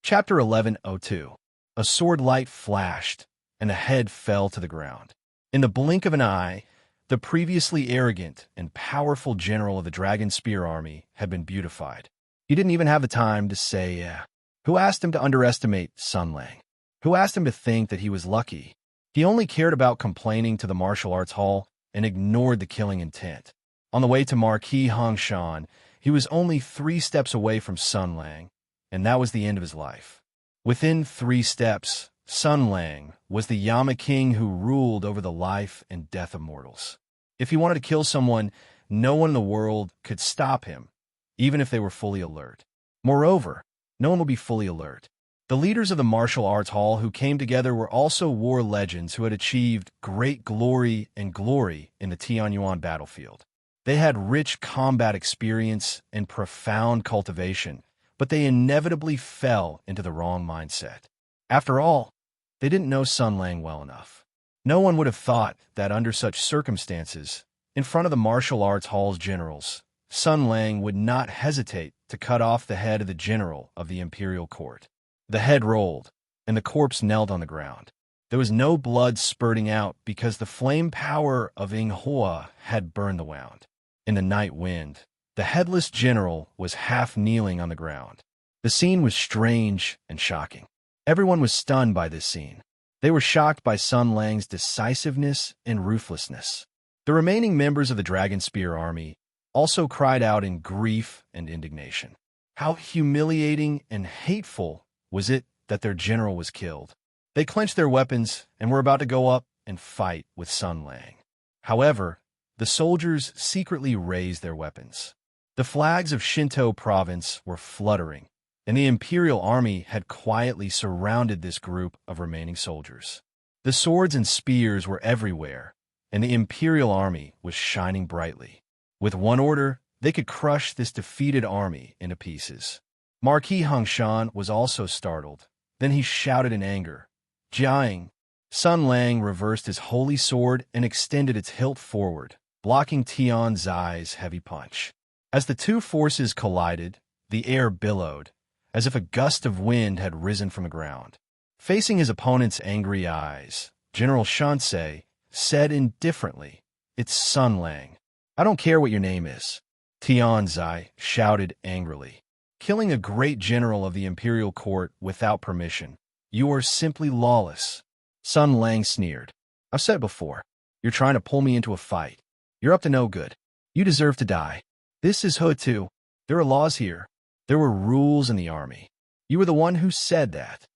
Chapter 1102. A sword light flashed, and the head fell to the ground. In the blink of an eye, the previously arrogant and powerful general of the Dragon Spear Army had been beautified. He didn't even have the time to say, yeah. Who asked him to underestimate Sun Lang? Who asked him to think that he was lucky? He only cared about complaining to the martial arts hall and ignored the killing intent. On the way to Marquis Hongshan, he was only 3 steps away from Sun Lang, and that was the end of his life. Within 3 steps, Sun Lang was the Yama King who ruled over the life and death of mortals. If he wanted to kill someone, no one in the world could stop him, even if they were fully alert. Moreover, no one would be fully alert. The leaders of the martial arts hall who came together were also war legends who had achieved great glory and glory in the Tianyuan battlefield. They had rich combat experience and profound cultivation, but they inevitably fell into the wrong mindset. After all, they didn't know Sun Lang well enough. No one would have thought that under such circumstances, in front of the martial arts hall's generals, Sun Lang would not hesitate to cut off the head of the general of the imperial court. The head rolled, and the corpse knelt on the ground. There was no blood spurting out because the flame power of Ing Hua had burned the wound. In the night wind, the headless general was half kneeling on the ground. The scene was strange and shocking. Everyone was stunned by this scene. They were shocked by Sun Lang's decisiveness and ruthlessness. The remaining members of the Dragon Spear Army also cried out in grief and indignation. How humiliating and hateful was it that their general was killed? They clenched their weapons and were about to go up and fight with Sun Lang. However, the soldiers secretly raised their weapons. The flags of Shinto province were fluttering, and the imperial army had quietly surrounded this group of remaining soldiers. The swords and spears were everywhere, and the imperial army was shining brightly. With one order, they could crush this defeated army into pieces. Marquis Hongshan was also startled. Then he shouted in anger, "Jiang!" Sun Lang reversed his holy sword and extended its hilt forward, blocking Tian Zai's heavy punch. As the two forces collided, the air billowed, as if a gust of wind had risen from the ground. Facing his opponent's angry eyes, General Shansei said indifferently, "It's Sun Lang. I don't care what your name is." Tian Zai shouted angrily, "Killing a great general of the imperial court without permission. You are simply lawless." Sun Lang sneered. "I've said it before. You're trying to pull me into a fight. You're up to no good. You deserve to die. This is Hutu. There are laws here. There were rules in the army. You were the one who said that."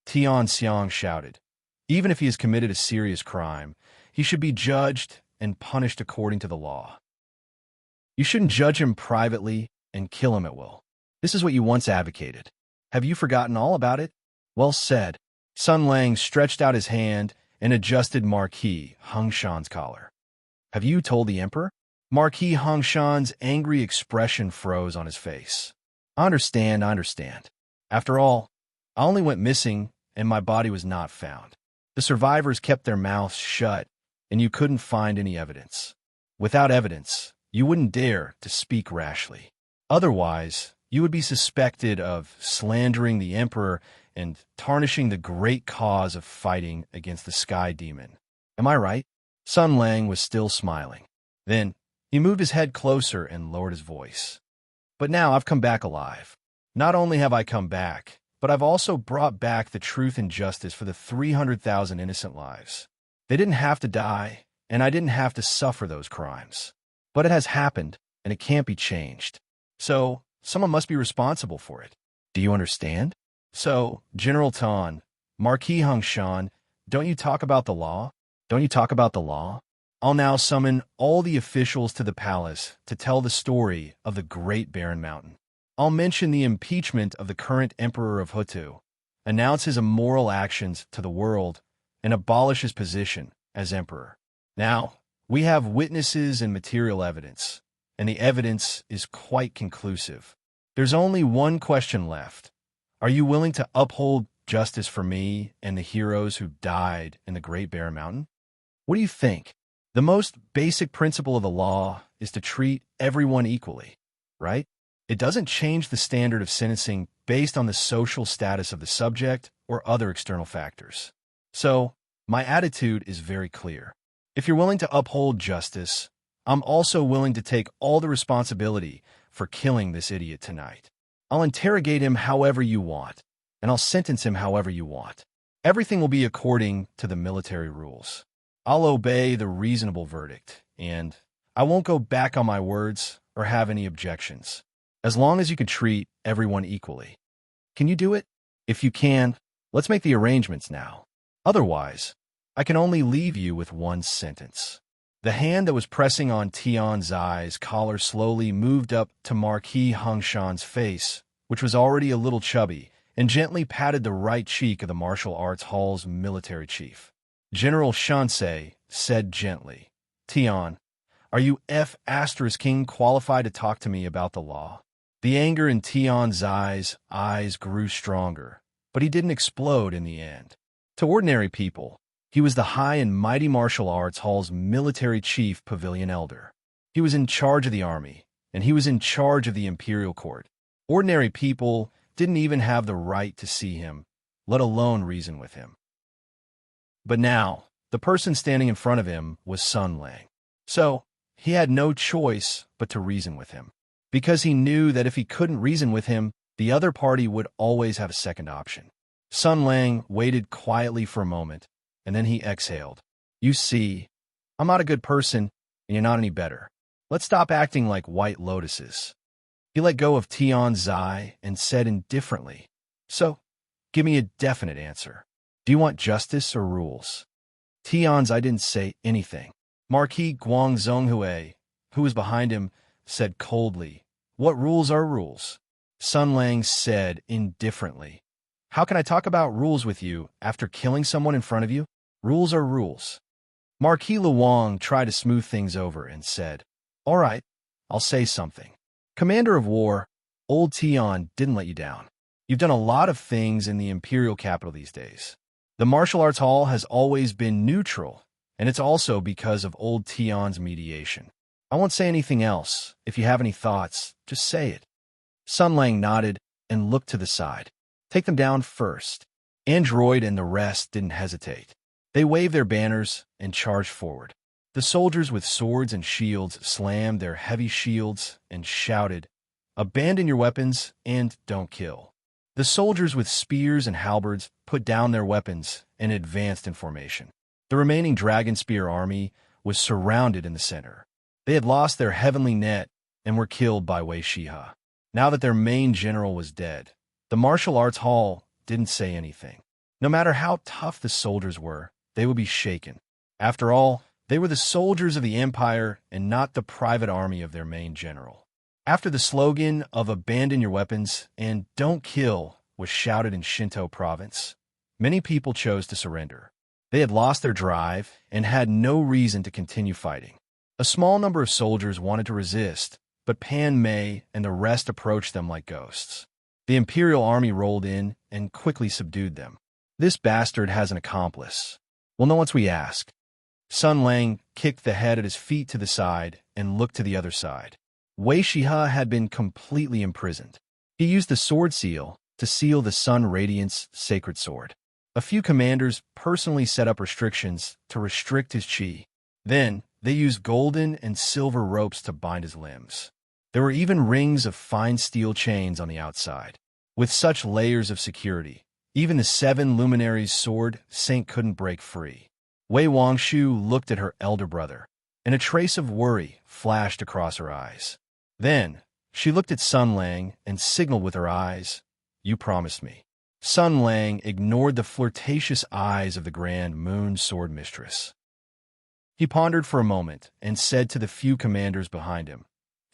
Tian Xiang shouted, "Even if he has committed a serious crime, he should be judged and punished according to the law. You shouldn't judge him privately and kill him at will. This is what you once advocated. Have you forgotten all about it?" "Well said." Sun Lang stretched out his hand and adjusted Marquis Hongshan's collar. "Have you told the emperor?" Marquis Hongshan's angry expression froze on his face. I understand. After all, I only went missing and my body was not found. The survivors kept their mouths shut and you couldn't find any evidence. Without evidence, you wouldn't dare to speak rashly. Otherwise, you would be suspected of slandering the emperor and tarnishing the great cause of fighting against the sky demon. Am I right? Sun Lang was still smiling. Then, he moved his head closer and lowered his voice. "But now I've come back alive. Not only have I come back, but I've also brought back the truth and justice for the 300,000 innocent lives. They didn't have to die, and I didn't have to suffer those crimes. But it has happened, and it can't be changed. So, someone must be responsible for it. Do you understand? So, General Tan, Marquis Hongshan, don't you talk about the law? Don't you talk about the law? I'll now summon all the officials to the palace to tell the story of the Great Barren Mountain. I'll mention the impeachment of the current Emperor of Hutu, announce his immoral actions to the world, and abolish his position as Emperor. Now, we have witnesses and material evidence, and the evidence is quite conclusive. There's only one question left. Are you willing to uphold justice for me and the heroes who died in the Great Barren Mountain? What do you think? The most basic principle of the law is to treat everyone equally, right? It doesn't change the standard of sentencing based on the social status of the subject or other external factors. So, my attitude is very clear. If you're willing to uphold justice, I'm also willing to take all the responsibility for killing this idiot tonight. I'll interrogate him however you want, and I'll sentence him however you want. Everything will be according to the military rules. I'll obey the reasonable verdict, and I won't go back on my words or have any objections, as long as you can treat everyone equally. Can you do it? If you can, let's make the arrangements now. Otherwise, I can only leave you with one sentence. The hand that was pressing on Tian Zai's collar slowly moved up to Marquis Hongshan's face, which was already a little chubby, and gently patted the right cheek of the martial arts hall's military chief. General Shansei said gently, "Tian, are you King qualified to talk to me about the law?" The anger in Tian Zai's eyes grew stronger, but he didn't explode in the end. To ordinary people, he was the high and mighty martial arts hall's military chief pavilion elder. He was in charge of the army, and he was in charge of the imperial court. Ordinary people didn't even have the right to see him, let alone reason with him. But now, the person standing in front of him was Sun Lang. So, he had no choice but to reason with him, because he knew that if he couldn't reason with him, the other party would always have a second option. Sun Lang waited quietly for a moment, and then he exhaled. "You see, I'm not a good person, and you're not any better. Let's stop acting like white lotuses." He let go of Tian Zai and said indifferently, "So, give me a definite answer. Do you want justice or rules?" Tian Zai didn't say anything. Marquis Guangzhonghui, who was behind him, said coldly, "What rules are rules?" Sun Lang said indifferently, "How can I talk about rules with you after killing someone in front of you? Rules are rules." Marquis Luang tried to smooth things over and said, "All right, I'll say something. Commander of War, old Tian didn't let you down. You've done a lot of things in the imperial capital these days. The martial arts hall has always been neutral, and it's also because of old Tian's mediation. I won't say anything else. If you have any thoughts, just say it." Sun Lang nodded and looked to the side. "Take them down first." Android and the rest didn't hesitate. They waved their banners and charged forward. The soldiers with swords and shields slammed their heavy shields and shouted, "Abandon your weapons and don't kill." The soldiers with spears and halberds put down their weapons and advanced in formation. The remaining Dragon Spear army was surrounded in the center. They had lost their heavenly net and were killed by Wei Shiha. Now that their main general was dead, the martial arts hall didn't say anything. No matter how tough the soldiers were, they would be shaken. After all, they were the soldiers of the empire and not the private army of their main general. After the slogan of "Abandon your weapons" and "Don't kill" was shouted in Shinto province, many people chose to surrender. They had lost their drive and had no reason to continue fighting. A small number of soldiers wanted to resist, but Pan Mei and the rest approached them like ghosts. The imperial army rolled in and quickly subdued them. "This bastard has an accomplice. We'll know once we ask." Sun Lang kicked the head at his feet to the side and looked to the other side. Wei Shiha had been completely imprisoned. He used the sword seal to seal the Sun Radiant's sacred sword. A few commanders personally set up restrictions to restrict his chi. Then, they used golden and silver ropes to bind his limbs. There were even rings of fine steel chains on the outside. With such layers of security, even the 7 luminaries' sword Saint couldn't break free. Wei Wangshu looked at her elder brother, and a trace of worry flashed across her eyes. Then, she looked at Sun Lang and signaled with her eyes, "You promised me." Sun Lang ignored the flirtatious eyes of the Grand Moon Sword Mistress. He pondered for a moment and said to the few commanders behind him,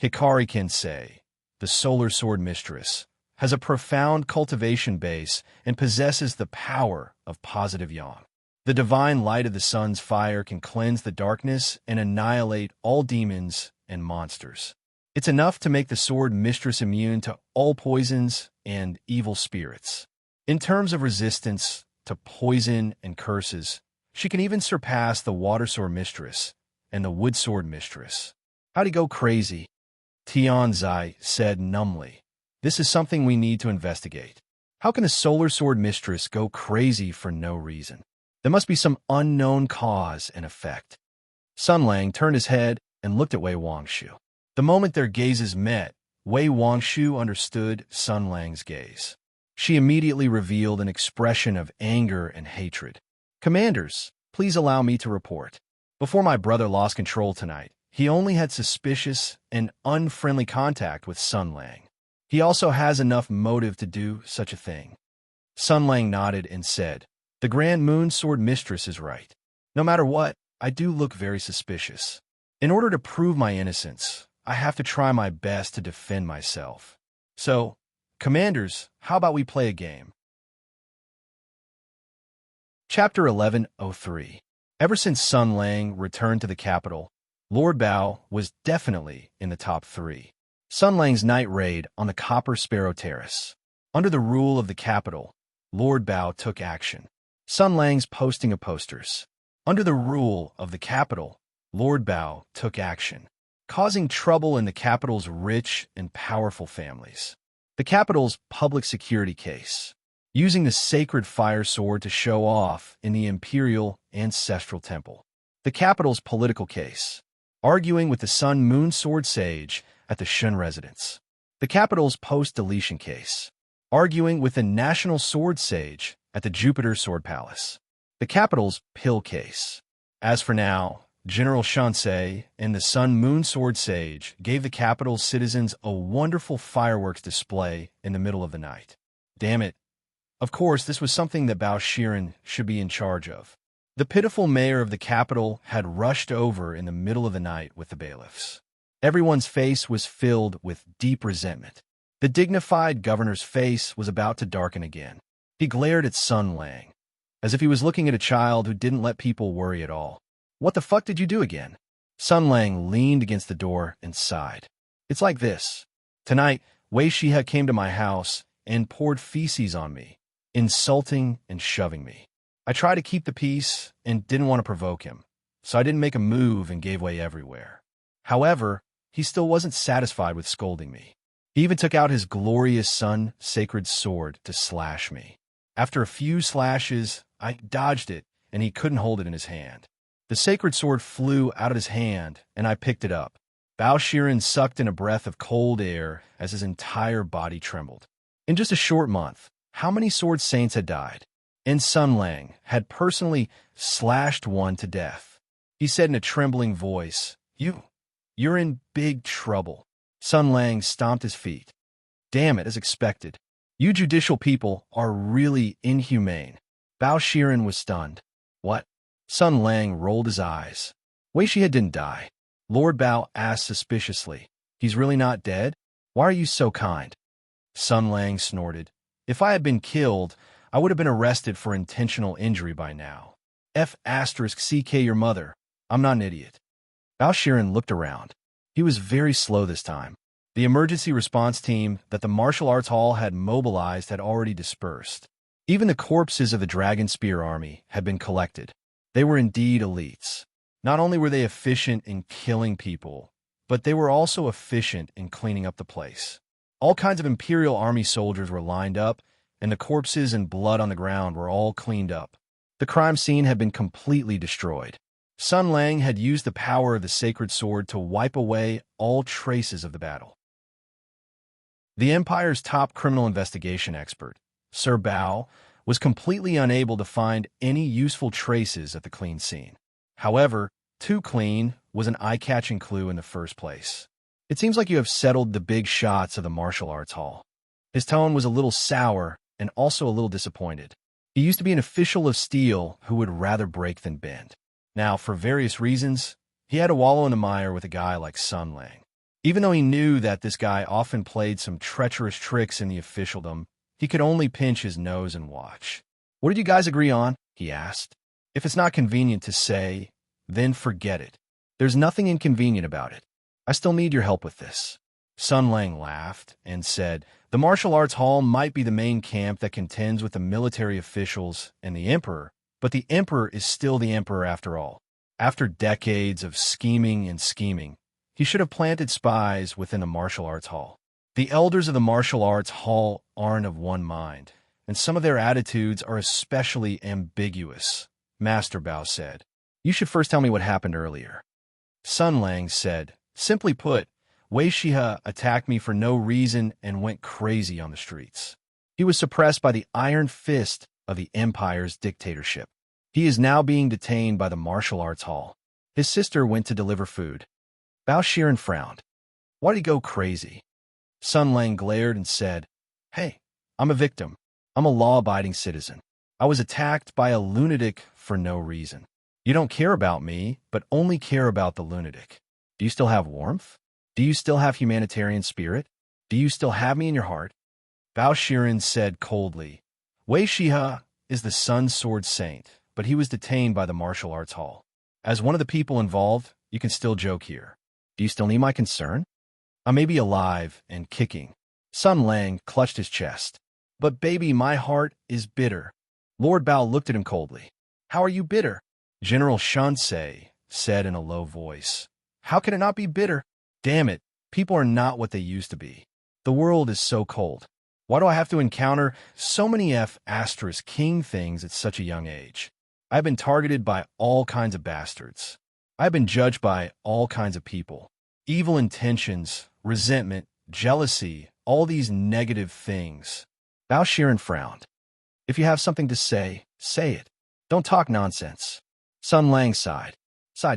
"Hikari Kensei, the Solar Sword Mistress, has a profound cultivation base and possesses the power of positive yang. The divine light of the sun's fire can cleanse the darkness and annihilate all demons and monsters. It's enough to make the Sword Mistress immune to all poisons and evil spirits. In terms of resistance to poison and curses, she can even surpass the Water Sword Mistress and the Wood Sword Mistress." "How'd he go crazy?" Tian Zai said numbly. This is something we need to investigate. How can a solar sword mistress go crazy for no reason? There must be some unknown cause and effect. Sun Lang turned his head and looked at Wei Wangshu. The moment their gazes met, Wei Wangshu understood Sun Lang's gaze. She immediately revealed an expression of anger and hatred. "Commanders, please allow me to report. Before my brother lost control tonight, he only had suspicious and unfriendly contact with Sun Lang. He also has enough motive to do such a thing." Sun Lang nodded and said, "The Grand Moon Sword Mistress is right. No matter what, I do look very suspicious. In order to prove my innocence, I have to try my best to defend myself. So, Commanders, how about we play a game?" Chapter 1103. Ever since Sun Lang returned to the capital, Lord Bao was definitely in the top 3. Sun Lang's night raid on the Copper Sparrow Terrace. Under the rule of the capital, Lord Bao took action. Sun Lang's posting of posters. Under the rule of the capital, Lord Bao took action, causing trouble in the capital's rich and powerful families. The capital's public security case. Using the sacred fire sword to show off in the imperial ancestral temple. The capital's political case. Arguing with the Sun Moon Sword Sage at the Shun residence. The capital's post-deletion case. Arguing with the National Sword Sage at the Jupiter Sword Palace. The capital's pill case. As for now, General Shansei and the Sun Moon Sword Sage gave the capital's citizens a wonderful fireworks display in the middle of the night. Damn it. Of course, this was something that Bao Shiren should be in charge of. The pitiful mayor of the capital had rushed over in the middle of the night with the bailiffs. Everyone's face was filled with deep resentment. The dignified governor's face was about to darken again. He glared at Sun Lang, as if he was looking at a child who didn't let people worry at all. "What the fuck did you do again?" Sun Lang leaned against the door and sighed. "It's like this. Tonight, Wei Shihe came to my house and poured feces on me, insulting and shoving me. I tried to keep the peace and didn't want to provoke him, so I didn't make a move and gave way everywhere. However, he still wasn't satisfied with scolding me. He even took out his glorious sun sacred sword to slash me. After a few slashes, I dodged it, and he couldn't hold it in his hand. The sacred sword flew out of his hand, and I picked it up. Bao Shiren sucked in a breath of cold air as his entire body trembled. In just a short month, how many sword saints had died? And Sun Lang had personally slashed one to death. He said in a trembling voice, You're in big trouble." Sun Lang stomped his feet. "Damn it, as expected. You judicial people are really inhumane." Bao Shiren was stunned. "What?" Sun Lang rolled his eyes. "Wei Shihe didn't die." Lord Bao asked suspiciously. "He's really not dead? Why are you so kind?" Sun Lang snorted. "If I had been killed, I would have been arrested for intentional injury by now. F***ck your mother. I'm not an idiot." Bao Shiren looked around. He was very slow this time. The emergency response team that the martial arts hall had mobilized had already dispersed. Even the corpses of the Dragon Spear army had been collected. They were indeed elites. Not only were they efficient in killing people, but they were also efficient in cleaning up the place. All kinds of Imperial Army soldiers were lined up, and the corpses and blood on the ground were all cleaned up. The crime scene had been completely destroyed. Sun Lang had used the power of the sacred sword to wipe away all traces of the battle. The Empire's top criminal investigation expert, Sir Bao, was completely unable to find any useful traces at the clean scene. However, too clean was an eye-catching clue in the first place. "It seems like you have settled the big shots of the martial arts hall." His tone was a little sour and also a little disappointed. He used to be an official of steel who would rather break than bend. Now, for various reasons, he had to wallow in the mire with a guy like Sun Lang. Even though he knew that this guy often played some treacherous tricks in the officialdom, he could only pinch his nose and watch. "What did you guys agree on?" he asked. "If it's not convenient to say, then forget it. There's nothing inconvenient about it. I still need your help with this." Sun Lang laughed and said, "The martial arts hall might be the main camp that contends with the military officials and the emperor, but the emperor is still the emperor after all. After decades of scheming and scheming, he should have planted spies within the martial arts hall. The elders of the martial arts hall aren't of one mind, and some of their attitudes are especially ambiguous, Master Bao said. You should first tell me what happened earlier. Sun Lang said, simply put, Wei Shihe attacked me for no reason and went crazy on the streets. He was suppressed by the iron fist of the Empire's dictatorship. He is now being detained by the martial arts hall. His sister went to deliver food. Bao Shiren frowned. Why did he go crazy? Sun Lang glared and said, Hey, I'm a victim. I'm a law-abiding citizen. I was attacked by a lunatic for no reason. You don't care about me, but only care about the lunatic. Do you still have warmth? Do you still have humanitarian spirit? Do you still have me in your heart? Bao Shiren said coldly, Wei Shihe is the Sun Sword Saint, but he was detained by the martial arts hall. As one of the people involved, you can still joke here. Do you still need my concern? I may be alive and kicking. Sun Lang clutched his chest. But baby, my heart is bitter. Lord Bao looked at him coldly. How are you bitter? General Shansei said in a low voice. How can it not be bitter? Damn it, people are not what they used to be. The world is so cold. Why do I have to encounter so many F***king things at such a young age? I've been targeted by all kinds of bastards. I've been judged by all kinds of people. Evil intentions, resentment, jealousy, all these negative things. Bao Shiren frowned. If you have something to say, say it. Don't talk nonsense. Sun Lang sighed.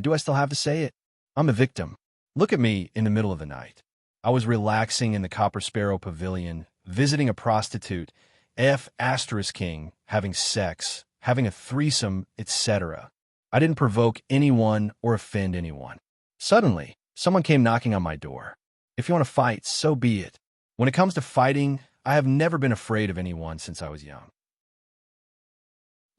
Do I still have to say it? I'm a victim. Look at me in the middle of the night. I was relaxing in the Copper Sparrow Pavilion, visiting a prostitute, F***king, having sex, having a threesome, etc. I didn't provoke anyone or offend anyone. Suddenly, someone came knocking on my door. If you want to fight, so be it. When it comes to fighting, I have never been afraid of anyone since I was young.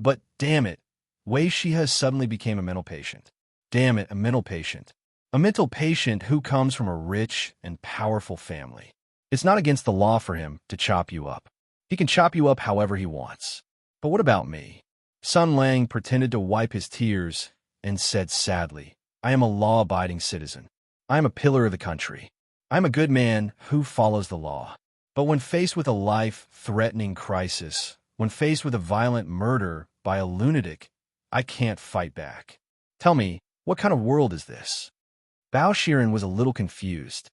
But damn it, Wei Shihe suddenly became a mental patient. Damn it, a mental patient. A mental patient who comes from a rich and powerful family. It's not against the law for him to chop you up. He can chop you up however he wants. But what about me? Sun Lang pretended to wipe his tears and said sadly, I am a law-abiding citizen. I am a pillar of the country. I am a good man who follows the law. But when faced with a life-threatening crisis, when faced with a violent murder by a lunatic, I can't fight back. Tell me, what kind of world is this? Bao Shiren was a little confused.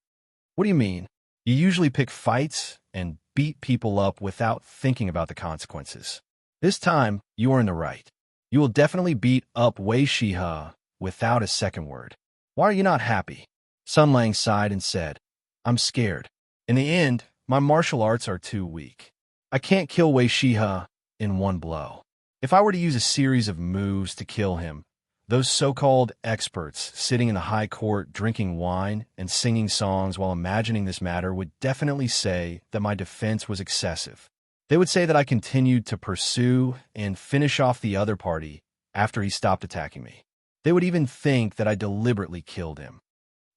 What do you mean? You usually pick fights and beat people up without thinking about the consequences. This time, you are in the right. You will definitely beat up Wei Shihe without a second word. Why are you not happy? Sun Lang sighed and said, I'm scared. In the end, my martial arts are too weak. I can't kill Wei Shihe in one blow. If I were to use a series of moves to kill him, those so-called experts sitting in the high court drinking wine and singing songs while imagining this matter would definitely say that my defense was excessive. They would say that I continued to pursue and finish off the other party after he stopped attacking me. They would even think that I deliberately killed him.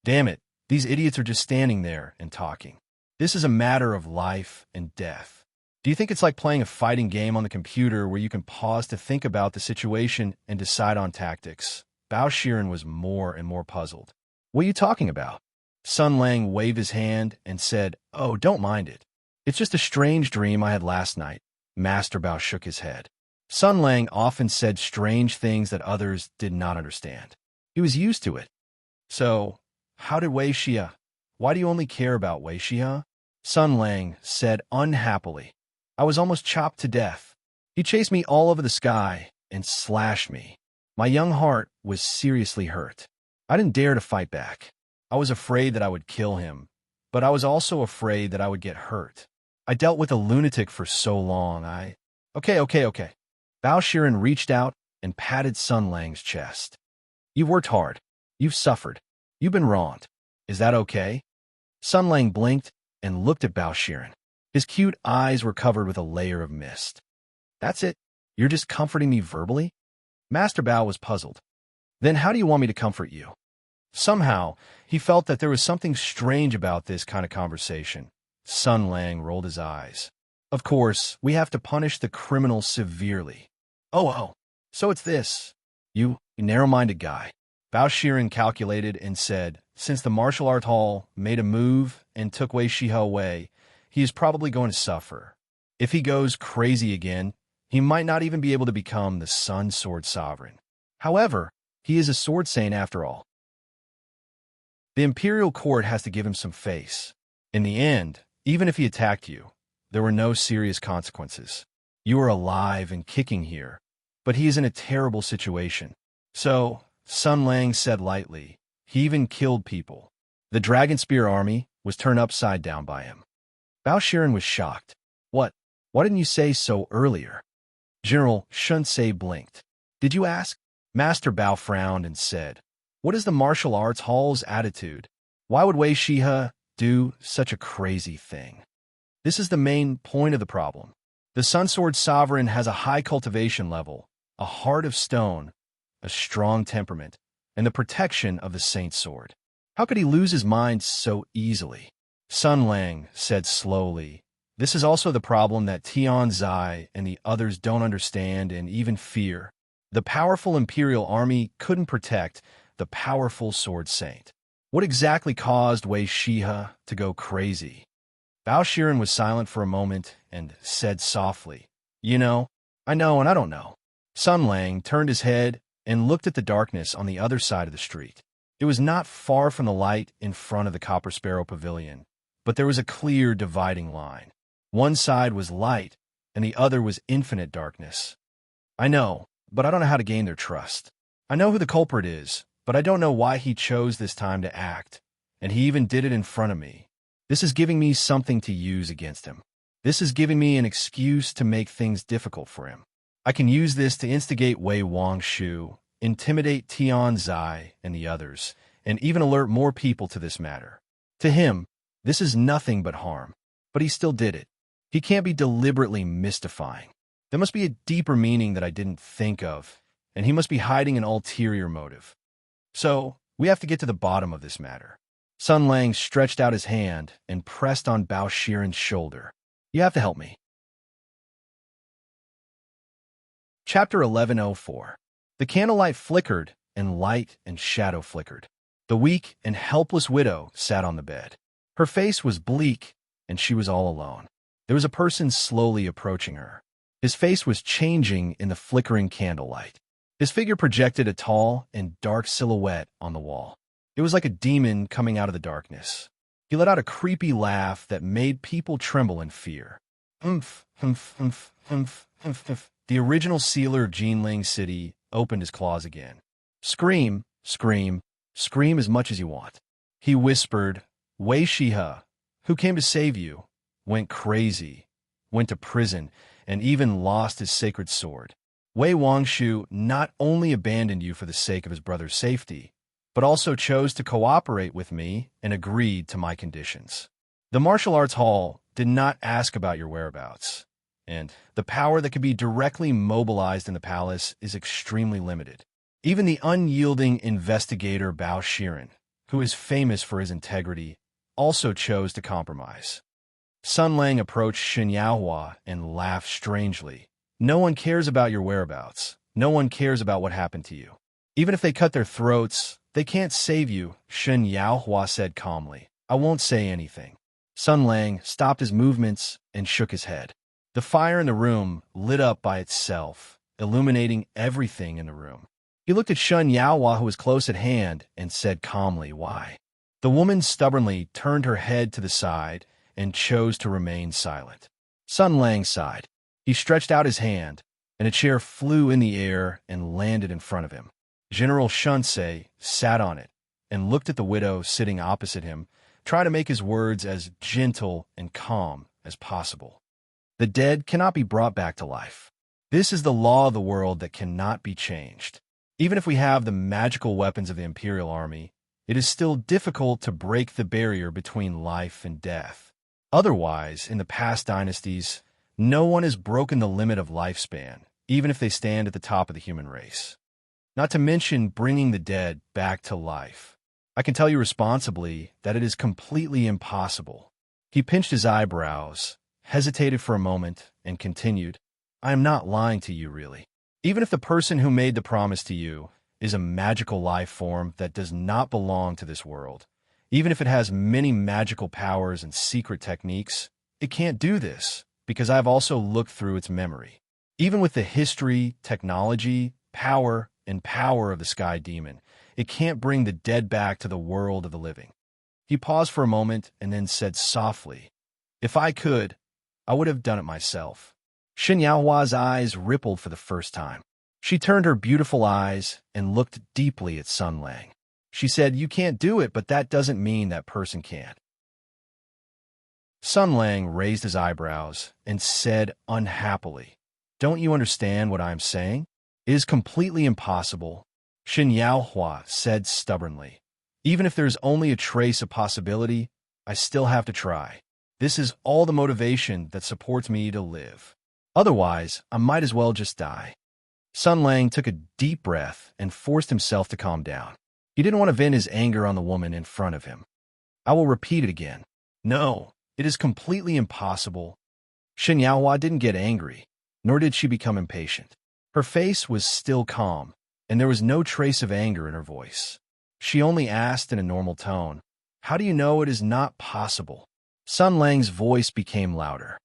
Damn it, these idiots are just standing there and talking. This is a matter of life and death. Do you think it's like playing a fighting game on the computer where you can pause to think about the situation and decide on tactics? Bao Shiren was more and more puzzled. What are you talking about? Sun Lang waved his hand and said, Oh, don't mind it. It's just a strange dream I had last night. Master Bao shook his head. Sun Lang often said strange things that others did not understand. He was used to it. So, how did Wei Shihe? Why do you only care about Wei Shihe? Sun Lang said unhappily. I was almost chopped to death. He chased me all over the sky and slashed me. My young heart was seriously hurt. I didn't dare to fight back. I was afraid that I would kill him, but I was also afraid that I would get hurt. I dealt with a lunatic for so long, Okay. Bao Shiren reached out and patted Sun Lang's chest. You've worked hard. You've suffered. You've been wronged. Is that okay? Sun Lang blinked and looked at Bao Shiren. His cute eyes were covered with a layer of mist. That's it? You're just comforting me verbally? Master Bao was puzzled. Then how do you want me to comfort you? Somehow, he felt that there was something strange about this kind of conversation. Sun Lang rolled his eyes. Of course, we have to punish the criminal severely. Oh, so it's this. You narrow-minded guy. Bao Shiren calculated and said, since the martial art hall made a move and took Wei Shihe away, he is probably going to suffer. If he goes crazy again, he might not even be able to become the Sun Sword Sovereign. However, he is a sword saint after all. The Imperial Court has to give him some face. In the end, even if he attacked you, there were no serious consequences. You are alive and kicking here, but he is in a terrible situation. So, Sun Lang said lightly, he even killed people. The Dragon Spear army was turned upside down by him. Bao Shiren was shocked. What? Why didn't you say so earlier? General Shun Se blinked. Did you ask? Master Bao frowned and said, what is the martial arts hall's attitude? Why would Wei Shihe do such a crazy thing? This is the main point of the problem. The Sun Sword Sovereign has a high cultivation level, a heart of stone, a strong temperament, and the protection of the Saint Sword. How could he lose his mind so easily? Sun Lang said slowly, this is also the problem that Tian Zai and the others don't understand and even fear. The powerful Imperial Army couldn't protect the powerful Sword Saint. What exactly caused Wei Shihe to go crazy? Bao Shiren was silent for a moment and said softly, I know and I don't know. Sun Lang turned his head and looked at the darkness on the other side of the street. It was not far from the light in front of the Copper Sparrow Pavilion, but there was a clear dividing line. One side was light, and the other was infinite darkness. I know, but I don't know how to gain their trust. I know who the culprit is, but I don't know why he chose this time to act, and he even did it in front of me. This is giving me something to use against him. This is giving me an excuse to make things difficult for him. I can use this to instigate Wei Wangshu, intimidate Tian Zai and the others, and even alert more people to this matter. To him, this is nothing but harm, but he still did it. He can't be deliberately mystifying. There must be a deeper meaning that I didn't think of, and he must be hiding an ulterior motive. So, we have to get to the bottom of this matter. Sun Lang stretched out his hand and pressed on Bao Shiren's shoulder. You have to help me. Chapter 1104. The candlelight flickered, and light and shadow flickered. The weak and helpless widow sat on the bed. Her face was bleak, and she was all alone. There was a person slowly approaching her. His face was changing in the flickering candlelight. His figure projected a tall and dark silhouette on the wall. It was like a demon coming out of the darkness. He let out a creepy laugh that made people tremble in fear. Humph, humph, humph, humph, humph, humph. The original sealer of Jinling City opened his claws again. Scream, scream, scream as much as you want. He whispered, Wei Shihe, who came to save you, went crazy, went to prison, and even lost his sacred sword. Wei Wangshu not only abandoned you for the sake of his brother's safety, but also chose to cooperate with me and agreed to my conditions. The Martial Arts Hall did not ask about your whereabouts, and the power that can be directly mobilized in the palace is extremely limited. Even the unyielding investigator Bao Shiren, who is famous for his integrity, also chose to compromise. Sun Lang approached Shen Yaohua and laughed strangely. No one cares about your whereabouts. No one cares about what happened to you. Even if they cut their throats, they can't save you, Shen Yaohua said calmly. I won't say anything. Sun Lang stopped his movements and shook his head. The fire in the room lit up by itself, illuminating everything in the room. He looked at Shen Yaohua, who was close at hand, and said calmly, Why? The woman stubbornly turned her head to the side and chose to remain silent. Sun Lang sighed. He stretched out his hand, and a chair flew in the air and landed in front of him. General Shun Se sat on it and looked at the widow sitting opposite him, trying to make his words as gentle and calm as possible. The dead cannot be brought back to life. This is the law of the world that cannot be changed. Even if we have the magical weapons of the Imperial Army, it is still difficult to break the barrier between life and death. Otherwise, in the past dynasties, no one has broken the limit of lifespan, even if they stand at the top of the human race. Not to mention bringing the dead back to life. I can tell you responsibly that it is completely impossible. He pinched his eyebrows, hesitated for a moment, and continued, I am not lying to you, really. Even if the person who made the promise to you is a magical life form that does not belong to this world, even if it has many magical powers and secret techniques, It can't do this, because I've also looked through its memory. Even with the history, technology, power, and power of the sky demon, it can't bring the dead back to the world of the living. He paused for a moment and then said softly, "If I could, I would have done it myself." Shen Yaohua's eyes rippled for the first time. She turned her beautiful eyes and looked deeply at Sun Lang. She said, "You can't do it, but that doesn't mean that person can't." Sun Lang raised his eyebrows and said unhappily, "Don't you understand what I am saying? It is completely impossible." Shen Yaohua said stubbornly, "Even if there's only a trace of possibility, I still have to try. This is all the motivation that supports me to live. Otherwise, I might as well just die." Sun Lang took a deep breath and forced himself to calm down. He didn't want to vent his anger on the woman in front of him. "I will repeat it again. No, it is completely impossible." Shen Yaohua didn't get angry, nor did she become impatient. Her face was still calm, and there was no trace of anger in her voice. She only asked in a normal tone, "How do you know it is not possible?" Sun Lang's voice became louder.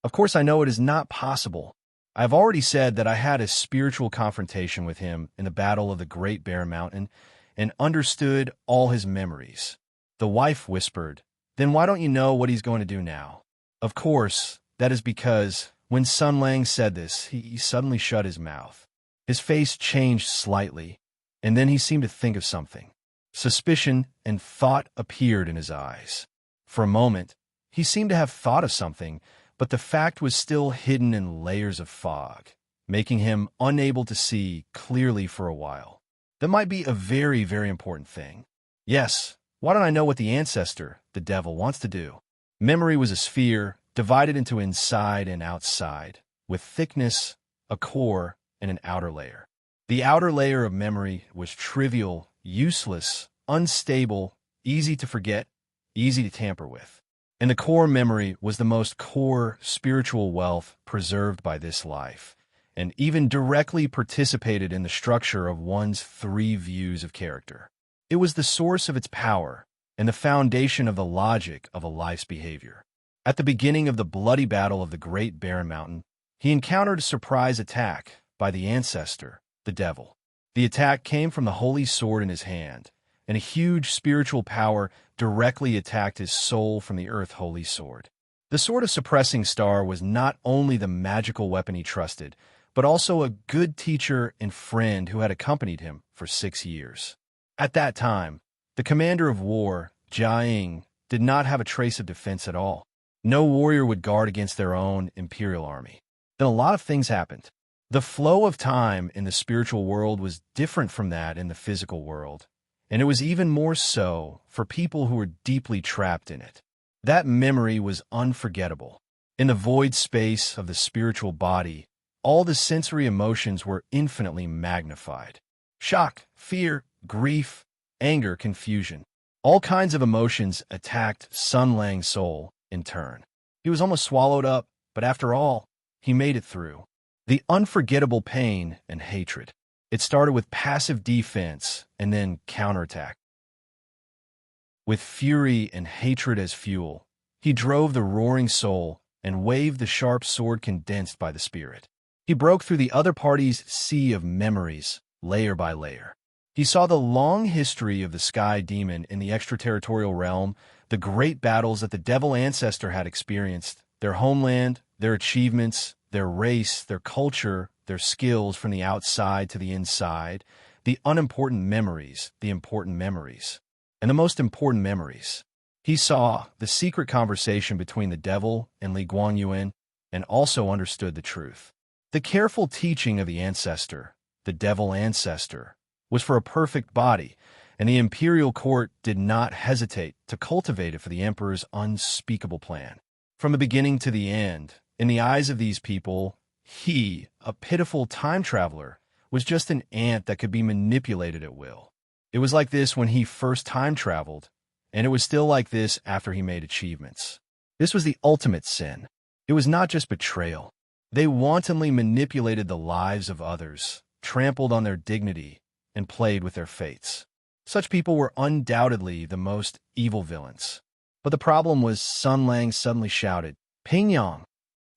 "Of course I know it is not possible. I have already said that I had a spiritual confrontation with him in the battle of the Great Bear Mountain and understood all his memories." The wife whispered, "Then why don't you know what he's going to do now?" Of course, that is because when Sun Lang said this, he suddenly shut his mouth. His face changed slightly, and then he seemed to think of something. Suspicion and thought appeared in his eyes. For a moment, he seemed to have thought of something, but the fact was still hidden in layers of fog, making him unable to see clearly for a while. That might be a very, very important thing. Yes, why don't I know what the ancestor, the devil, wants to do? Memory was a sphere divided into inside and outside, with thickness, a core, and an outer layer. The outer layer of memory was trivial, useless, unstable, easy to forget, easy to tamper with. And the core memory was the most core spiritual wealth preserved by this life, and even directly participated in the structure of one's three views of character. It was the source of its power and the foundation of the logic of a life's behavior. At the beginning of the bloody battle of the Great Bear Mountain, he encountered a surprise attack by the ancestor, the devil. The attack came from the holy sword in his hand, and a huge spiritual power directly attacked his soul from the earth holy sword. The sword of suppressing star was not only the magical weapon he trusted, but also a good teacher and friend who had accompanied him for 6 years. At that time, the commander of war, Jia Ying, did not have a trace of defense at all. No warrior would guard against their own imperial army. Then a lot of things happened. The flow of time in the spiritual world was different from that in the physical world, and it was even more so for people who were deeply trapped in it. That memory was unforgettable. In the void space of the spiritual body, all the sensory emotions were infinitely magnified. Shock, fear, grief, anger, confusion. All kinds of emotions attacked Sun Lang's soul in turn. He was almost swallowed up, but after all, he made it through. The unforgettable pain and hatred. It started with passive defense and then counterattack. With fury and hatred as fuel, he drove the roaring soul and waved the sharp sword condensed by the spirit. He broke through the other party's sea of memories, layer by layer. He saw the long history of the sky demon in the extraterritorial realm, the great battles that the devil ancestor had experienced, their homeland, their achievements, their race, their culture, their skills from the outside to the inside, the unimportant memories, the important memories, and the most important memories. He saw the secret conversation between the devil and Li Guanyuan and also understood the truth. The careful teaching of the ancestor, the devil ancestor, was for a perfect body, and the imperial court did not hesitate to cultivate it for the emperor's unspeakable plan. From the beginning to the end, in the eyes of these people, he, a pitiful time traveler, was just an ant that could be manipulated at will. It was like this when he first time traveled, and it was still like this after he made achievements. This was the ultimate sin. It was not just betrayal. They wantonly manipulated the lives of others, trampled on their dignity, and played with their fates. Such people were undoubtedly the most evil villains. But the problem was Sun Lang suddenly shouted, Pingyang.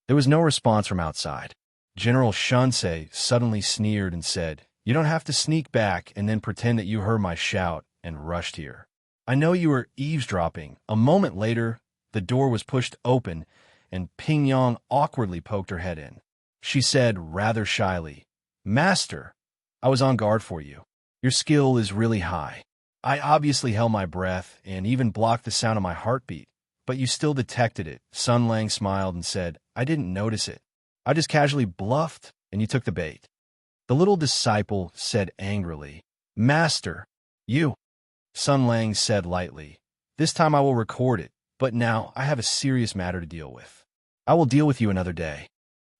There was no response from outside. General Shunsei suddenly sneered and said, "You don't have to sneak back and then pretend that you heard my shout and rushed here. I know you were eavesdropping." A moment later, the door was pushed open, and Pingyang awkwardly poked her head in. She said rather shyly, "Master, I was on guard for you. Your skill is really high. I obviously held my breath and even blocked the sound of my heartbeat, but you still detected it." Sun Lang smiled and said, "I didn't notice it. I just casually bluffed, and you took the bait." The little disciple said angrily, "Master, you." Sun Lang said lightly, "This time I will record it, but now I have a serious matter to deal with. I will deal with you another day."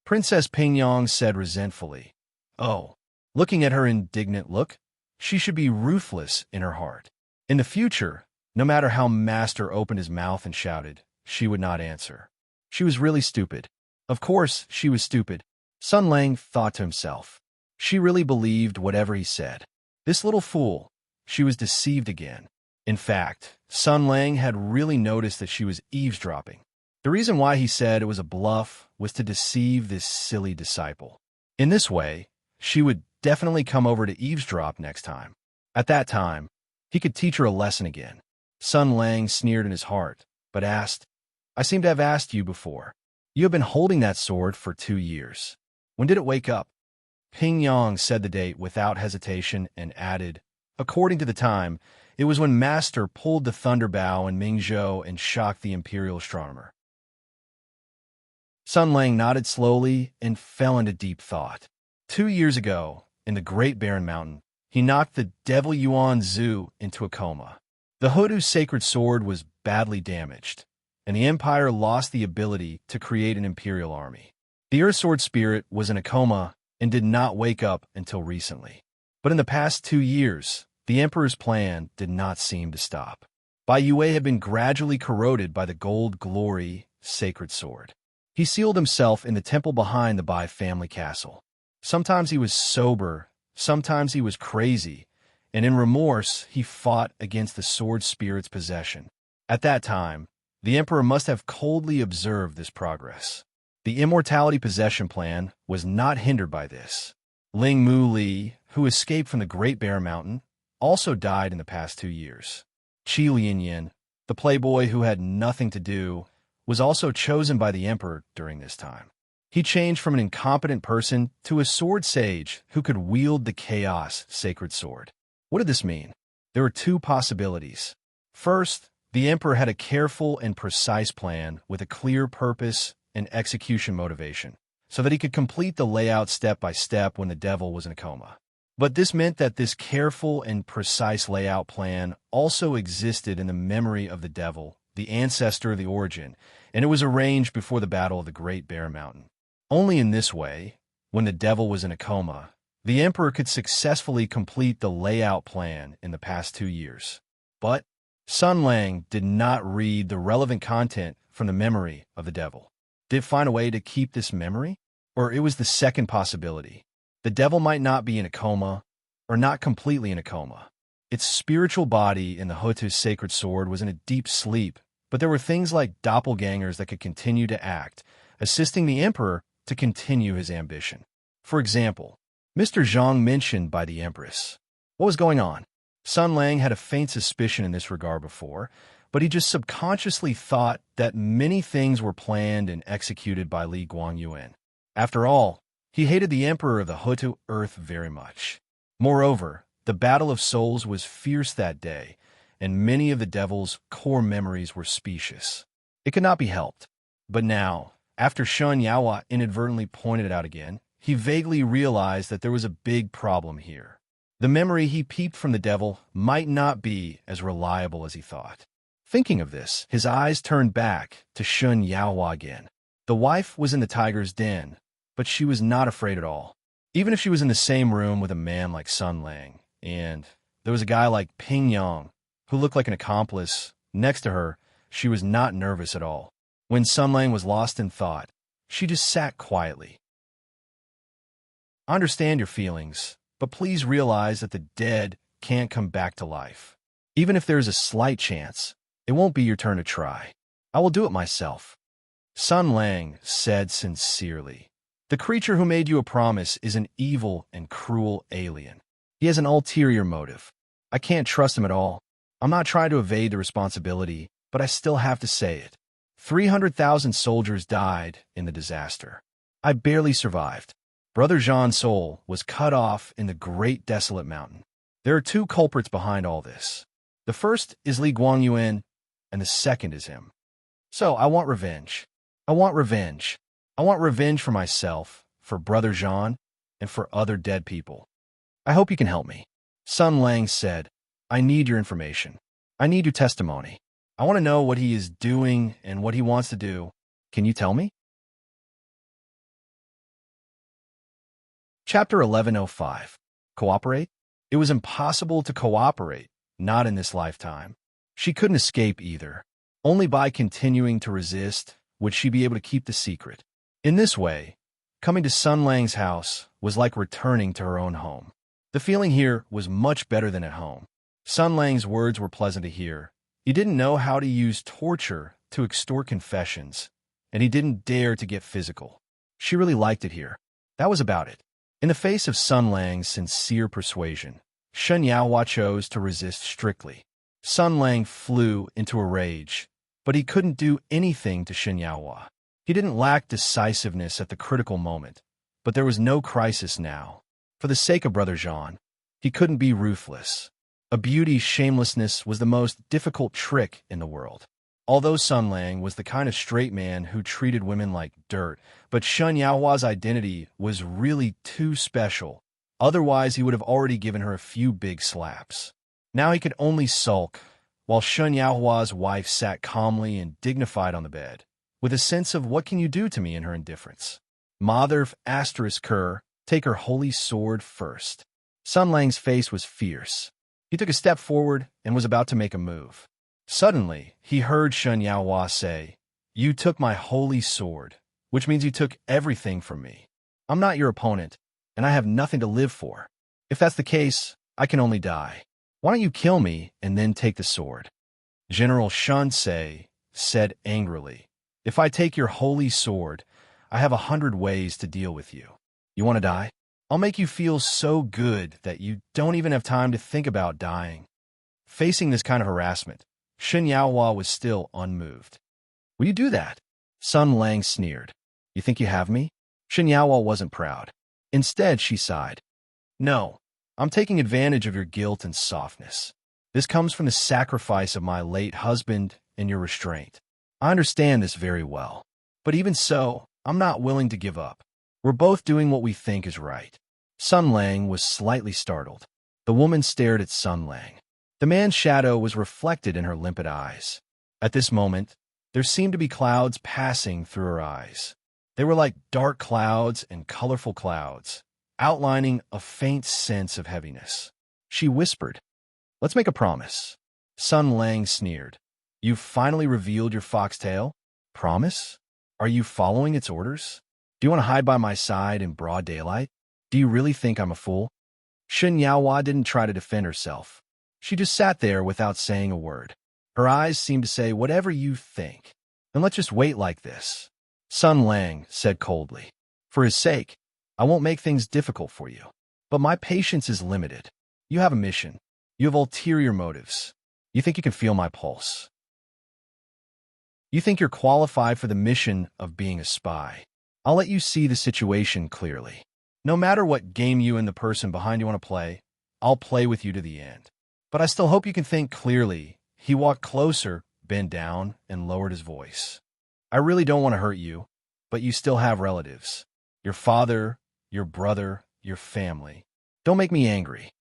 Princess Pingyang said resentfully, "Oh." Looking at her indignant look, she should be ruthless in her heart. In the future, no matter how Master opened his mouth and shouted, she would not answer. She was really stupid. Of course, she was stupid. Sun Lang thought to himself. She really believed whatever he said. This little fool. She was deceived again. In fact, Sun Lang had really noticed that she was eavesdropping. The reason why he said it was a bluff was to deceive this silly disciple. In this way, she would definitely come over to eavesdrop next time. At that time, he could teach her a lesson again. Sun Lang sneered in his heart, but asked, "I seem to have asked you before. You have been holding that sword for 2 years. When did it wake up?" Pingyang said the date without hesitation and added, "According to the time, it was when Master pulled the thunder bow in Mingzhou and shocked the imperial astronomer." Sun Lang nodded slowly and fell into deep thought. 2 years ago, in the Great Barren Mountain, he knocked the Devil Yuan Zhu into a coma. The Hoodoo's sacred sword was badly damaged, and the Empire lost the ability to create an imperial army. The Earth Sword spirit was in a coma and did not wake up until recently. But in the past 2 years, the Emperor's plan did not seem to stop. Bai Yue had been gradually corroded by the Gold Glory sacred sword. He sealed himself in the temple behind the Bai family castle. Sometimes he was sober, sometimes he was crazy, and in remorse he fought against the sword spirit's possession. At that time, the Emperor must have coldly observed this progress. The immortality possession plan was not hindered by this. Ling Mu Li, who escaped from the Great Bear Mountain, also died in the past 2 years. Qi Lianyan, the playboy who had nothing to do, was also chosen by the Emperor during this time. He changed from an incompetent person to a sword sage who could wield the chaos sacred sword. What did this mean? There were 2 possibilities. First, the Emperor had a careful and precise plan with a clear purpose and execution motivation, so that he could complete the layout step by step when the devil was in a coma. But this meant that this careful and precise layout plan also existed in the memory of the devil, the ancestor of the origin, and it was arranged before the Battle of the Great Bear Mountain. Only in this way, when the devil was in a coma, the Emperor could successfully complete the layout plan in the past 2 years. But Sun Lang did not read the relevant content from the memory of the devil. Did it find a way to keep this memory? Or it was the second possibility. The devil might not be in a coma, or not completely in a coma. Its spiritual body in the Hotu's sacred sword was in a deep sleep, but there were things like doppelgangers that could continue to act, assisting the Emperor to continue his ambition. For example, Mr. Zhang mentioned by the Empress. What was going on? Sun Lang had a faint suspicion in this regard before, but he just subconsciously thought that many things were planned and executed by Li Guangyuan. After all, he hated the Emperor of the Hotu Earth very much. Moreover, the Battle of Souls was fierce that day, and many of the devil's core memories were specious. It could not be helped. But now, after Shun Yaowa inadvertently pointed it out again, he vaguely realized that there was a big problem here. The memory he peeped from the devil might not be as reliable as he thought. Thinking of this, his eyes turned back to Shun Yaowa again. The wife was in the tiger's den, but she was not afraid at all. Even if she was in the same room with a man like Sun Lang, and there was a guy like Pingyang, who looked like an accomplice, next to her, she was not nervous at all. When Sun Lang was lost in thought, she just sat quietly. I understand your feelings, but please realize that the dead can't come back to life. Even if there is a slight chance, it won't be your turn to try. I will do it myself. Sun Lang said sincerely. The creature who made you a promise is an evil and cruel alien. He has an ulterior motive. I can't trust him at all. I'm not trying to evade the responsibility, but I still have to say it. 300,000 soldiers died in the disaster. I barely survived. Brother Jean's soul was cut off in the great desolate mountain. There are two culprits behind all this. The first is Li Guangyuan, and the second is him. So I want revenge. I want revenge. I want revenge for myself, for Brother Jean, and for other dead people. I hope you can help me. Sun Lang said, I need your information. I need your testimony. I want to know what he is doing and what he wants to do. Can you tell me? Chapter 1105. Cooperate? It was impossible to cooperate, not in this lifetime. She couldn't escape either. Only by continuing to resist would she be able to keep the secret. In this way, coming to Sun Lang's house was like returning to her own home. The feeling here was much better than at home. Sun Lang's words were pleasant to hear. He didn't know how to use torture to extort confessions, and he didn't dare to get physical. She really liked it here. That was about it. In the face of Sun Lang's sincere persuasion, Shen Yaohua chose to resist strictly. Sun Lang flew into a rage, but he couldn't do anything to Shen Yaohua. He didn't lack decisiveness at the critical moment, but there was no crisis now. For the sake of Brother Jean, he couldn't be ruthless. A beauty's shamelessness was the most difficult trick in the world. Although Sun Lang was the kind of straight man who treated women like dirt, but Shen Yaohua's identity was really too special. Otherwise, he would have already given her a few big slaps. Now he could only sulk, while Shen Yaohua's wife sat calmly and dignified on the bed, with a sense of what can you do to me in her indifference. Mother asterisk her, take her holy sword first. Sun Lang's face was fierce. He took a step forward and was about to make a move. Suddenly, he heard Shen Yaohua say, You took my holy sword, which means you took everything from me. I'm not your opponent, and I have nothing to live for. If that's the case, I can only die. Why don't you kill me and then take the sword? General Shen said angrily, If I take your holy sword, I have 100 ways to deal with you. You want to die? I'll make you feel so good that you don't even have time to think about dying. Facing this kind of harassment, Shen Yaohua was still unmoved. Will you do that? Sun Lang sneered. You think you have me? Shen Yaohua wasn't proud. Instead, she sighed. No, I'm taking advantage of your guilt and softness. This comes from the sacrifice of my late husband and your restraint. I understand this very well. But even so, I'm not willing to give up. We're both doing what we think is right. Sun Lang was slightly startled. The woman stared at Sun Lang. The man's shadow was reflected in her limpid eyes. At this moment, there seemed to be clouds passing through her eyes. They were like dark clouds and colorful clouds, outlining a faint sense of heaviness. She whispered, Let's make a promise. Sun Lang sneered. You've finally revealed your foxtail? Promise? Are you following its orders? Do you want to hide by my side in broad daylight? Do you really think I'm a fool? Shen Yaohua didn't try to defend herself. She just sat there without saying a word. Her eyes seemed to say, Whatever you think. Then let's just wait like this. Sun Lang said coldly, For his sake, I won't make things difficult for you. But my patience is limited. You have a mission. You have ulterior motives. You think you can feel my pulse. You think you're qualified for the mission of being a spy. I'll let you see the situation clearly. No matter what game you and the person behind you want to play, I'll play with you to the end. But I still hope you can think clearly. He walked closer, bent down, and lowered his voice. I really don't want to hurt you, but you still have relatives. Your father, your brother, your family. Don't make me angry.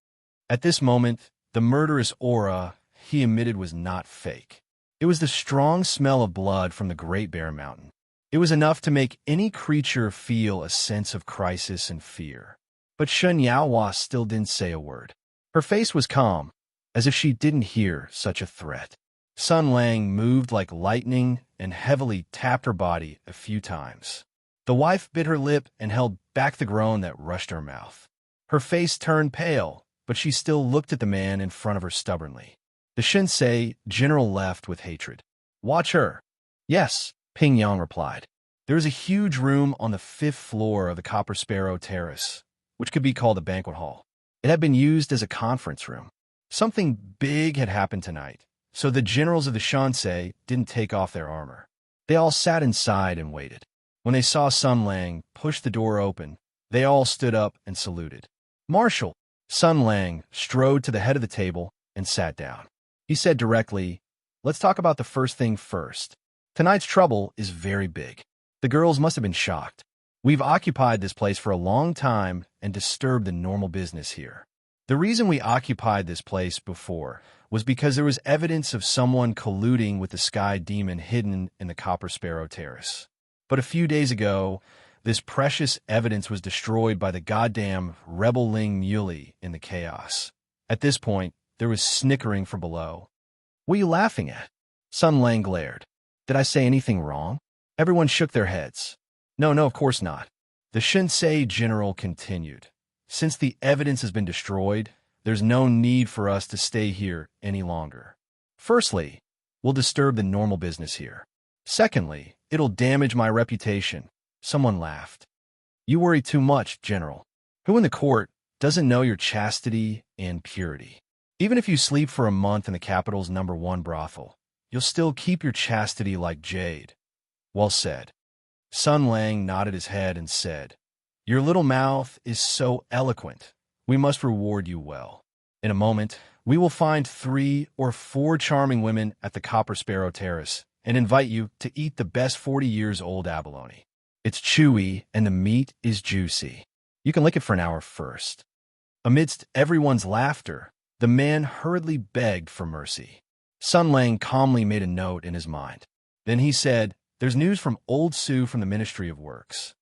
At this moment, the murderous aura he emitted was not fake. It was the strong smell of blood from the Great Bear Mountain. It was enough to make any creature feel a sense of crisis and fear. But Shen Yaohua still didn't say a word. Her face was calm, as if she didn't hear such a threat. Sun Lang moved like lightning and heavily tapped her body a few times. The wife bit her lip and held back the groan that rushed her mouth. Her face turned pale, but she still looked at the man in front of her stubbornly. The Shinsei general left with hatred. Watch her. Yes, Ping Yang replied. There is a huge room on the 5th floor of the Copper Sparrow Terrace, which could be called a banquet hall. It had been used as a conference room. Something big had happened tonight, so the generals of the Shansei didn't take off their armor. They all sat inside and waited. When they saw Sun Lang push the door open, they all stood up and saluted. Marshal! Sun Lang strode to the head of the table and sat down. He said directly, "Let's talk about the first thing first. Tonight's trouble is very big. The girls must have been shocked. We've occupied this place for a long time and disturbed the normal business here. The reason we occupied this place before was because there was evidence of someone colluding with the Sky Demon hidden in the Copper Sparrow Terrace. But a few days ago, this precious evidence was destroyed by the goddamn rebel Ling Muley in the chaos." At this point, there was snickering from below. "What are you laughing at?" Sun Lang glared. "Did I say anything wrong?" Everyone shook their heads. No, of course not. The Shinsei general continued. "Since the evidence has been destroyed, there's no need for us to stay here any longer. Firstly, we'll disturb the normal business here. Secondly, it'll damage my reputation." Someone laughed. "You worry too much, General. Who in the court doesn't know your chastity and purity? Even if you sleep for a month in the capital's #1 brothel, you'll still keep your chastity like jade." "Well said." Sun Lang nodded his head and said, "Your little mouth is so eloquent. We must reward you well. In a moment, we will find 3 or 4 charming women at the Copper Sparrow Terrace and invite you to eat the best 40-years-old abalone. It's chewy and the meat is juicy. You can lick it for an hour first." Amidst everyone's laughter, the man hurriedly begged for mercy. Sun Lang calmly made a note in his mind. Then he said, "There's news from Old Sue from the Ministry of Works.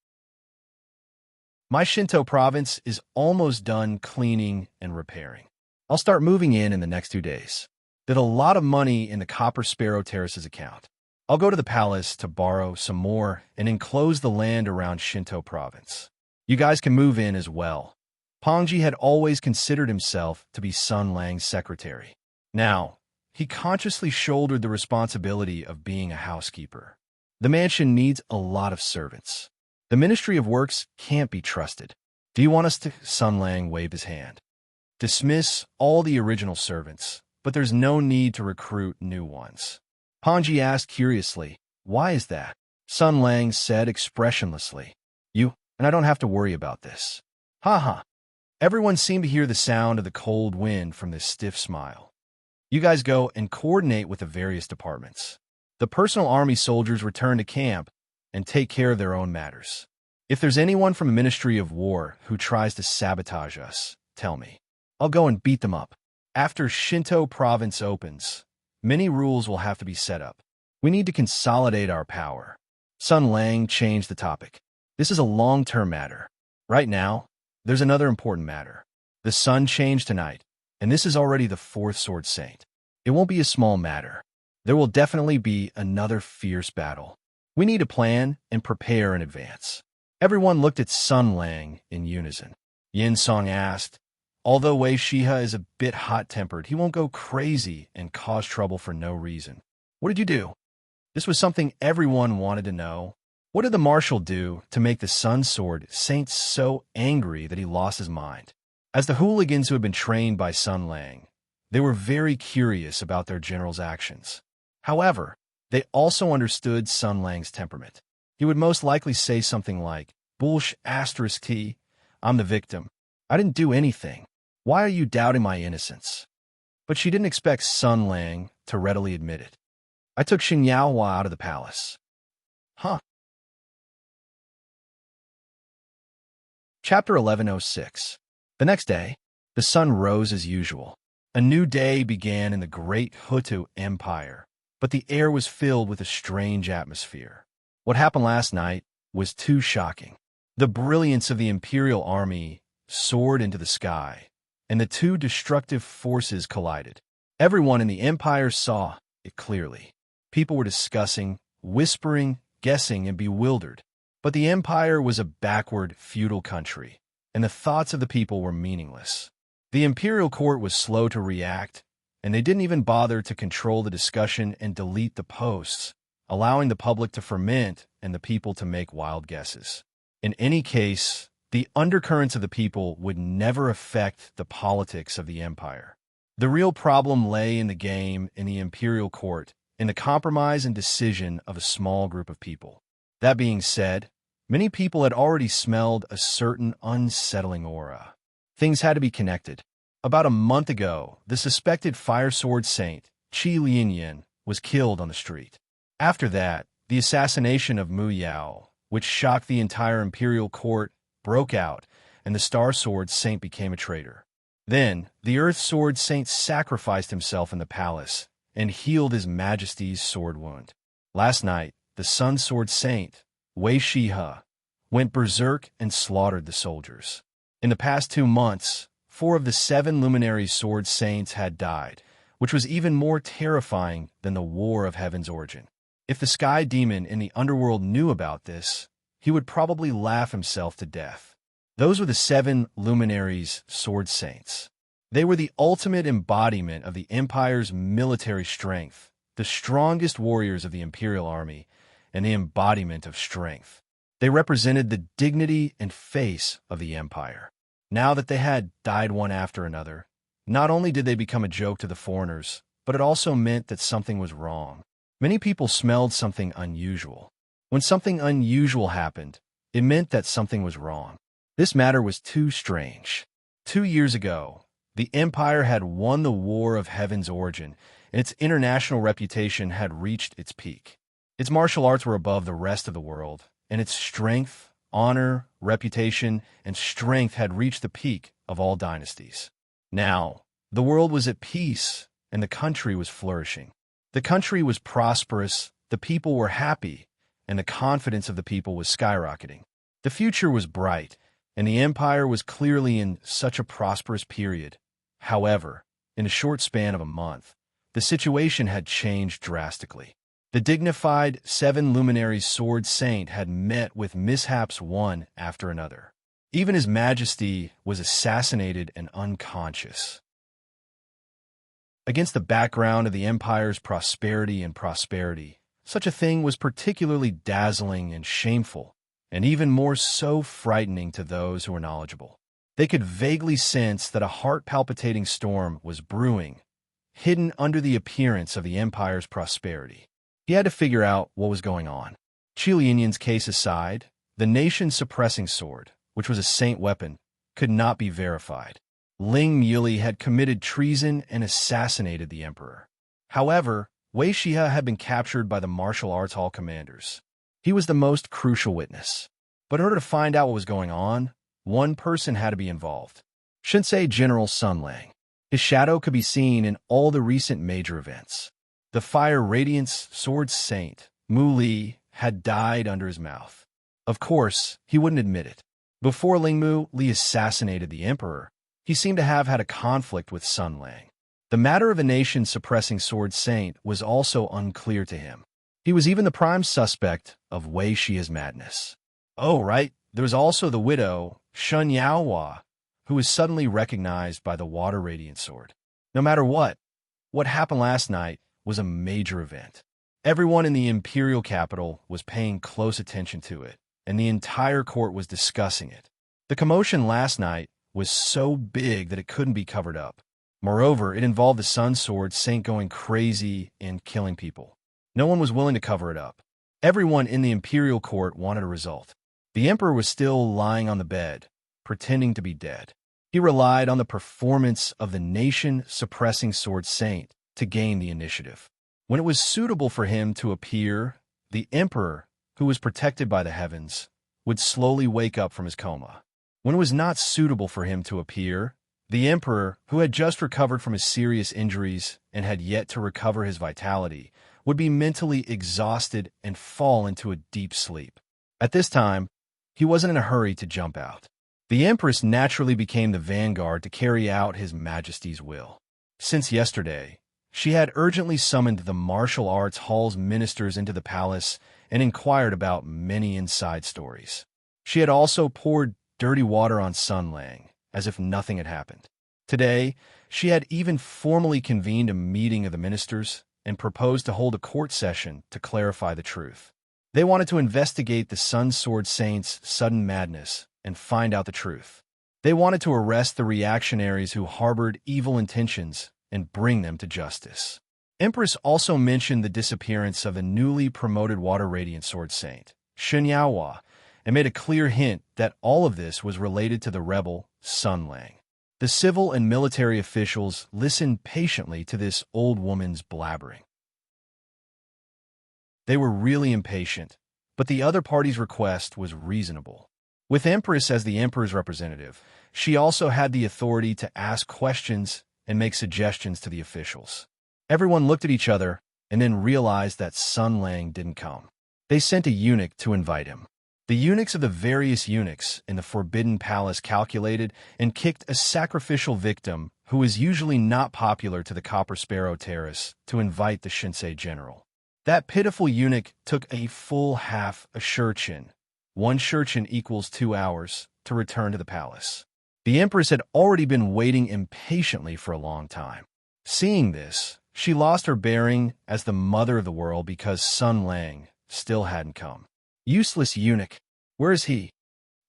My Shinto province is almost done cleaning and repairing. I'll start moving in the next 2 days. There's a lot of money in the Copper Sparrow Terrace's account. I'll go to the palace to borrow some more and enclose the land around Shinto province. You guys can move in as well." Pongji had always considered himself to be Sun Lang's secretary. Now, he consciously shouldered the responsibility of being a housekeeper. The mansion needs a lot of servants. The Ministry of Works can't be trusted. "Do you want us to?" Sun Lang waved his hand. "Dismiss all the original servants, but there's no need to recruit new ones." Pongji asked curiously, "Why is that?" Sun Lang said expressionlessly, "You and I don't have to worry about this." "Ha ha." Everyone seemed to hear the sound of the cold wind from this stiff smile. "You guys go and coordinate with the various departments. The personal army soldiers return to camp and take care of their own matters. If there's anyone from the Ministry of War who tries to sabotage us, tell me. I'll go and beat them up. After Shinto province opens, many rules will have to be set up. We need to consolidate our power." Sun Lang changed the topic. "This is a long-term matter. Right now, there's another important matter. The sun changed tonight, and this is already the 4th Sword Saint. It won't be a small matter. There will definitely be another fierce battle. We need to plan and prepare in advance." Everyone looked at Sun Lang in unison. Yin Song asked, "Although Wei Shiha is a bit hot-tempered, he won't go crazy and cause trouble for no reason. What did you do?" This was something everyone wanted to know. What did the marshal do to make the Sun Sword Saint so angry that he lost his mind? As the hooligans who had been trained by Sun Lang, they were very curious about their general's actions. However, they also understood Sun Lang's temperament. He would most likely say something like, "Bullsh *T, I'm the victim. I didn't do anything. Why are you doubting my innocence?" But she didn't expect Sun Lang to readily admit it. "I took Xin Yaohua out of the palace." Huh. Chapter 1106. The next day, the sun rose as usual. A new day began in the great Hutu Empire, but the air was filled with a strange atmosphere. What happened last night was too shocking. The brilliance of the Imperial Army soared into the sky, and the two destructive forces collided. Everyone in the Empire saw it clearly. People were discussing, whispering, guessing, and bewildered. But the Empire was a backward, feudal country, and the thoughts of the people were meaningless. The Imperial Court was slow to react, and they didn't even bother to control the discussion and delete the posts allowing the public to ferment and the people to make wild guesses. In any case, the undercurrents of the people would never affect the politics of the empire. The real problem lay in the game in the imperial court, in the compromise and decision of a small group of people. That being said, many people had already smelled a certain unsettling aura. Things had to be connected. About a month ago, the suspected fire sword saint, Qi Lianyan, was killed on the street. After that, the assassination of Mu Yao, which shocked the entire imperial court, broke out, and the Star Sword Saint became a traitor. Then, the Earth Sword Saint sacrificed himself in the palace and healed His Majesty's sword wound. Last night, the Sun Sword Saint, Wei Shihe, went berserk and slaughtered the soldiers. In the past 2 months, 4 of the 7 luminary sword saints had died, which was even more terrifying than the War of Heaven's origin. If the Sky Demon in the underworld knew about this, he would probably laugh himself to death. Those were the 7 luminaries sword saints. They were the ultimate embodiment of the Empire's military strength, the strongest warriors of the Imperial Army, and the embodiment of strength. They represented the dignity and face of the Empire. Now that they had died one after another, not only did they become a joke to the foreigners, but it also meant that something was wrong. Many people smelled something unusual. When something unusual happened, it meant that something was wrong. This matter was too strange. 2 years ago, the Empire had won the War of Heaven's origin, and its international reputation had reached its peak. Its martial arts were above the rest of the world, and its strength, honor, reputation, and strength had reached the peak of all dynasties. Now, the world was at peace, and the country was flourishing. The country was prosperous, the people were happy, and the confidence of the people was skyrocketing. The future was bright, and the empire was clearly in such a prosperous period. However, in a short span of a month, the situation had changed drastically. The dignified 7 luminary sword saint had met with mishaps one after another. Even His Majesty was assassinated and unconscious. Against the background of the empire's prosperity, such a thing was particularly dazzling and shameful, and even more so frightening to those who were knowledgeable. They could vaguely sense that a heart-palpitating storm was brewing, hidden under the appearance of the empire's prosperity. He had to figure out what was going on. Qi Lianyan's case aside, the nation-suppressing sword, which was a saint weapon, could not be verified. Ling Muli had committed treason and assassinated the emperor. However, Wei Shihe had been captured by the martial arts hall commanders. He was the most crucial witness. But in order to find out what was going on, one person had to be involved. Shinsei General Sun Lang. His shadow could be seen in all the recent major events. The Fire Radiance Sword Saint, Mu Li, had died under his mouth. Of course, he wouldn't admit it. Before Ling Mu Li assassinated the emperor, he seemed to have had a conflict with Sun Lang. The matter of a nation-suppressing sword saint was also unclear to him. He was even the prime suspect of Wei Shihe's madness. Oh, right, there was also the widow, Shun Yaohua, who was suddenly recognized by the Water Radiant Sword. No matter what happened last night was a major event. Everyone in the imperial capital was paying close attention to it, and the entire court was discussing it. The commotion last night was so big that it couldn't be covered up. Moreover, it involved the Sun Sword Saint going crazy and killing people. No one was willing to cover it up. Everyone in the imperial court wanted a result. The emperor was still lying on the bed, pretending to be dead. He relied on the performance of the nation-suppressing sword saint to gain the initiative. When it was suitable for him to appear, the emperor, who was protected by the heavens, would slowly wake up from his coma. When it was not suitable for him to appear, the emperor, who had just recovered from his serious injuries and had yet to recover his vitality, would be mentally exhausted and fall into a deep sleep. At this time, he wasn't in a hurry to jump out. The empress naturally became the vanguard to carry out His Majesty's will. Since yesterday, she had urgently summoned the martial arts hall's ministers into the palace and inquired about many inside stories. She had also poured dirty water on Sun Lang, as if nothing had happened. Today, she had even formally convened a meeting of the ministers and proposed to hold a court session to clarify the truth. They wanted to investigate the Sun Sword Saint's sudden madness and find out the truth. They wanted to arrest the reactionaries who harbored evil intentions and bring them to justice. Empress also mentioned the disappearance of the newly promoted Water Radiant Sword Saint, Shenyaohua, and made a clear hint that all of this was related to the rebel Sun Lang. The civil and military officials listened patiently to this old woman's blabbering. They were really impatient, but the other party's request was reasonable. With Empress as the Emperor's representative, she also had the authority to ask questions and make suggestions to the officials. Everyone looked at each other and then realized that Sun Lang didn't come. They sent a eunuch to invite him. The eunuchs of the various eunuchs in the Forbidden Palace calculated and kicked a sacrificial victim who was usually not popular to the Copper Sparrow Terrace to invite the Shinsei general. That pitiful eunuch took a full half a shurchen, 1 shurchen equals 2 hours, to return to the palace. The Empress had already been waiting impatiently for a long time. Seeing this, she lost her bearing as the mother of the world because Sun Lang still hadn't come. Useless eunuch, where is he?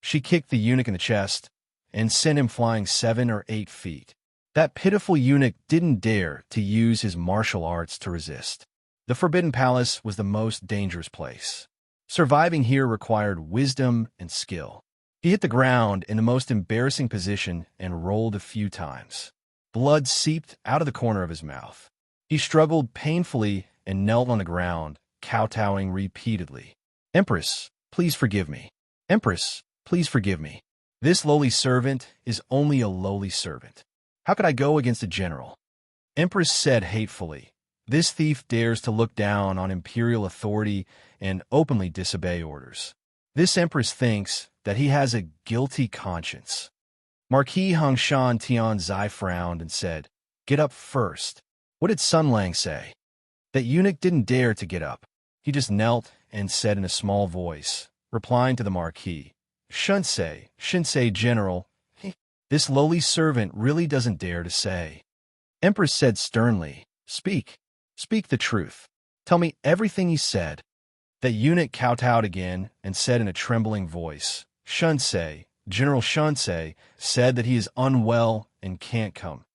She kicked the eunuch in the chest and sent him flying 7 or 8 feet. That pitiful eunuch didn't dare to use his martial arts to resist. The Forbidden Palace was the most dangerous place. Surviving here required wisdom and skill. He hit the ground in the most embarrassing position and rolled a few times. Blood seeped out of the corner of his mouth. He struggled painfully and knelt on the ground, kowtowing repeatedly. Empress, please forgive me. Empress, please forgive me. This lowly servant is only a lowly servant. How could I go against a general? Empress said hatefully, this thief dares to look down on imperial authority and openly disobey orders. This Empress thinks that he has a guilty conscience. Marquis Hongshan Tianzai frowned and said, get up first. What did Sun Lang say? That eunuch didn't dare to get up. He just knelt and said in a small voice, replying to the Marquis, Shinsei General, this lowly servant really doesn't dare to say. Empress said sternly, speak the truth. Tell me everything he said. That eunuch kowtowed again and said in a trembling voice, General Shinsei said that he is unwell and can't come.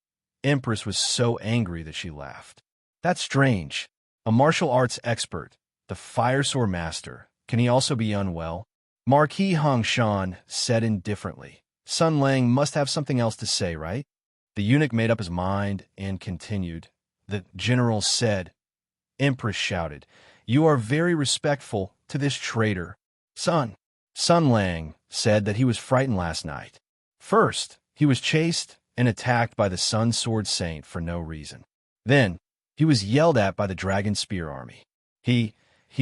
Empress was so angry that she laughed. That's strange. A martial arts expert, the fire sword master, can he also be unwell? Marquis Hongshan said indifferently, Sun Lang must have something else to say, right? The eunuch made up his mind and continued. The general said. Empress shouted, you are very respectful to this traitor. Sun Lang said that he was frightened last night. First, he was chased and attacked by the Sun Sword Saint for no reason. Then, he was yelled at by the Dragon Spear Army. He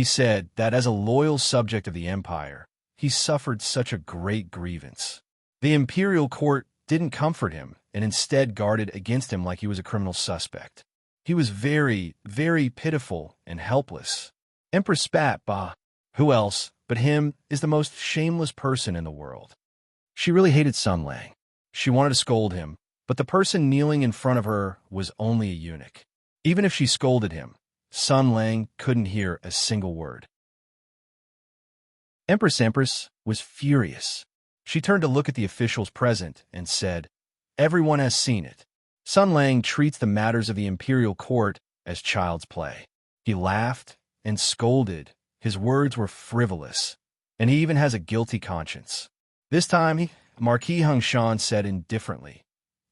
said that as a loyal subject of the Empire, he suffered such a great grievance. The imperial court didn't comfort him and instead guarded against him like he was a criminal suspect. He was very, very pitiful and helpless. Empress spat, bah. Who else but him is the most shameless person in the world? She really hated Sun Lang. She wanted to scold him, but the person kneeling in front of her was only a eunuch. Even if she scolded him, Sun Lang couldn't hear a single word. Empress was furious. She turned to look at the officials present and said, everyone has seen it. Sun Lang treats the matters of the imperial court as child's play. He laughed and scolded. His words were frivolous, and he even has a guilty conscience. This time, Marquis Hongshan said indifferently,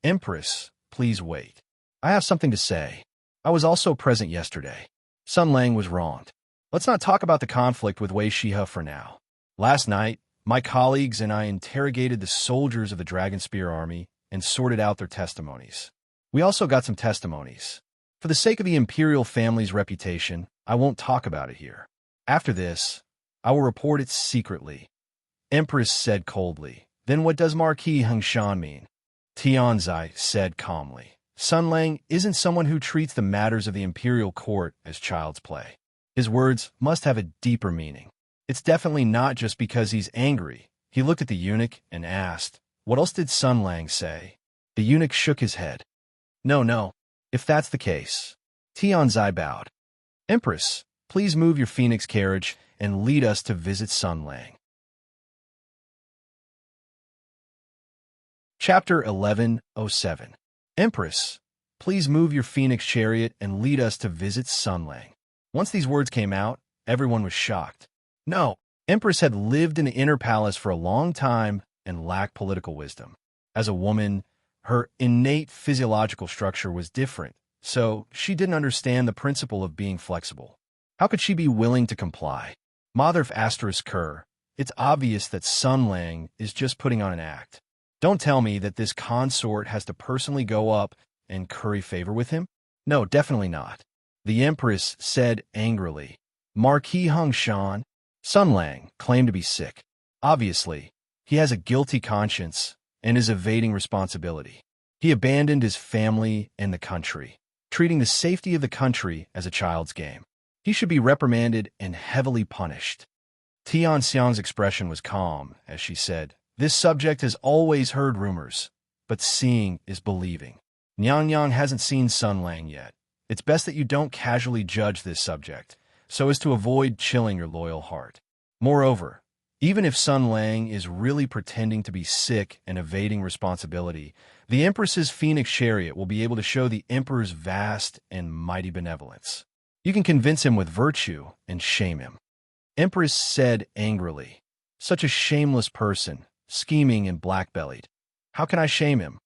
Empress, please wait. I have something to say. I was also present yesterday. Sun Lang was wronged. Let's not talk about the conflict with Wei Shihe for now. Last night, my colleagues and I interrogated the soldiers of the Dragon Spear Army and sorted out their testimonies. We also got some testimonies. For the sake of the imperial family's reputation, I won't talk about it here. After this, I will report it secretly. Empress said coldly. Then what does Marquis Hongshan mean? Tianzai said calmly. Sun Lang isn't someone who treats the matters of the imperial court as child's play. His words must have a deeper meaning. It's definitely not just because he's angry. He looked at the eunuch and asked, what else did Sun Lang say? The eunuch shook his head. No. If that's the case. Tianzai bowed. Empress, please move your phoenix carriage and lead us to visit Sun Lang. Chapter 1107. Empress, please move your phoenix chariot and lead us to visit Sun Lang. Once these words came out, everyone was shocked. No, Empress had lived in the inner palace for a long time and lacked political wisdom. As a woman, her innate physiological structure was different, so she didn't understand the principle of being flexible. How could she be willing to comply? Motherf asterisk Kerr, it's obvious that Sun Lang is just putting on an act. Don't tell me that this consort has to personally go up and curry favor with him? No, definitely not. The Empress said angrily. Marquis Hung Shan, Sun Lang claimed to be sick. Obviously, he has a guilty conscience and is evading responsibility. He abandoned his family and the country, treating the safety of the country as a child's game. He should be reprimanded and heavily punished. Tian Xiang's expression was calm as she said, this subject has always heard rumors, but seeing is believing. Nyang Yang hasn't seen Sun Lang yet. It's best that you don't casually judge this subject, so as to avoid chilling your loyal heart. Moreover, even if Sun Lang is really pretending to be sick and evading responsibility, the Empress's phoenix chariot will be able to show the Emperor's vast and mighty benevolence. You can convince him with virtue and shame him. Empress said angrily, such a shameless person, scheming and black-bellied. How can I shame him?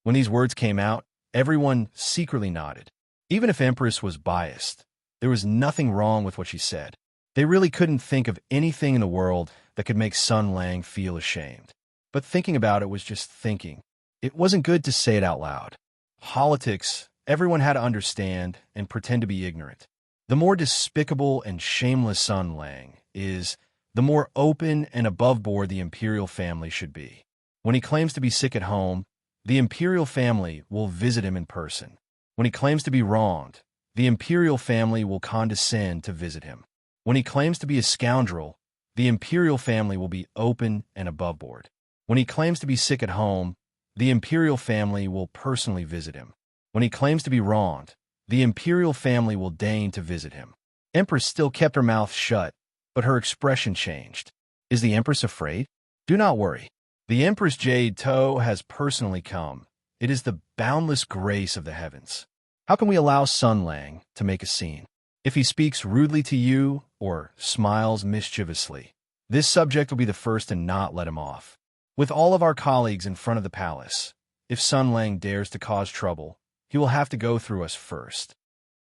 When these words came out, everyone secretly nodded. Even if Empress was biased, there was nothing wrong with what she said. They really couldn't think of anything in the world that could make Sun Lang feel ashamed. But thinking about it was just thinking. It wasn't good to say it out loud. Politics, everyone had to understand and pretend to be ignorant. The more despicable and shameless Sun Lang is, the more open and above board the imperial family should be. When he claims to be sick at home, the imperial family will visit him in person. When he claims to be wronged, the imperial family will condescend to visit him. When he claims to be a scoundrel, the imperial family will be open and above board. When he claims to be sick at home, the imperial family will personally visit him. When he claims to be wronged, the imperial family will deign to visit him. Empress still kept her mouth shut, but her expression changed. Is the Empress afraid? Do not worry. The Empress Jade To has personally come. It is the boundless grace of the heavens. How can we allow Sun Lang to make a scene? If he speaks rudely to you or smiles mischievously, this subject will be the first to not let him off. With all of our colleagues in front of the palace, if Sun Lang dares to cause trouble, he will have to go through us first.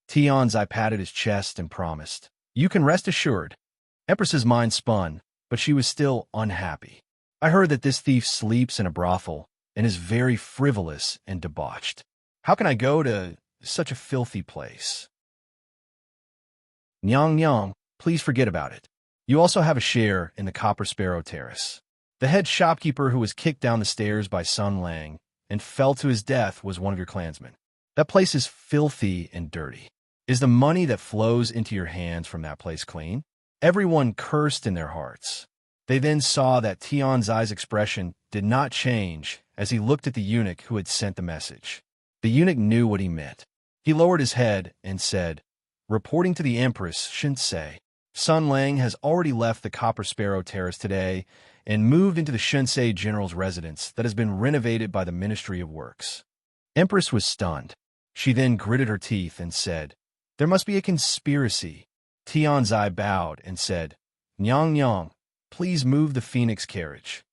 Tianzai patted his chest and promised, you can rest assured. Empress's mind spun, but she was still unhappy. I heard that this thief sleeps in a brothel and is very frivolous and debauched. How can I go to such a filthy place? Nyang Nyang, please forget about it. You also have a share in the Copper Sparrow Terrace. The head shopkeeper who was kicked down the stairs by Sun Lang and fell to his death was one of your clansmen. That place is filthy and dirty. Is the money that flows into your hands from that place clean? Everyone cursed in their hearts. They then saw that Tianzai's expression did not change as he looked at the eunuch who had sent the message. The eunuch knew what he meant. He lowered his head and said, reporting to the Empress Shinsei, Sun Lang has already left the Copper Sparrow Terrace today and moved into the Shinsei General's residence that has been renovated by the Ministry of Works. Empress was stunned. She then gritted her teeth and said, there must be a conspiracy. Tianzai bowed and said, Nyang Nyang, please move the phoenix carriage.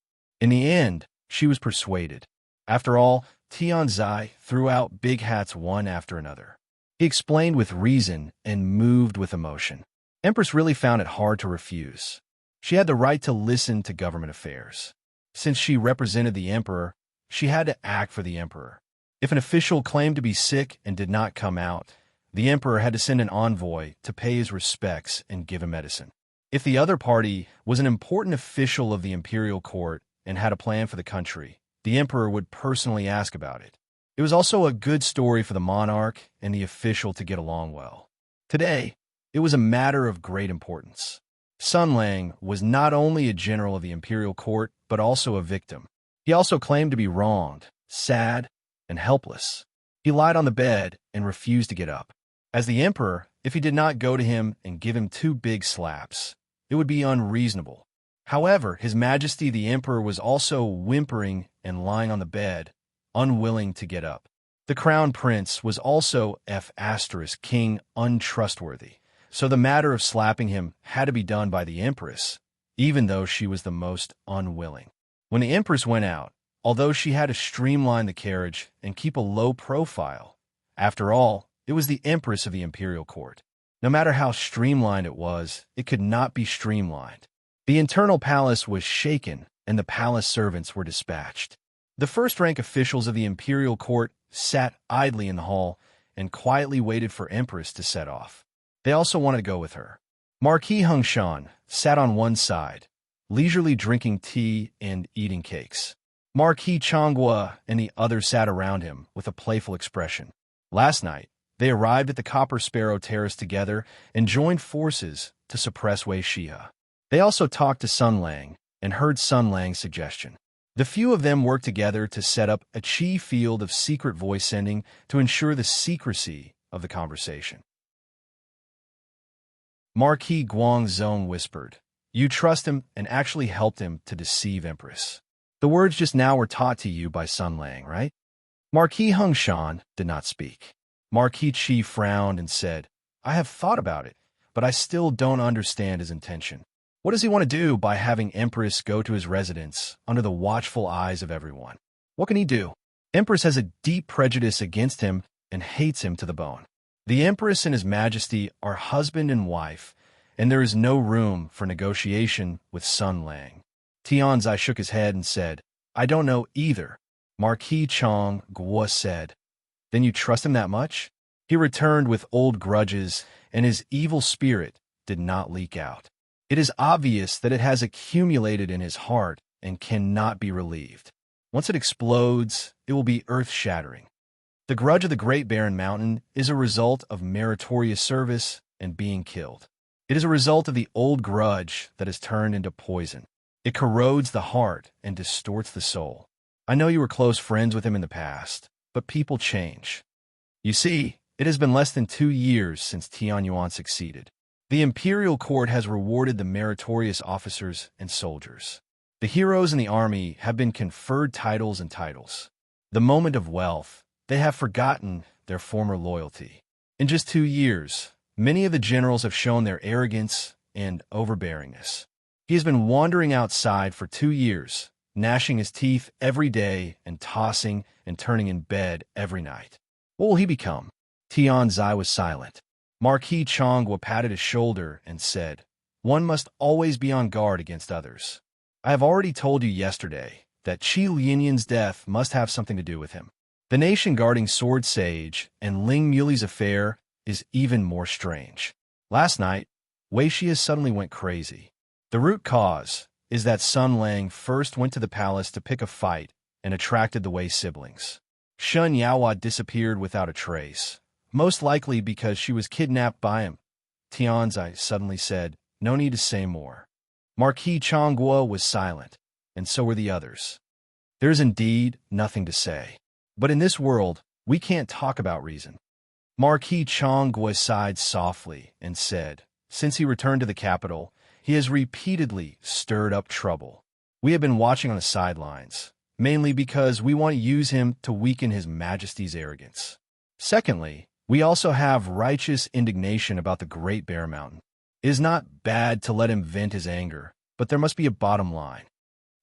In the end, she was persuaded. After all, Tianzai threw out big hats one after another. He explained with reason and moved with emotion. Empress really found it hard to refuse. She had the right to listen to government affairs. Since she represented the emperor, she had to act for the emperor. If an official claimed to be sick and did not come out, the emperor had to send an envoy to pay his respects and give him medicine. If the other party was an important official of the imperial court and had a plan for the country, the emperor would personally ask about it. It was also a good story for the monarch and the official to get along well. Today, it was a matter of great importance. Sun Lang was not only a general of the imperial court, but also a victim. He also claimed to be wronged, sad, and helpless. He lied on the bed and refused to get up. As the emperor, if he did not go to him and give him 2 big slaps, it would be unreasonable. However, His Majesty the Emperor was also whimpering and lying on the bed, unwilling to get up. The crown prince was also King untrustworthy, so the matter of slapping him had to be done by the empress, even though she was the most unwilling. When the empress went out, although she had to streamline the carriage and keep a low profile, after all, it was the empress of the imperial court. No matter how streamlined it was, it could not be streamlined. The internal palace was shaken, and the palace servants were dispatched. The first-rank officials of the imperial court sat idly in the hall and quietly waited for Empress to set off. They also wanted to go with her. Marquis Hongshan sat on one side, leisurely drinking tea and eating cakes. Marquis Changhua and the others sat around him with a playful expression. Last night, they arrived at the Copper Sparrow Terrace together and joined forces to suppress Wei Shihe. They also talked to Sun Lang and heard Sun Lang's suggestion. The few of them worked together to set up a chi field of secret voice sending to ensure the secrecy of the conversation. Marquis Guangzong whispered, "You trust him and actually helped him to deceive Empress. The words just now were taught to you by Sun Lang, right?" Marquis Hongshan did not speak. Marquis Qi frowned and said, "I have thought about it, but I still don't understand his intention. What does he want to do by having Empress go to his residence under the watchful eyes of everyone? What can he do? Empress has a deep prejudice against him and hates him to the bone. The Empress and His Majesty are husband and wife, and there is no room for negotiation with Sun Lang." Tianzai shook his head and said, "I don't know either." Marquis Chong Guo said, "Then you trust him that much?" He returned with old grudges, and his evil spirit did not leak out. It is obvious that it has accumulated in his heart and cannot be relieved. Once it explodes, it will be earth-shattering. The grudge of the Great Barren Mountain is a result of meritorious service and being killed. It is a result of the old grudge that has turned into poison. It corrodes the heart and distorts the soul. I know you were close friends with him in the past, but people change. You see, it has been less than 2 years since Tianyuan succeeded. The imperial court has rewarded the meritorious officers and soldiers. The heroes in the army have been conferred titles and titles. The moment of wealth, they have forgotten their former loyalty. In just 2 years, many of the generals have shown their arrogance and overbearingness. He has been wandering outside for 2 years, gnashing his teeth every day and tossing and turning in bed every night. What will he become? Tianzai was silent. Marquis Changhua patted his shoulder and said, "One must always be on guard against others. I have already told you yesterday that Qi Lianyan's death must have something to do with him. The nation guarding Sword Sage and Ling Muli's affair is even more strange. Last night, Wei Shihe suddenly went crazy. The root cause is that Sun Lang first went to the palace to pick a fight and attracted the Wei siblings. Shun Yaowa disappeared without a trace, most likely because she was kidnapped by him." Tianzai suddenly said, "No need to say more." Marquis Changhua was silent, and so were the others. There is indeed nothing to say. But in this world, we can't talk about reason. Marquis Changhua sighed softly and said, "Since he returned to the capital, he has repeatedly stirred up trouble. We have been watching on the sidelines, mainly because we want to use him to weaken His Majesty's arrogance. Secondly, we also have righteous indignation about the Great Bear Mountain. It is not bad to let him vent his anger, but there must be a bottom line."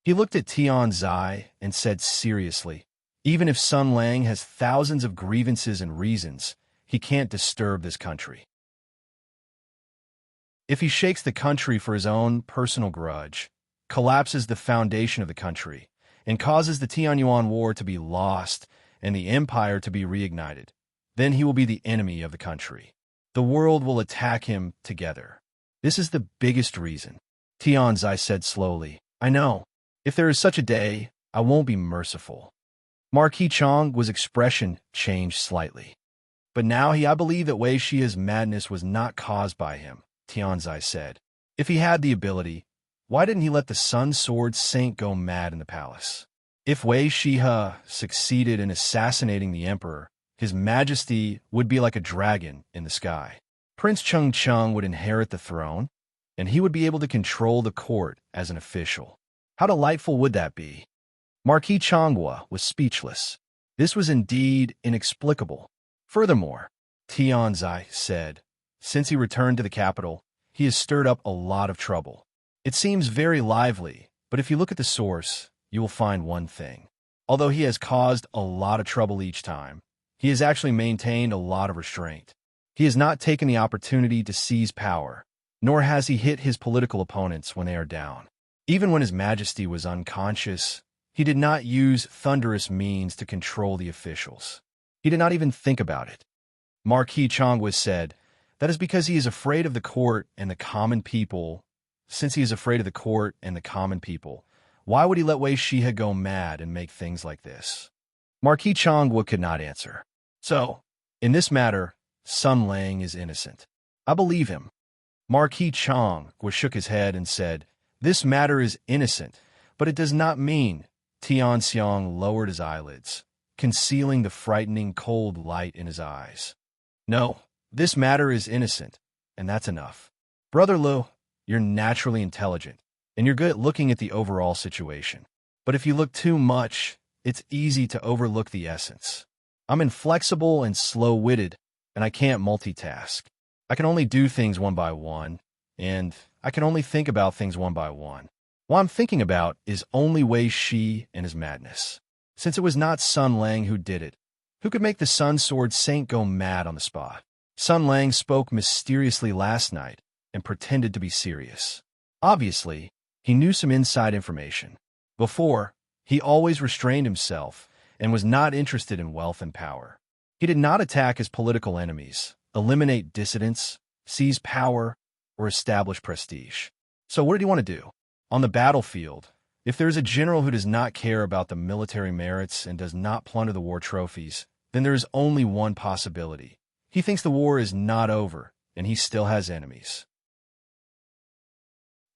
He looked at Tianzai and said seriously, "Even if Sun Lang has thousands of grievances and reasons, he can't disturb this country. If he shakes the country for his own personal grudge, collapses the foundation of the country, and causes the Tianyuan War to be lost and the empire to be reignited, then he will be the enemy of the country. The world will attack him together. This is the biggest reason." Tianzai said slowly, "I know. If there is such a day, I won't be merciful." Marquis Chong's expression changed slightly. "But now I believe that Wei Shihe's madness was not caused by him," Tianzai said. "If he had the ability, why didn't he let the Sun Sword Saint go mad in the palace? If Wei Shihe succeeded in assassinating the emperor, His Majesty would be like a dragon in the sky. Prince Chung Chung would inherit the throne, and he would be able to control the court as an official. How delightful would that be? Marquis Changhua was speechless. This was indeed inexplicable. Furthermore, Tianzai said, since he returned to the capital, he has stirred up a lot of trouble. It seems very lively, but if you look at the source, you will find one thing. Although he has caused a lot of trouble each time, he has actually maintained a lot of restraint. He has not taken the opportunity to seize power, nor has he hit his political opponents when they are down. Even when His Majesty was unconscious, he did not use thunderous means to control the officials. He did not even think about it. Marquis Changhua said, that is because he is afraid of the court and the common people. Since he is afraid of the court and the common people, why would he let Wei Shihe go mad and make things like this? Marquis Changhua could not answer. So, in this matter, Sun Lang is innocent. I believe him. Marquis Changhua shook his head and said, this matter is innocent, but it does not mean. Tianxiang lowered his eyelids, concealing the frightening cold light in his eyes. No, this matter is innocent, and that's enough. Brother Lu, you're naturally intelligent, and you're good at looking at the overall situation. But if you look too much, it's easy to overlook the essence. I'm inflexible and slow-witted, and I can't multitask. I can only do things one by one, and I can only think about things one by one. What I'm thinking about is only Wei Shi and his madness. Since it was not Sun Lang who did it, who could make the Sun Sword Saint go mad on the spot? Sun Lang spoke mysteriously last night and pretended to be serious. Obviously, he knew some inside information. Before, he always restrained himself and was not interested in wealth and power. He did not attack his political enemies, eliminate dissidents, seize power, or establish prestige. So what did he want to do? On the battlefield, if there is a general who does not care about the military merits and does not plunder the war trophies, then there is only one possibility. He thinks the war is not over, and he still has enemies.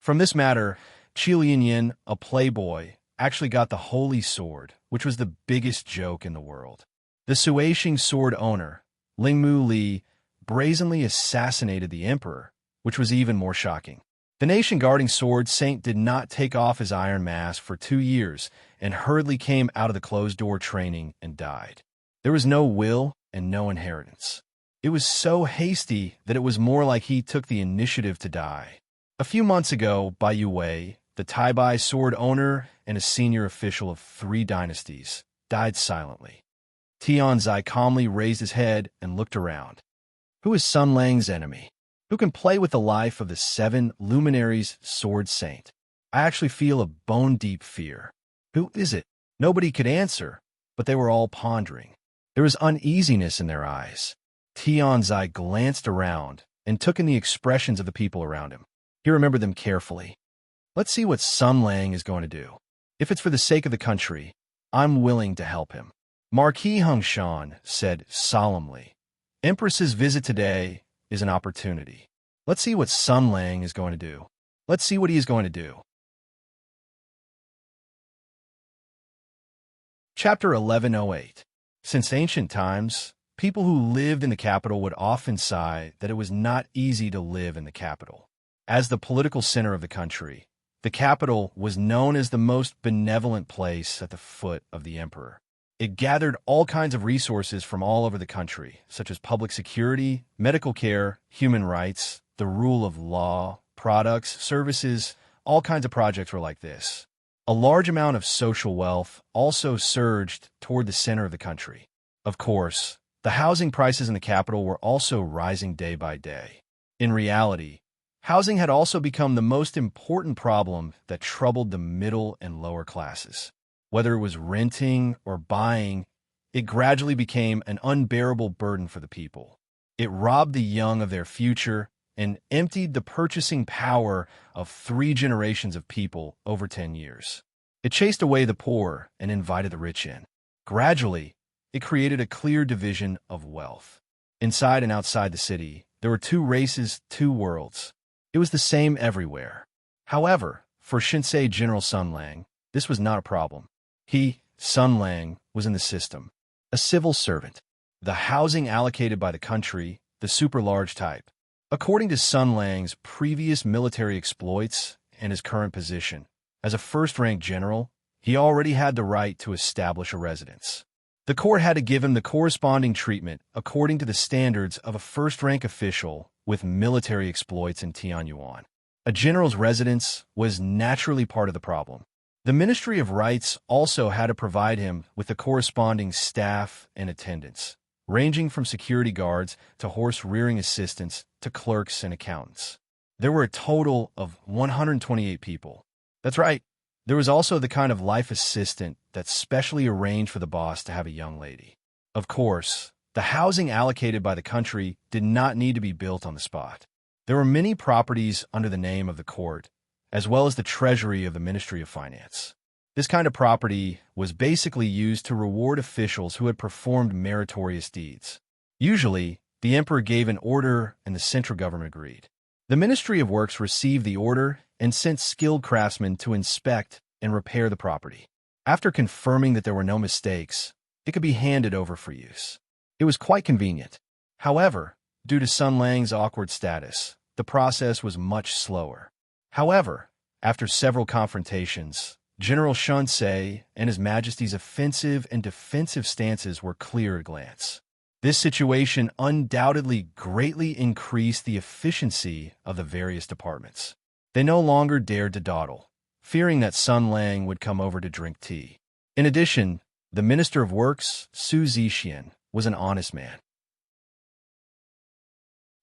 From this matter, Qi Lianyin, a playboy, actually got the holy sword, which was the biggest joke in the world. The Suishing sword owner, Lingmu Li, brazenly assassinated the emperor, which was even more shocking. The nation-guarding sword saint did not take off his iron mask for 2 years and hurriedly came out of the closed-door training and died. There was no will and no inheritance. It was so hasty that it was more like he took the initiative to die. A few months ago, Bai Yuwei, the Taibai sword owner and a senior official of 3 dynasties, died silently. Tianzai calmly raised his head and looked around. Who is Sun Lang's enemy? Who can play with the life of the 7 luminaries sword saint? I actually feel a bone-deep fear. Who is it? Nobody could answer, but they were all pondering. There was uneasiness in their eyes. Tianzai glanced around and took in the expressions of the people around him. He remembered them carefully. Let's see what Sun Lang is going to do. If it's for the sake of the country, I'm willing to help him. Marquis Hongshan said solemnly, Empress's visit today is an opportunity. Let's see what Sun Lang is going to do. Let's see what he is going to do. Chapter 1108. Since ancient times, people who lived in the capital would often sigh that it was not easy to live in the capital. As the political center of the country, the capital was known as the most benevolent place at the foot of the emperor. It gathered all kinds of resources from all over the country, such as public security, medical care, human rights, the rule of law, products, services. All kinds of projects were like this. A large amount of social wealth also surged toward the center of the country. Of course, the housing prices in the capital were also rising day by day. In reality, housing had also become the most important problem that troubled the middle and lower classes. Whether it was renting or buying, it gradually became an unbearable burden for the people. It robbed the young of their future and emptied the purchasing power of 3 generations of people over 10 years. It chased away the poor and invited the rich in. Gradually, it created a clear division of wealth. Inside and outside the city, there were 2 races, 2 worlds. It was the same everywhere. However, for Shinsei General Sun Lang, this was not a problem. He, Sun Lang, was in the system, a civil servant. the housing allocated by the country, the super-large type. According to Sun Lang's previous military exploits and his current position, as a first-rank general, he already had the right to establish a residence. The court had to give him the corresponding treatment according to the standards of a first-rank official with military exploits in Tianyuan. A general's residence was naturally part of the problem. The Ministry of Rights also had to provide him with the corresponding staff and attendants, ranging from security guards to horse-rearing assistants to clerks and accountants. There were a total of 128 people. That's right. There was also the kind of life assistant that's specially arranged for the boss to have a young lady. Of course, the housing allocated by the country did not need to be built on the spot. There were many properties under the name of the court, as well as the treasury of the Ministry of Finance. This kind of property was basically used to reward officials who had performed meritorious deeds. Usually, the emperor gave an order and the central government agreed. The Ministry of Works received the order and sent skilled craftsmen to inspect and repair the property. After confirming that there were no mistakes, it could be handed over for use. It was quite convenient. However, due to Sun Lang's awkward status, the process was much slower. However, after several confrontations, General Shunsei and His Majesty's offensive and defensive stances were clear at a glance. This situation undoubtedly greatly increased the efficiency of the various departments. They no longer dared to dawdle, fearing that Sun Lang would come over to drink tea. In addition, the Minister of Works, Su Zixian, was an honest man.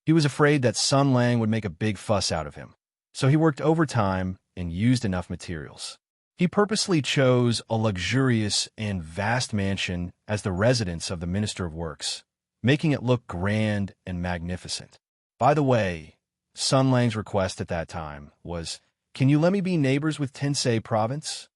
He was afraid that Sun Lang would make a big fuss out of him, so he worked overtime and used enough materials. He purposely chose a luxurious and vast mansion as the residence of the Minister of Works, making it look grand and magnificent. By the way, Sun Lang's request at that time was, "Can you let me be neighbors with Tensei Province?"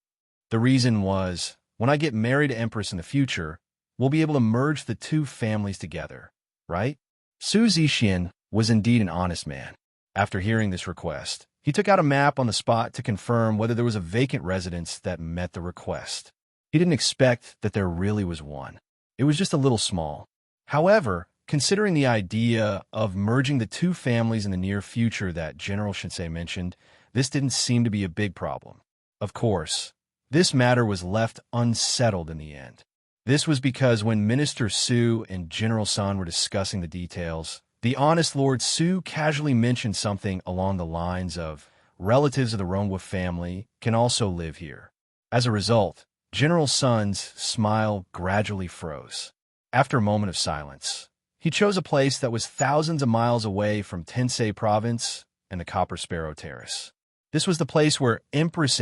The reason was, when I get married to Empress in the future, we'll be able to merge the two families together, right? Su Zixian was indeed an honest man. After hearing this request, he took out a map on the spot to confirm whether there was a vacant residence that met the request. He didn't expect that there really was one. It was just a little small. However, considering the idea of merging the two families in the near future that General Shinsei mentioned, this didn't seem to be a big problem. Of course, this matter was left unsettled in the end. This was because when Minister Su and General Sun were discussing the details, the honest Lord Su casually mentioned something along the lines of, relatives of the Ronghua family can also live here. As a result, General Sun's smile gradually froze. After a moment of silence, he chose a place that was thousands of miles away from Tensei Province and the Copper Sparrow Terrace. This was the place where Empress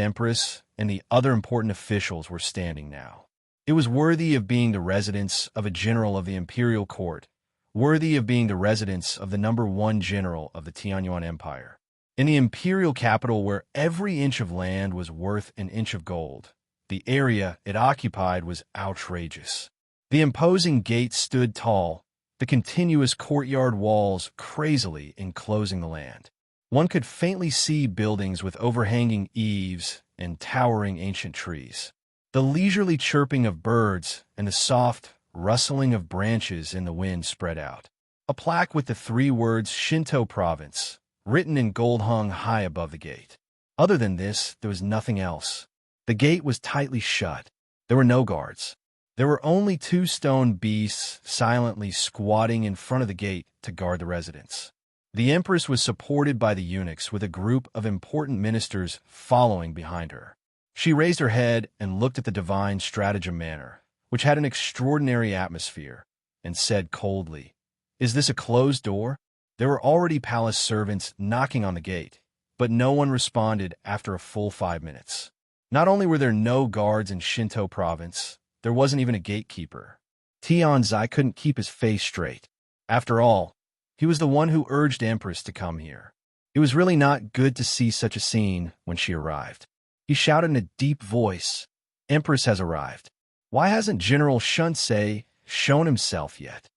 and the other important officials were standing now. It was worthy of being the residence of a general of the imperial court, worthy of being the residence of the #1 general of the Tianyuan Empire. In the imperial capital where every inch of land was worth an inch of gold, the area it occupied was outrageous. The imposing gate stood tall, the continuous courtyard walls crazily enclosing the land. One could faintly see buildings with overhanging eaves and towering ancient trees. The leisurely chirping of birds and the soft rustling of branches in the wind spread out. A plaque with the 3 words Shinto Province, written in gold, hung high above the gate. Other than this, there was nothing else. The gate was tightly shut. There were no guards. There were only 2 stone beasts silently squatting in front of the gate to guard the residence. The Empress was supported by the eunuchs with a group of important ministers following behind her. She raised her head and looked at the divine stratagem manor, which had an extraordinary atmosphere, and said coldly, "Is this a closed door?" There were already palace servants knocking on the gate, but no one responded after a full 5 minutes. Not only were there no guards in Shinto Province, there wasn't even a gatekeeper. Tianzai couldn't keep his face straight. After all, he was the one who urged Empress to come here. It was really not good to see such a scene when she arrived. He shouted in a deep voice, "Empress has arrived. Why hasn't General Shunsei shown himself yet?"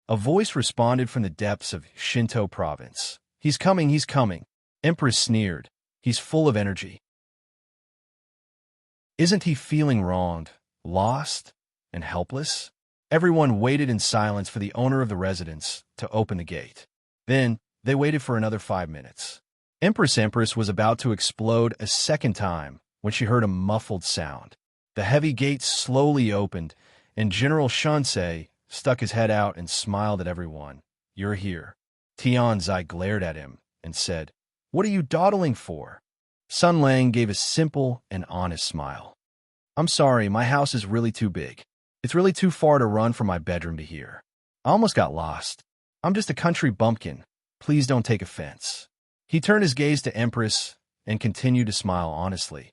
A voice responded from the depths of Shinto Province. He's coming, he's coming." Empress sneered. "He's full of energy. Isn't he feeling wronged, lost, and helpless?" Everyone waited in silence for the owner of the residence to open the gate. Then, they waited for another 5 minutes. Empress was about to explode a second time when she heard a muffled sound. The heavy gate slowly opened, and General Shunsei stuck his head out and smiled at everyone. "You're here." Tianzai glared at him and said, "What are you dawdling for?" Sun Lang gave a simple and honest smile. "I'm sorry, my house is really too big. It's really too far to run from my bedroom to here. I almost got lost. I'm just a country bumpkin. Please don't take offense." He turned his gaze to Empress and continued to smile honestly.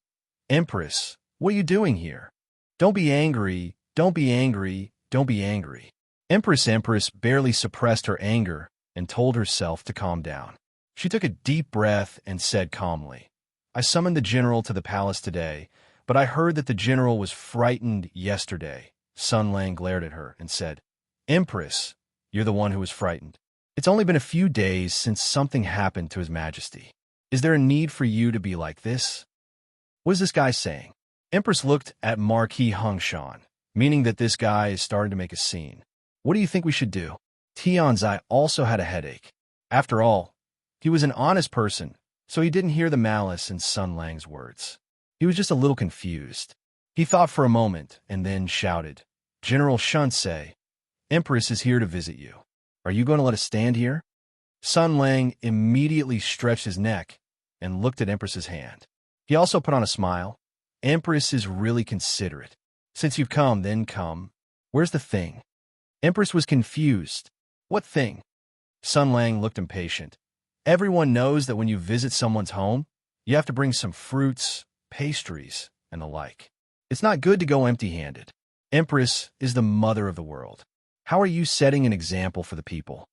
"Empress, what are you doing here? Don't be angry, don't be angry, don't be angry." Empress barely suppressed her anger and told herself to calm down. She took a deep breath and said calmly, "I summoned the general to the palace today, but I heard that the general was frightened yesterday." Sun Lang glared at her and said, "Empress, you're the one who was frightened. It's only been a few days since something happened to His Majesty. Is there a need for you to be like this? What is this guy saying?" Empress looked at Marquis Hongshan, meaning that this guy is starting to make a scene. "What do you think we should do?" Tianzai also had a headache. After all, he was an honest person, so he didn't hear the malice in Sun Lang's words. He was just a little confused. He thought for a moment and then shouted, "General Shunsei, Empress is here to visit you. Are you going to let us stand here?" Sun Lang immediately stretched his neck and looked at Empress's hand. He also put on a smile. "Empress is really considerate. Since you've come, then come. Where's the thing?" Empress was confused. "What thing?" Sun Lang looked impatient. "Everyone knows that when you visit someone's home, you have to bring some fruits, pastries, and the like. It's not good to go empty-handed. Empress is the mother of the world. How are you setting an example for the people?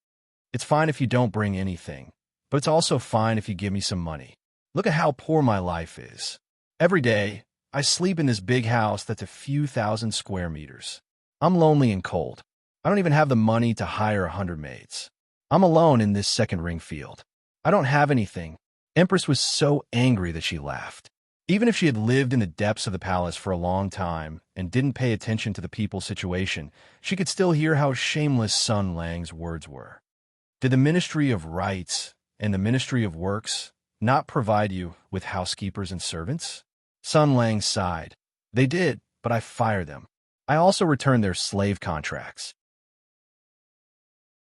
It's fine if you don't bring anything, but it's also fine if you give me some money. Look at how poor my life is. Every day, I sleep in this big house that's a few thousand square meters. I'm lonely and cold. I don't even have the money to hire 100 maids. I'm alone in this second ring field. I don't have anything." Empress was so angry that she laughed. Even if she had lived in the depths of the palace for a long time and didn't pay attention to the people's situation, she could still hear how shameless Sun Lang's words were. "Did the Ministry of Rights and the Ministry of Works not provide you with housekeepers and servants?" Sun Lang sighed. "They did, but I fired them. I also returned their slave contracts."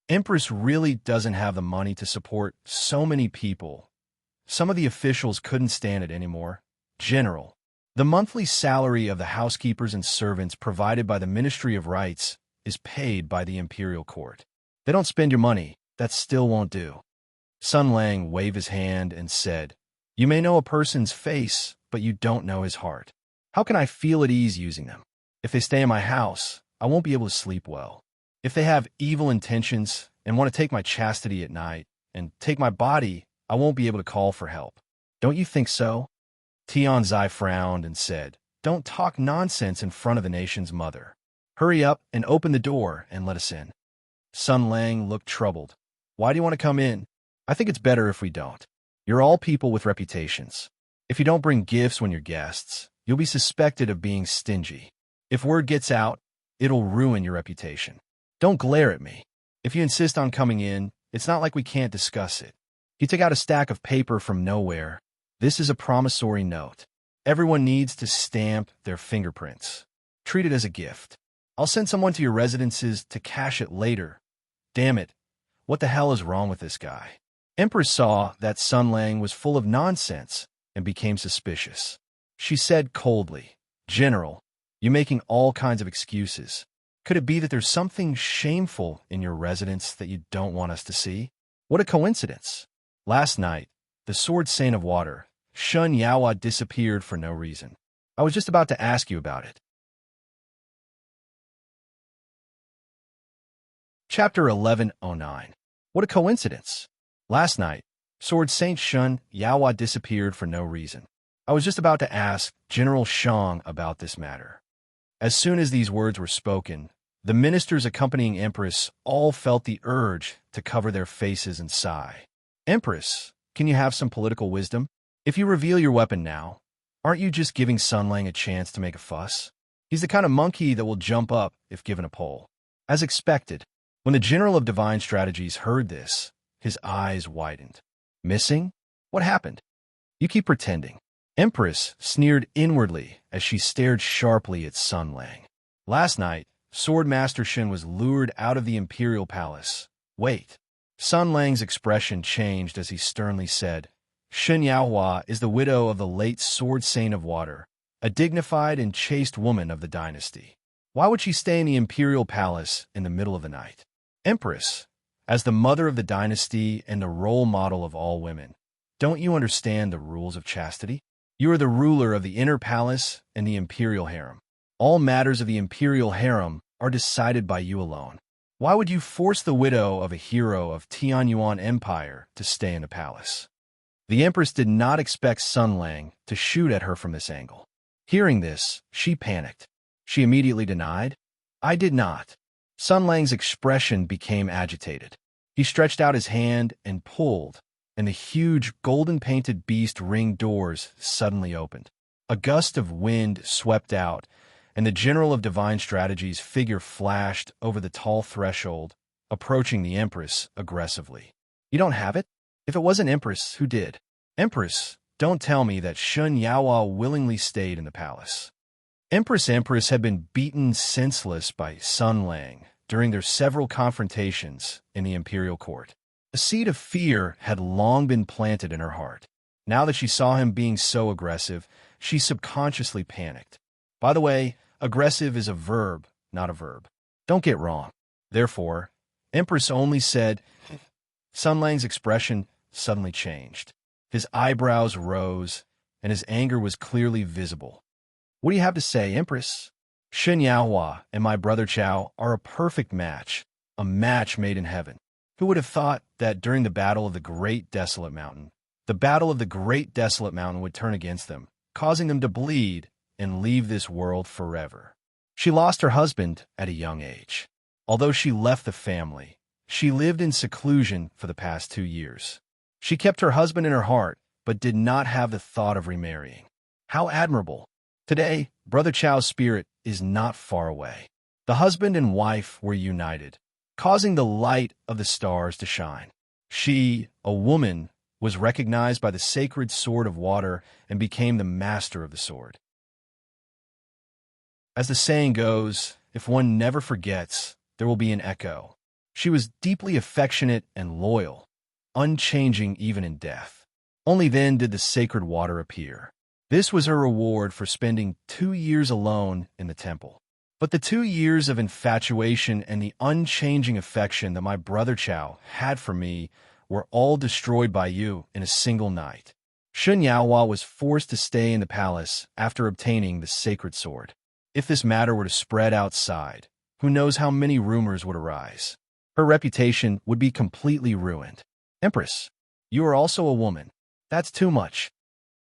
Empress really doesn't have the money to support so many people. Some of the officials couldn't stand it anymore. "General, the monthly salary of the housekeepers and servants provided by the Ministry of Rights is paid by the imperial court. They don't spend your money. That still won't do." Sun Lang waved his hand and said, "You may know a person's face, but you don't know his heart. How can I feel at ease using them? If they stay in my house, I won't be able to sleep well. If they have evil intentions and want to take my chastity at night and take my body, I won't be able to call for help. Don't you think so?" Tianzai frowned and said, "Don't talk nonsense in front of the nation's mother. Hurry up and open the door and let us in." Sun Lang looked troubled. "Why do you want to come in? I think it's better if we don't. You're all people with reputations. If you don't bring gifts when you're guests, you'll be suspected of being stingy. If word gets out, it'll ruin your reputation. Don't glare at me. If you insist on coming in, it's not like we can't discuss it." He took out a stack of paper from nowhere. "This is a promissory note. Everyone needs to stamp their fingerprints. Treat it as a gift. I'll send someone to your residences to cash it later. Damn it, what the hell is wrong with this guy?" Empress saw that Sun Lang was full of nonsense and became suspicious. She said coldly, "General, you're making all kinds of excuses. Could it be that there's something shameful in your residence that you don't want us to see? What a coincidence. Last night, the Sword Saint of Water, Shun Yawa, disappeared for no reason. I was just about to ask you about it." Chapter 1109. What a coincidence. Last night, Sword Saint Shun Yawa disappeared for no reason. I was just about to ask General Shang about this matter. As soon as these words were spoken, the ministers accompanying Empress all felt the urge to cover their faces and sigh. "Empress, can you have some political wisdom? If you reveal your weapon now, aren't you just giving Sun Lang a chance to make a fuss? He's the kind of monkey that will jump up if given a pole. As expected, when the general of divine strategies heard this, his eyes widened. Missing? What happened? You keep pretending. Empress sneered inwardly as she stared sharply at Sun Lang. Last night, Swordmaster Shen was lured out of the imperial palace. Wait. Sun Lang's expression changed as he sternly said, Shen Yaohua is the widow of the late Sword Saint of Water, a dignified and chaste woman of the dynasty. Why would she stay in the imperial palace in the middle of the night? Empress, as the mother of the dynasty and the role model of all women, don't you understand the rules of chastity? You are the ruler of the inner palace and the imperial harem. All matters of the imperial harem are decided by you alone. Why would you force the widow of a hero of Tianyuan Empire to stay in the palace? The Empress did not expect Sun Lang to shoot at her from this angle. Hearing this, she panicked. She immediately denied, I did not. Sun Lang's expression became agitated. He stretched out his hand and pulled, and the huge golden-painted beast ring doors suddenly opened. A gust of wind swept out, and the general of divine strategies figure flashed over the tall threshold, approaching the Empress aggressively. You don't have it? If it wasn't Empress, who did? Empress, don't tell me that Shen Yaohua willingly stayed in the palace. Empress had been beaten senseless by Sun Lang during their several confrontations in the imperial court. A seed of fear had long been planted in her heart. Now that she saw him being so aggressive, she subconsciously panicked. By the way, aggressive is a verb, not a verb. Don't get wrong. Therefore, Empress only said, Sun Lang's expression suddenly changed. His eyebrows rose, and his anger was clearly visible. What do you have to say, Empress? Shen Yaohua and my brother Chao are a perfect match, a match made in heaven. Who would have thought that during the Battle of the Great Desolate Mountain, the Battle of the Great Desolate Mountain would turn against them, causing them to bleed and leave this world forever? She lost her husband at a young age. Although she left the family, she lived in seclusion for the past 2 years. She kept her husband in her heart, but did not have the thought of remarrying. How admirable! Today, Brother Chao's spirit is not far away. The husband and wife were united, causing the light of the stars to shine. She, a woman, was recognized by the sacred sword of water and became the master of the sword. As the saying goes, if one never forgets, there will be an echo. She was deeply affectionate and loyal, unchanging even in death. Only then did the sacred water appear. This was her reward for spending 2 years alone in the temple. But the 2 years of infatuation and the unchanging affection that my brother Chao had for me were all destroyed by you in a single night. Shen Yaohua was forced to stay in the palace after obtaining the sacred sword. If this matter were to spread outside, who knows how many rumors would arise. Her reputation would be completely ruined. Empress, you are also a woman. That's too much.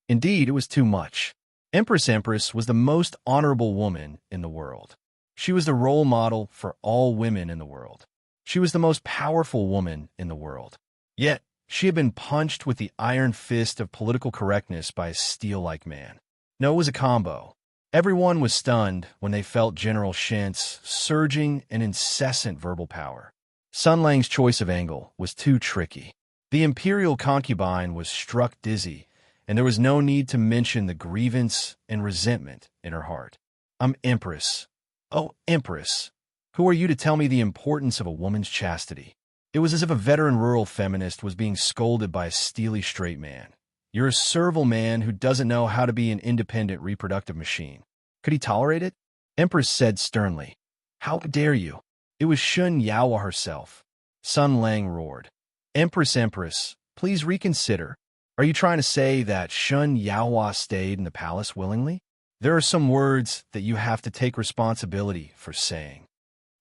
Indeed, it was too much. Empress was the most honorable woman in the world. She was the role model for all women in the world. She was the most powerful woman in the world. Yet, she had been punched with the iron fist of political correctness by a steel-like man. No, it was a combo. Everyone was stunned when they felt General Shen's surging and incessant verbal power. Sun Lang's choice of angle was too tricky. The imperial concubine was struck dizzy, and there was no need to mention the grievance and resentment in her heart. I'm Empress. Oh, Empress, who are you to tell me the importance of a woman's chastity? It was as if a veteran rural feminist was being scolded by a steely straight man. You're a servile man who doesn't know how to be an independent reproductive machine. Could he tolerate it? Empress said sternly. How dare you? It was Shen Yaohua herself. Sun Lang roared. Empress, please reconsider. Are you trying to say that Shen Yaohua stayed in the palace willingly? There are some words that you have to take responsibility for saying.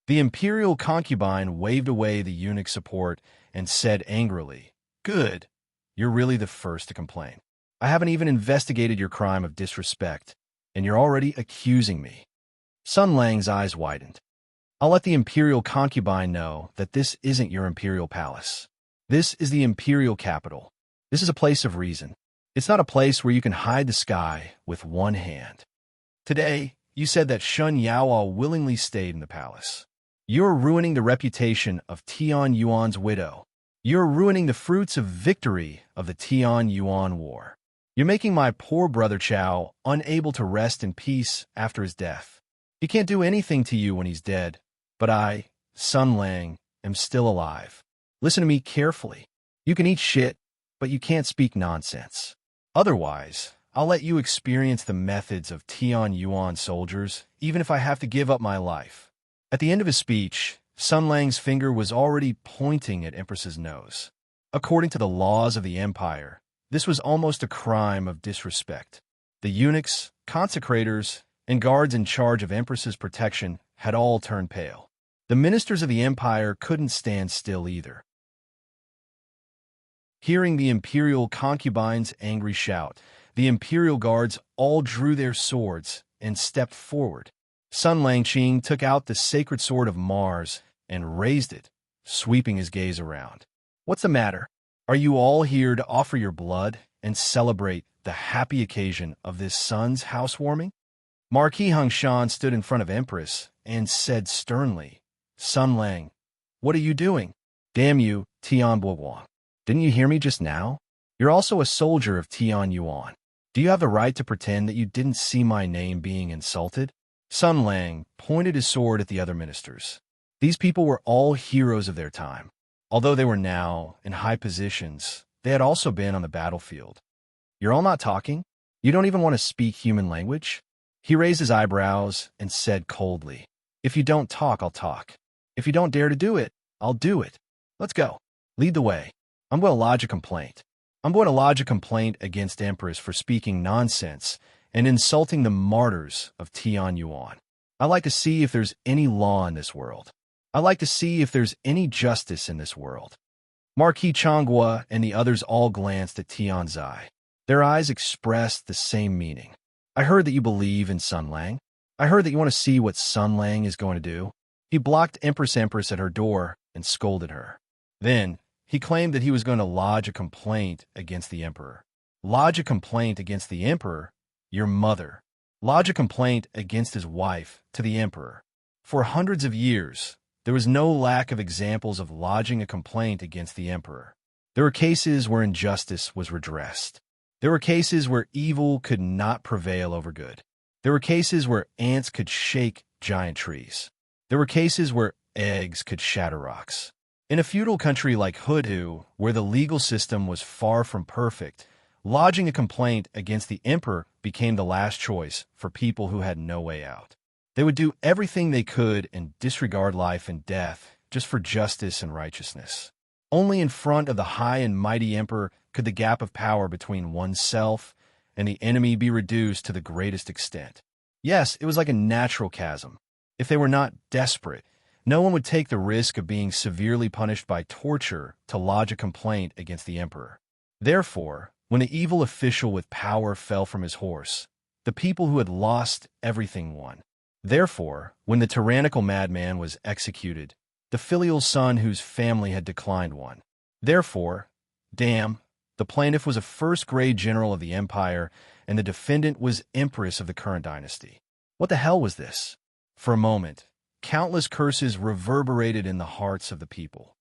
The imperial concubine waved away the eunuch's support and said angrily, Good. You're really the first to complain. I haven't even investigated your crime of disrespect, and you're already accusing me. Sun Lang's eyes widened. I'll let the imperial concubine know that this isn't your imperial palace. This is the imperial capital. This is a place of reason. It's not a place where you can hide the sky with one hand. Today, you said that Shen Yaohua willingly stayed in the palace. You're ruining the reputation of Tian Yuan's widow. You're ruining the fruits of victory of the Tian Yuan War. You're making my poor brother Chao unable to rest in peace after his death. He can't do anything to you when he's dead, but I, Sun Lang, am still alive. Listen to me carefully. You can eat shit, but you can't speak nonsense. Otherwise, I'll let you experience the methods of Tian Yuan soldiers, even if I have to give up my life. At the end of his speech, Sun Lang's finger was already pointing at Empress's nose. According to the laws of the empire, this was almost a crime of disrespect. The eunuchs, consecrators, and guards in charge of Empress's protection had all turned pale. The ministers of the empire couldn't stand still either. Hearing the imperial concubine's angry shout, the imperial guards all drew their swords and stepped forward. Sun Langqing took out the sacred sword of Mars and raised it, sweeping his gaze around. What's the matter? Are you all here to offer your blood and celebrate the happy occasion of this sun's housewarming? Marquis Hongshan stood in front of Empress and said sternly, Sun Lang, what are you doing? Damn you, Tian Buowang. Didn't you hear me just now? You're also a soldier of Tian Yuan. Do you have the right to pretend that you didn't see my name being insulted? Sun Lang pointed his sword at the other ministers. These people were all heroes of their time. Although they were now in high positions, they had also been on the battlefield. You're all not talking? You don't even want to speak human language? He raised his eyebrows and said coldly, If you don't talk, I'll talk. If you don't dare to do it, I'll do it. Let's go. Lead the way. I'm going to lodge a complaint. I'm going to lodge a complaint against Empress for speaking nonsense and insulting the martyrs of Tian Yuan. I like to see if there's any law in this world. I like to see if there's any justice in this world. Marquis Changhua and the others all glanced at Tian Zai. Their eyes expressed the same meaning. I heard that you believe in Sun Lang. I heard that you want to see what Sun Lang is going to do. He blocked Empress at her door and scolded her. Then, he claimed that he was going to lodge a complaint against the emperor. Lodge a complaint against the emperor? Your mother. Lodge a complaint against his wife to the emperor. For hundreds of years, there was no lack of examples of lodging a complaint against the emperor. There were cases where injustice was redressed. There were cases where evil could not prevail over good. There were cases where ants could shake giant trees. There were cases where eggs could shatter rocks. In a feudal country like Hudu, where the legal system was far from perfect, lodging a complaint against the emperor became the last choice for people who had no way out. They would do everything they could and disregard life and death just for justice and righteousness. Only in front of the high and mighty emperor could the gap of power between oneself and the enemy be reduced to the greatest extent. Yes, it was like a natural chasm. If they were not desperate, no one would take the risk of being severely punished by torture to lodge a complaint against the emperor. Therefore, when the evil official with power fell from his horse, the people who had lost everything won. Therefore, when the tyrannical madman was executed, the filial son whose family had declined won. Therefore, damn, the plaintiff was a first-grade general of the empire, and the defendant was empress of the current dynasty. What the hell was this? For a moment, countless curses reverberated in the hearts of the people.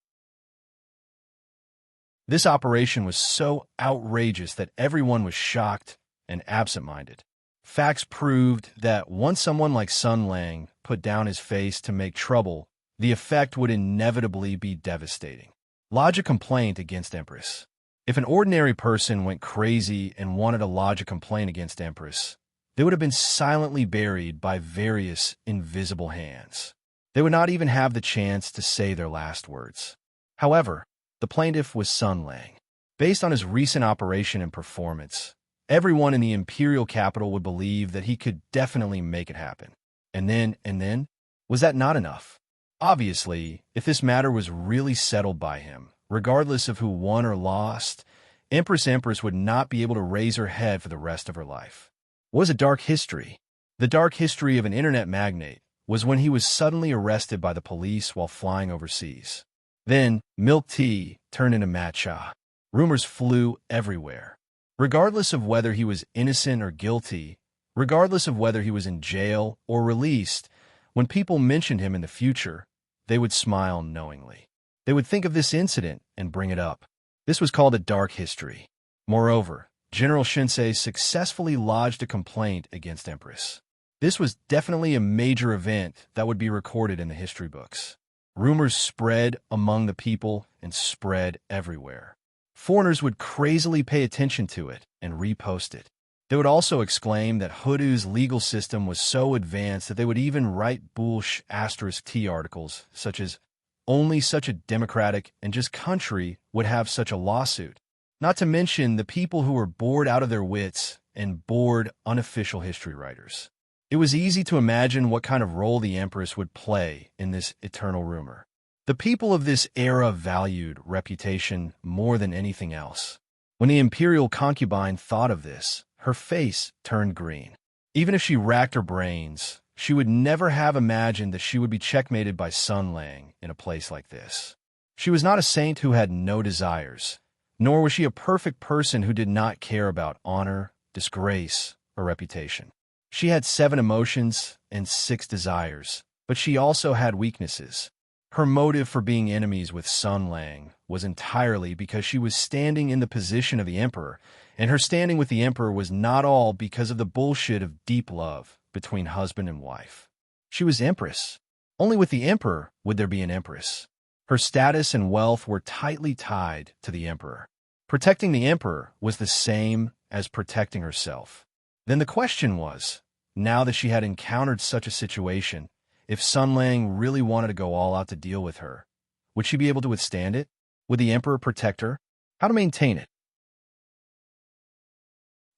This operation was so outrageous that everyone was shocked and absent-minded. Facts proved that once someone like Sun Lang put down his face to make trouble, the effect would inevitably be devastating. Lodge a complaint against Empress. If an ordinary person went crazy and wanted to lodge a complaint against Empress, they would have been silently buried by various invisible hands. They would not even have the chance to say their last words. However, the plaintiff was Sun Lang. Based on his recent operation and performance, everyone in the imperial capital would believe that he could definitely make it happen. And then, was that not enough? Obviously, if this matter was really settled by him, regardless of who won or lost, Empress would not be able to raise her head for the rest of her life. What was a dark history? The dark history of an internet magnate was when he was suddenly arrested by the police while flying overseas. Then, milk tea turned into matcha. Rumors flew everywhere. Regardless of whether he was innocent or guilty, regardless of whether he was in jail or released, when people mentioned him in the future, they would smile knowingly. They would think of this incident and bring it up. This was called a dark history. Moreover, General Shinsei successfully lodged a complaint against Empress. This was definitely a major event that would be recorded in the history books. Rumors spread among the people and spread everywhere. Foreigners would crazily pay attention to it and repost it. They would also exclaim that Hoodoo's legal system was so advanced that they would even write **T articles, such as, "Only such a democratic and just country would have such a lawsuit." Not to mention the people who were bored out of their wits and bored unofficial history writers. It was easy to imagine what kind of role the Empress would play in this eternal rumor. The people of this era valued reputation more than anything else. When the imperial concubine thought of this, her face turned green. Even if she racked her brains, she would never have imagined that she would be checkmated by Sun Lang in a place like this. She was not a saint who had no desires, nor was she a perfect person who did not care about honor, disgrace, or reputation. She had 7 emotions and 6 desires, but she also had weaknesses. Her motive for being enemies with Sun Lang was entirely because she was standing in the position of the emperor, and her standing with the emperor was not all because of the bullshit of deep love between husband and wife. She was empress. Only with the emperor would there be an empress. Her status and wealth were tightly tied to the emperor. Protecting the emperor was the same as protecting herself. Then the question was, now that she had encountered such a situation, if Sun Lang really wanted to go all out to deal with her, would she be able to withstand it? Would the emperor protect her? How to maintain it?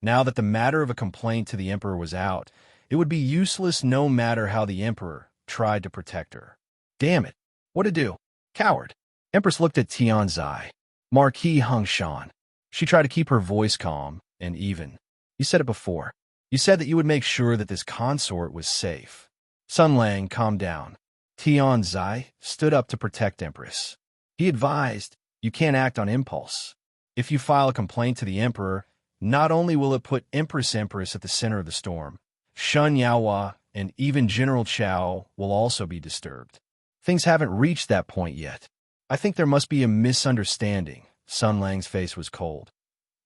Now that the matter of a complaint to the emperor was out, it would be useless no matter how the emperor tried to protect her. Damn it. What to do? Coward. Empress looked at Tianzai. Marquis Hongshan. She tried to keep her voice calm and even. You said it before. You said that you would make sure that this consort was safe. Sun Lang calmed down. Tianzai stood up to protect Empress. He advised, you can't act on impulse. If you file a complaint to the emperor, not only will it put Empress at the center of the storm, Shun Yaohua and even General Chao will also be disturbed. Things haven't reached that point yet. I think there must be a misunderstanding. Sun Lang's face was cold.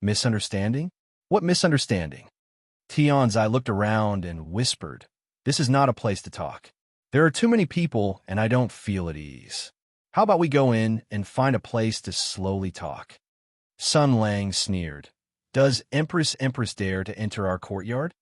Misunderstanding? What misunderstanding? Tianzai looked around and whispered, this is not a place to talk. There are too many people and I don't feel at ease. How about we go in and find a place to slowly talk? Sun Lang sneered. Does Empress dare to enter our courtyard?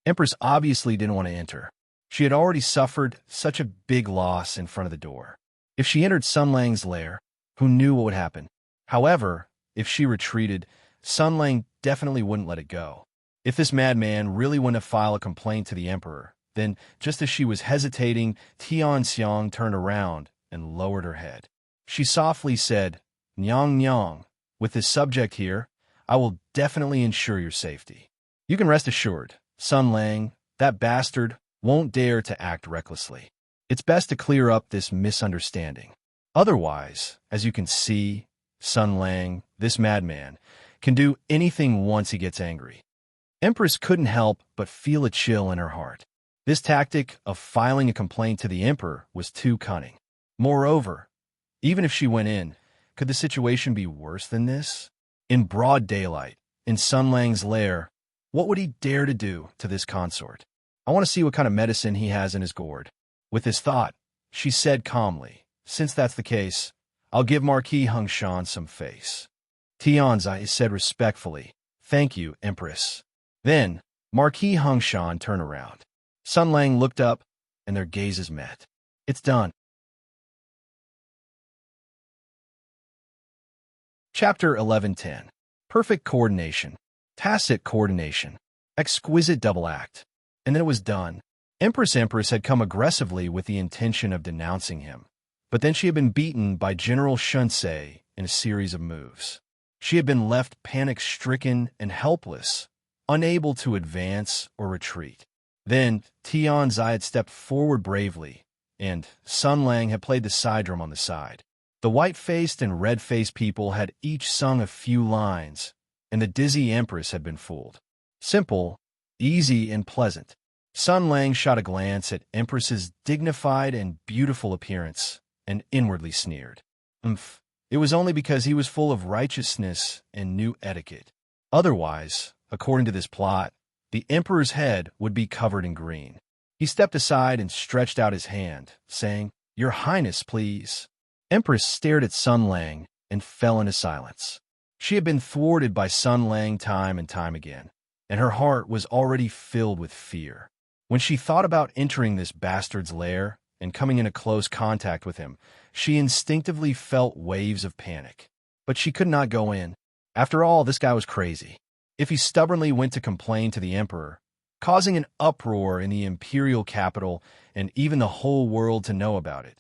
Empress obviously didn't want to enter. She had already suffered such a big loss in front of the door. If she entered Sun Lang's lair, who knew what would happen? However, if she retreated, Sun Lang definitely wouldn't let it go. If this madman really wanted to file a complaint to the emperor, then, just as she was hesitating, Tianxiang turned around and lowered her head. She softly said, Nyang Nyang, with this subject here, I will definitely ensure your safety. You can rest assured, Sun Lang, that bastard, won't dare to act recklessly. It's best to clear up this misunderstanding. Otherwise, as you can see, Sun Lang, this madman, can do anything once he gets angry. Empress couldn't help but feel a chill in her heart. This tactic of filing a complaint to the emperor was too cunning. Moreover, even if she went in, could the situation be worse than this? In broad daylight, in Sun Lang's lair, what would he dare to do to this consort? I want to see what kind of medicine he has in his gourd. With this thought, she said calmly, since that's the case, I'll give Marquis Hongshan some face. Tianzai said respectfully, thank you, Empress. Then, Marquis Hongshan turned around. Sun Lang looked up, and their gazes met. It's done. Chapter 11:10. Perfect coordination. Tacit coordination. Exquisite double act. And then it was done. Empress had come aggressively with the intention of denouncing him. But then she had been beaten by General Shinsei in a series of moves. She had been left panic-stricken and helpless, unable to advance or retreat. Then Tianzai had stepped forward bravely, and Sun Lang had played the side drum on the side. The white-faced and red-faced people had each sung a few lines, and the dizzy Empress had been fooled. Simple, easy, and pleasant. Sun Lang shot a glance at Empress's dignified and beautiful appearance, and inwardly sneered. Umph. It was only because he was full of righteousness and knew etiquette. Otherwise, according to this plot, the emperor's head would be covered in green. He stepped aside and stretched out his hand, saying, "Your Highness, please." Empress stared at Sun Lang and fell into silence. She had been thwarted by Sun Lang time and time again, and her heart was already filled with fear. When she thought about entering this bastard's lair and coming into close contact with him, she instinctively felt waves of panic. But she could not go in. After all, this guy was crazy. If he stubbornly went to complain to the emperor, causing an uproar in the imperial capital and even the whole world to know about it,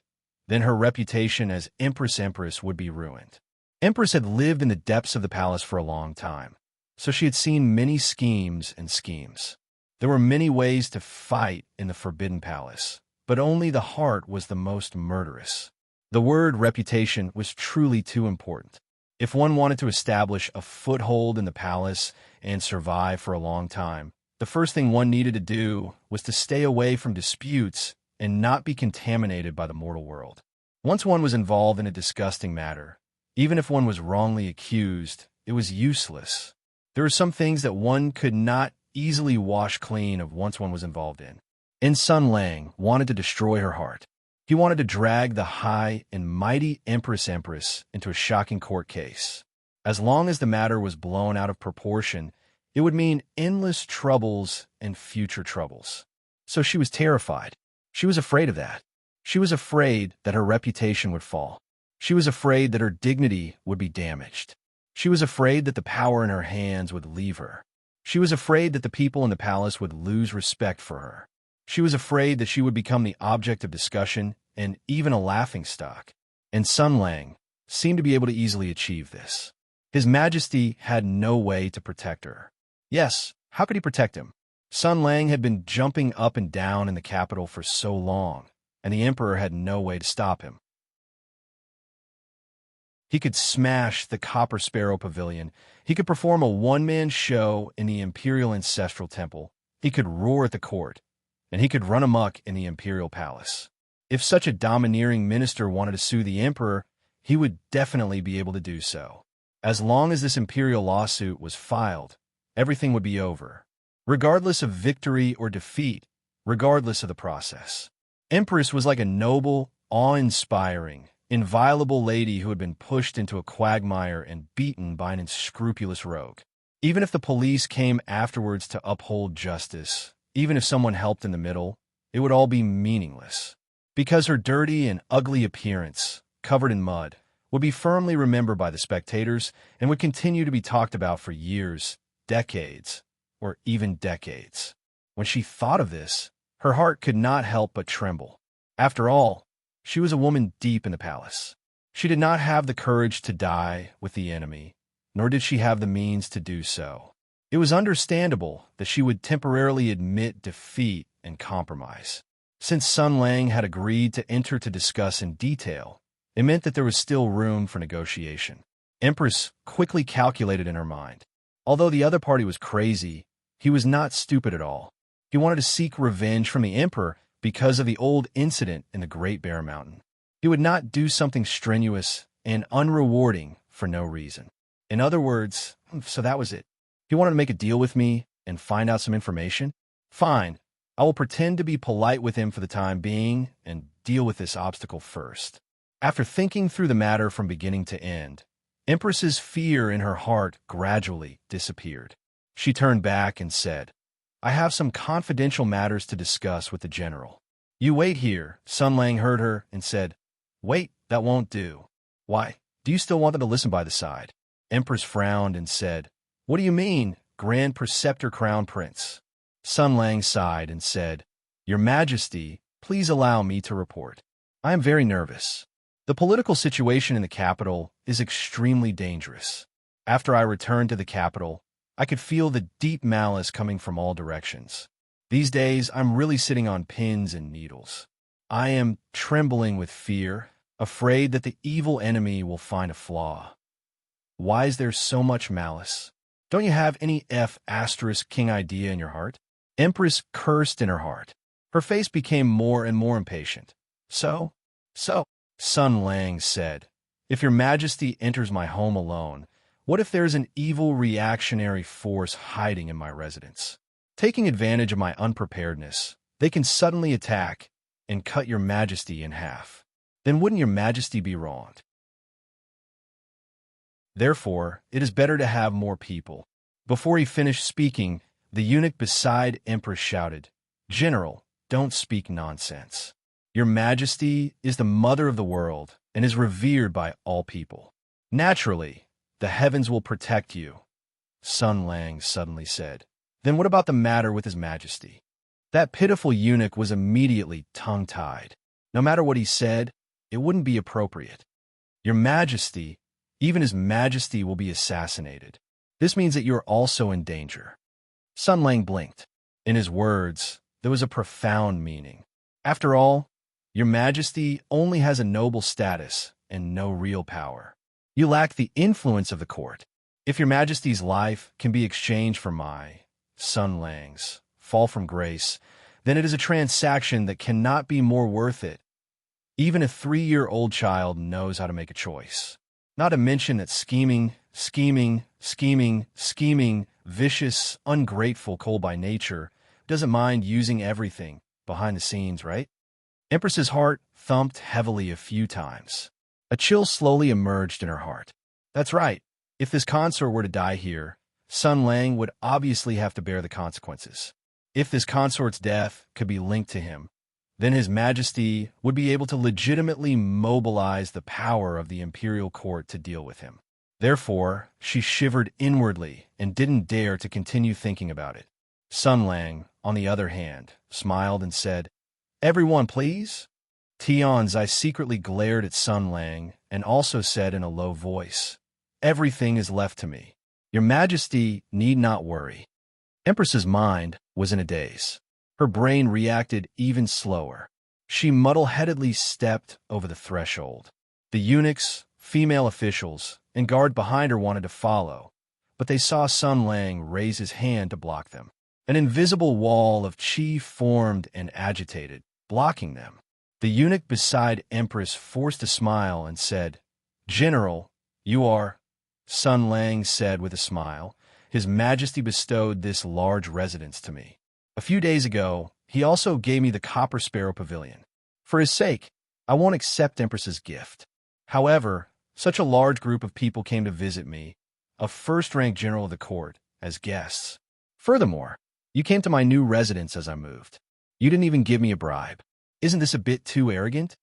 then her reputation as Empress would be ruined. Empress had lived in the depths of the palace for a long time, so she had seen many schemes and schemes. There were many ways to fight in the Forbidden Palace, but only the heart was the most murderous. The word reputation was truly too important. If one wanted to establish a foothold in the palace and survive for a long time, the first thing one needed to do was to stay away from disputes and not be contaminated by the mortal world. Once one was involved in a disgusting matter, even if one was wrongly accused, it was useless. There are some things that one could not easily wash clean of once one was involved in. And Sun Lang wanted to destroy her heart. He wanted to drag the high and mighty Empress into a shocking court case. As long as the matter was blown out of proportion, it would mean endless troubles and future troubles. So she was terrified. She was afraid of that. She was afraid that her reputation would fall. She was afraid that her dignity would be damaged. She was afraid that the power in her hands would leave her. She was afraid that the people in the palace would lose respect for her. She was afraid that she would become the object of discussion and even a laughingstock. And Sun Lang seemed to be able to easily achieve this. His Majesty had no way to protect her. Yes, how could he protect him? Sun Lang had been jumping up and down in the capital for so long, and the emperor had no way to stop him. He could smash the Copper Sparrow Pavilion. He could perform a one-man show in the Imperial Ancestral Temple. He could roar at the court, and he could run amok in the Imperial Palace. If such a domineering minister wanted to sue the emperor, he would definitely be able to do so. As long as this imperial lawsuit was filed, everything would be over, regardless of victory or defeat, regardless of the process. Empress was like a noble, awe-inspiring, inviolable lady who had been pushed into a quagmire and beaten by an unscrupulous rogue. Even if the police came afterwards to uphold justice, even if someone helped in the middle, it would all be meaningless. Because her dirty and ugly appearance, covered in mud, would be firmly remembered by the spectators and would continue to be talked about for years, decades, or even decades. When she thought of this, her heart could not help but tremble. After all, she was a woman deep in the palace. She did not have the courage to die with the enemy, nor did she have the means to do so. It was understandable that she would temporarily admit defeat and compromise. Since Sun Lang had agreed to enter to discuss in detail, it meant that there was still room for negotiation. Empress quickly calculated in her mind. Although the other party was crazy, he was not stupid at all. He wanted to seek revenge from the emperor because of the old incident in the Great Bear Mountain. He would not do something strenuous and unrewarding for no reason. In other words, so that was it. He wanted to make a deal with me and find out some information? Fine, I will pretend to be polite with him for the time being and deal with this obstacle first. After thinking through the matter from beginning to end, Empress's fear in her heart gradually disappeared. She turned back and said, "I have some confidential matters to discuss with the general." "You wait here," Sun Lang heard her and said. "Wait, that won't do." "Why, do you still want them to listen by the side?" Empress frowned and said, "What do you mean, Grand Preceptor Crown Prince?" Sun Lang sighed and said, "Your Majesty, please allow me to report. I am very nervous. The political situation in the capital is extremely dangerous. After I returned to the capital, I could feel the deep malice coming from all directions. These days, I'm really sitting on pins and needles. I am trembling with fear, afraid that the evil enemy will find a flaw. Why is there so much malice? Don't you have any King idea in your heart?" Empress cursed in her heart. Her face became more and more impatient. So, Sun Lang said, "If your majesty enters my home alone, what if there's an evil reactionary force hiding in my residence? Taking advantage of my unpreparedness, they can suddenly attack and cut your majesty in half. Then wouldn't your majesty be wronged? Therefore, it is better to have more people." Before he finished speaking, the eunuch beside Empress shouted, "General, don't speak nonsense. Your majesty is the mother of the world and is revered by all people. Naturally, the heavens will protect you," Sun Lang suddenly said. "Then what about the matter with his majesty?" That pitiful eunuch was immediately tongue-tied. No matter what he said, it wouldn't be appropriate. Your majesty, even his majesty, will be assassinated. This means that you are also in danger. Sun Lang blinked. In his words, there was a profound meaning. After all, your majesty only has a noble status and no real power. You lack the influence of the court. If your majesty's life can be exchanged for my, Sun Lang's, fall from grace, then it is a transaction that cannot be more worth it. Even a 3-year-old child knows how to make a choice. Not to mention that scheming, vicious, ungrateful Cole by nature doesn't mind using everything behind the scenes, right? Empress's heart thumped heavily a few times. A chill slowly emerged in her heart. That's right. If this consort were to die here, Sun Lang would obviously have to bear the consequences. If this consort's death could be linked to him, then His Majesty would be able to legitimately mobilize the power of the imperial court to deal with him. Therefore, she shivered inwardly and didn't dare to continue thinking about it. Sun Lang, on the other hand, smiled and said, "Everyone, please." Tion's eye secretly glared at Sun Lang and also said in a low voice, "Everything is left to me. Your Majesty need not worry." Empress's mind was in a daze. Her brain reacted even slower. She muddle-headedly stepped over the threshold. The eunuchs, female officials, and guard behind her wanted to follow, but they saw Sun Lang raise his hand to block them. An invisible wall of chi formed and agitated, blocking them. The eunuch beside Empress forced a smile and said, "General, you are," Sun Lang said with a smile. "His Majesty bestowed this large residence to me. A few days ago, he also gave me the Copper Sparrow Pavilion. For his sake, I won't accept Empress's gift. However, such a large group of people came to visit me, a first-rank general of the court, as guests. Furthermore, you came to my new residence as I moved. You didn't even give me a bribe. Isn't this a bit too arrogant?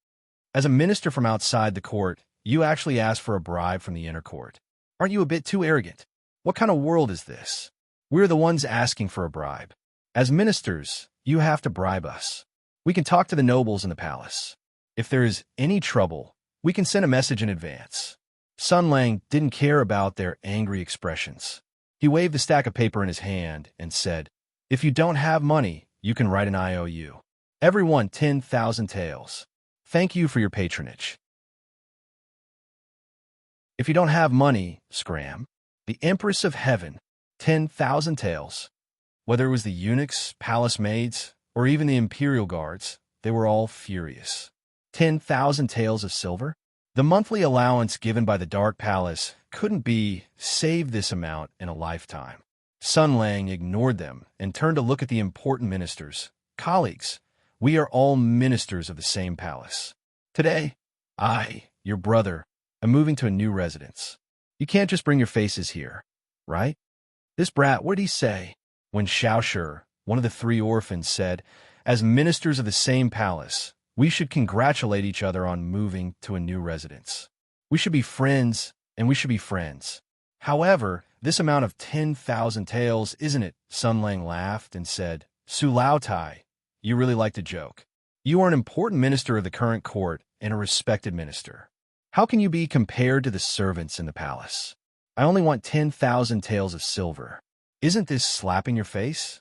As a minister from outside the court, you actually asked for a bribe from the inner court. Aren't you a bit too arrogant? What kind of world is this? We're the ones asking for a bribe. As ministers, you have to bribe us. We can talk to the nobles in the palace. If there is any trouble, we can send a message in advance." Sun Lang didn't care about their angry expressions. He waved the stack of paper in his hand and said, "If you don't have money, you can write an IOU. Everyone 10,000 taels. Thank you for your patronage. If you don't have money, scram. The Empress of Heaven, 10,000 taels." Whether it was the eunuchs, palace maids, or even the imperial guards, they were all furious. 10,000 taels of silver? The monthly allowance given by the Dark Palace couldn't be save this amount in a lifetime. Sun Lang ignored them and turned to look at the important ministers. "Colleagues, we are all ministers of the same palace. Today, I, your brother, am moving to a new residence. You can't just bring your faces here, right?" This brat, what did he say? When Xiaoshi, one of the 3 orphans, said, "As ministers of the same palace, we should congratulate each other on moving to a new residence. We should be friends, and we should be friends. However, this amount of 10,000 taels, isn't it?" Sun Lang laughed and said, "Su Lao Tai, you really like to joke. You are an important minister of the current court and a respected minister. How can you be compared to the servants in the palace? I only want 10,000 taels of silver. Isn't this slapping your face?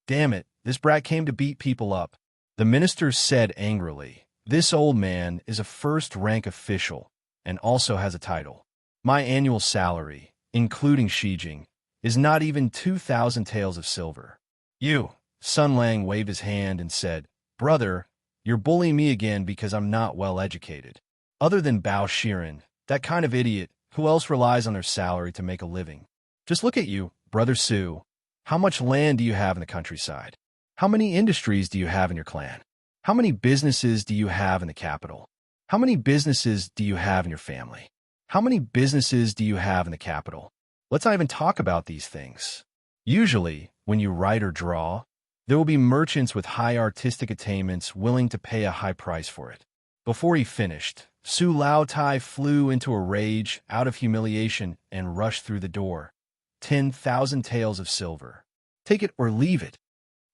Damn it, this brat came to beat people up." The minister said angrily, "This old man is a first-rank official and also has a title. My annual salary, including Shijing, is not even 2,000 taels of silver. You," Sun Lang waved his hand and said, "Brother, you're bullying me again because I'm not well educated. Other than Bao Shiren, that kind of idiot, who else relies on their salary to make a living? Just look at you, Brother Su. How much land do you have in the countryside? How many industries do you have in your clan? How many businesses do you have in the capital? How many businesses do you have in your family? How many businesses do you have in the capital? Let's not even talk about these things. Usually, when you write or draw, there will be merchants with high artistic attainments willing to pay a high price for it. Before he finished, Su Laotai flew into a rage out of humiliation and rushed through the door. 10,000 taels of silver. Take it or leave it.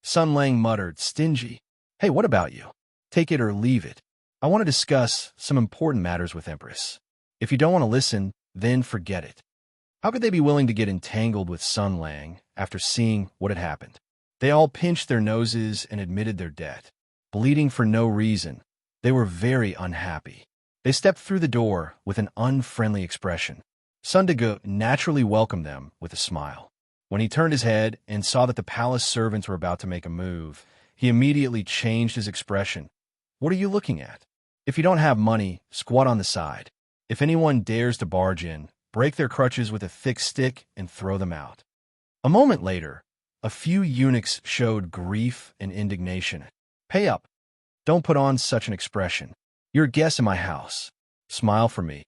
Sun Lang muttered, stingy. Hey, what about you? Take it or leave it. I want to discuss some important matters with Empress. If you don't want to listen, then forget it. How could they be willing to get entangled with Sun Lang after seeing what had happened? They all pinched their noses and admitted their debt. Bleeding for no reason, they were very unhappy. They stepped through the door with an unfriendly expression. Sundagu naturally welcomed them with a smile. When he turned his head and saw that the palace servants were about to make a move, he immediately changed his expression. What are you looking at? If you don't have money, squat on the side. If anyone dares to barge in, break their crutches with a thick stick and throw them out. A moment later, a few eunuchs showed grief and indignation. Pay up. Don't put on such an expression. You're a guest in my house. Smile for me.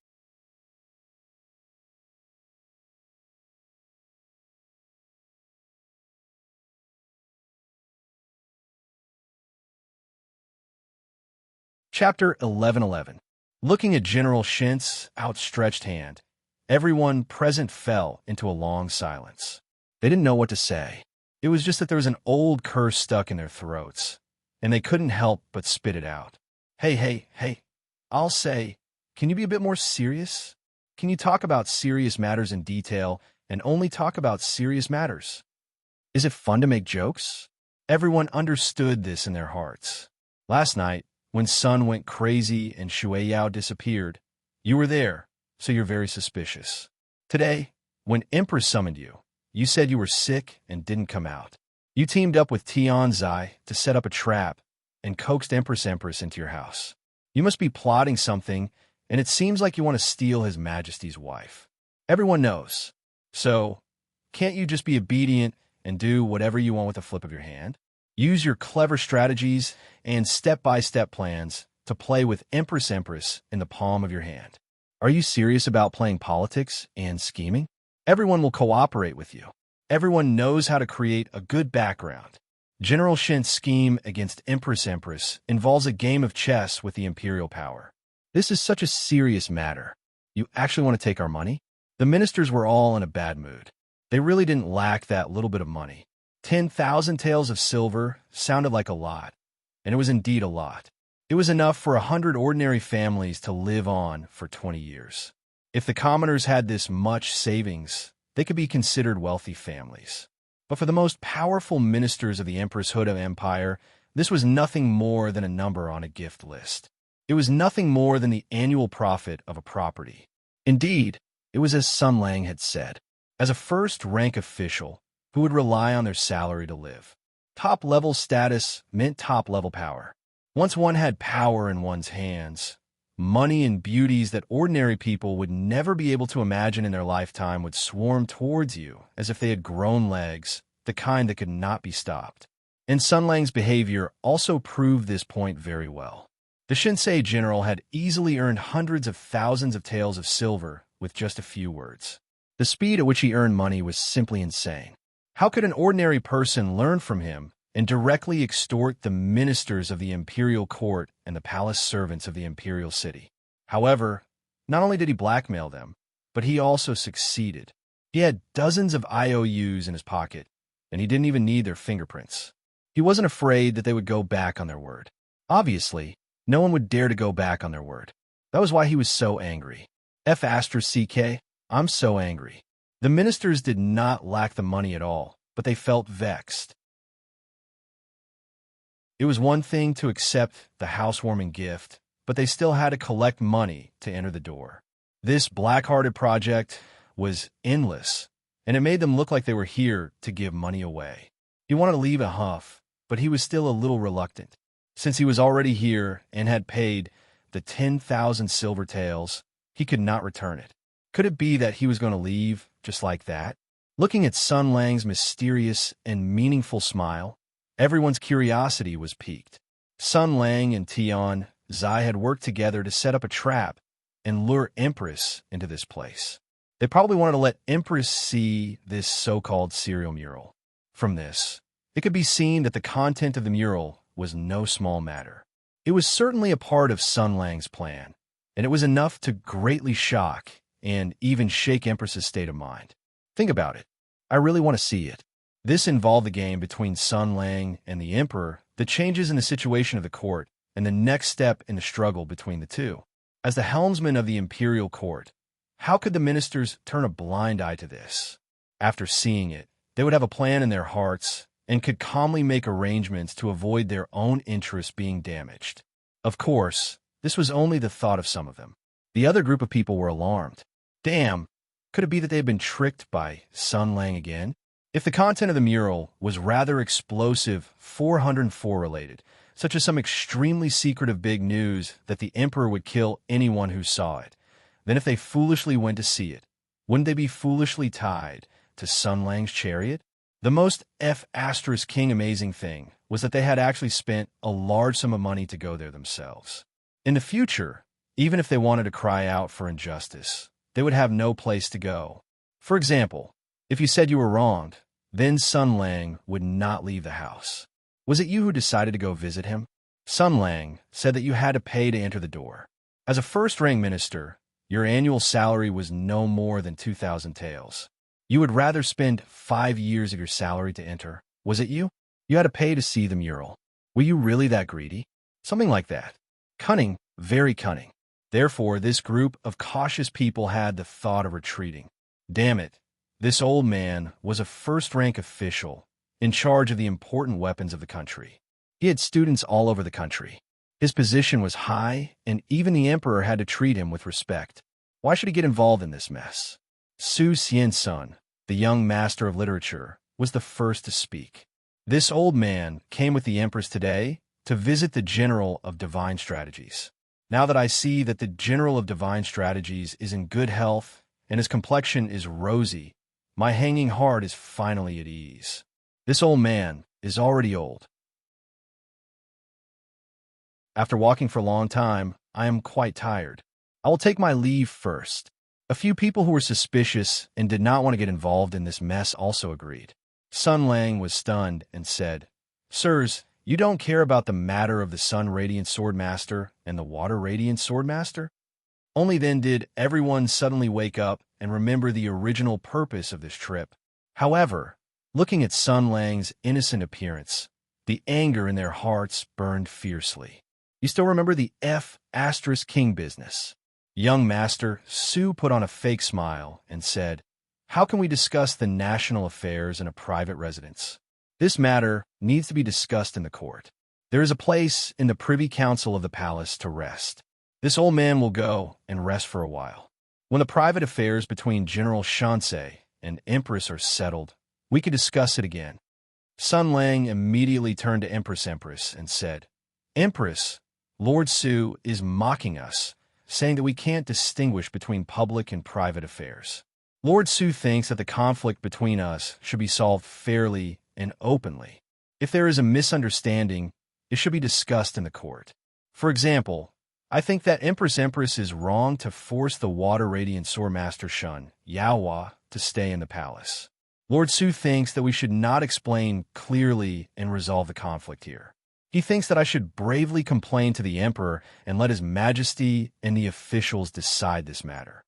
Chapter 11:11. Looking at General Shin's outstretched hand, everyone present fell into a long silence. They didn't know what to say. It was just that there was an old curse stuck in their throats, and they couldn't help but spit it out. Hey, I'll say, can you be a bit more serious? Can you talk about serious matters in detail and only talk about serious matters? Is it fun to make jokes? Everyone understood this in their hearts. Last night, when Sun went crazy and Shui Yao disappeared, you were there, so you're very suspicious. Today, when Empress summoned you, you said you were sick and didn't come out. You teamed up with Tian Zai to set up a trap and coaxed Empress into your house. You must be plotting something, and it seems like you want to steal His Majesty's wife. Everyone knows. So, can't you just be obedient and do whatever you want with a flip of your hand? Use your clever strategies and step-by-step plans to play with Empress in the palm of your hand. Are you serious about playing politics and scheming? Everyone will cooperate with you. Everyone knows how to create a good background. General Shin's scheme against Empress involves a game of chess with the imperial power. This is such a serious matter. You actually want to take our money? The ministers were all in a bad mood. They really didn't lack that little bit of money. 10,000 taels of silver sounded like a lot, and it was indeed a lot. It was enough for 100 ordinary families to live on for 20 years. If the commoners had this much savings, they could be considered wealthy families. But for the most powerful ministers of the Empress Huda Empire, this was nothing more than a number on a gift list. It was nothing more than the annual profit of a property. Indeed, it was as Sun Lang had said. As a first-rank official, who would rely on their salary to live. Top-level status meant top-level power. Once one had power in one's hands, money and beauties that ordinary people would never be able to imagine in their lifetime would swarm towards you as if they had grown legs, the kind that could not be stopped. And Sun Lang's behavior also proved this point very well. The Shinsei general had easily earned hundreds of thousands of taels of silver with just a few words. The speed at which he earned money was simply insane. How could an ordinary person learn from him and directly extort the ministers of the imperial court and the palace servants of the imperial city? However, not only did he blackmail them, but he also succeeded. He had dozens of IOUs in his pocket, and he didn't even need their fingerprints. He wasn't afraid that they would go back on their word. Obviously, no one would dare to go back on their word. That was why he was so angry. F***, I'm so angry. The ministers did not lack the money at all, but they felt vexed. It was one thing to accept the housewarming gift, but they still had to collect money to enter the door. This black-hearted project was endless, and it made them look like they were here to give money away. He wanted to leave a huff, but he was still a little reluctant. Since he was already here and had paid, the 10,000 silver taels, he could not return it. Could it be that he was going to leave just like that? Looking at Sun Lang's mysterious and meaningful smile, everyone's curiosity was piqued. Sun Lang and Tian Zai had worked together to set up a trap and lure Empress into this place. They probably wanted to let Empress see this so-called serial mural. From this, it could be seen that the content of the mural was no small matter. It was certainly a part of Sun Lang's plan, and it was enough to greatly shock and even shake Empress's state of mind. Think about it. I really want to see it. This involved the game between Sun Lang and the Emperor, the changes in the situation of the court, and the next step in the struggle between the two. As the helmsman of the imperial court, how could the ministers turn a blind eye to this? After seeing it, they would have a plan in their hearts and could calmly make arrangements to avoid their own interests being damaged. Of course, this was only the thought of some of them. The other group of people were alarmed. Damn, could it be that they had been tricked by Sun Lang again? If the content of the mural was rather explosive 404 related, such as some extremely secretive big news that the Emperor would kill anyone who saw it, then if they foolishly went to see it, wouldn't they be foolishly tied to Sun Lang's chariot? The most King amazing thing was that they had actually spent a large sum of money to go there themselves. In the future, even if they wanted to cry out for injustice, they would have no place to go. For example, if you said you were wronged, then Sun Lang would not leave the house. Was it you who decided to go visit him? Sun Lang said that you had to pay to enter the door. As a first-rank minister, your annual salary was no more than 2,000 taels. You would rather spend 5 years of your salary to enter. Was it you? You had to pay to see the mural. Were you really that greedy? Something like that. Cunning, very cunning. Therefore, this group of cautious people had the thought of retreating. Damn it, this old man was a first-rank official in charge of the important weapons of the country. He had students all over the country. His position was high, and even the emperor had to treat him with respect. Why should he get involved in this mess? Su Xiansun, the young master of literature, was the first to speak. This old man came with the empress today to visit the general of divine strategies. Now that I see that the general of divine strategies is in good health and his complexion is rosy, my hanging heart is finally at ease. This old man is already old. After walking for a long time, I am quite tired. I will take my leave first. A few people who were suspicious and did not want to get involved in this mess also agreed. Sun Lang was stunned and said, "Sirs, you don't care about the matter of the Sun Radiant Swordmaster and the Water Radiant Swordmaster?" Only then did everyone suddenly wake up and remember the original purpose of this trip. However, looking at Sun Lang's innocent appearance, the anger in their hearts burned fiercely. You still remember the King business? Young Master Su put on a fake smile and said, "How can we discuss the national affairs in a private residence? This matter needs to be discussed in the court. There is a place in the Privy Council of the palace to rest. This old man will go and rest for a while. When the private affairs between General Shansei and Empress are settled, we can discuss it again." Sun Lang immediately turned to Empress and said, "Empress, Lord Su is mocking us, saying that we can't distinguish between public and private affairs. Lord Su thinks that the conflict between us should be solved fairly and openly. If there is a misunderstanding, it should be discussed in the court. For example, I think that Empress is wrong to force the Water Radiant Swordmaster Shun Yaohua to stay in the palace. Lord Su thinks that we should not explain clearly and resolve the conflict here. He thinks that I should bravely complain to the Emperor and let His Majesty and the officials decide this matter."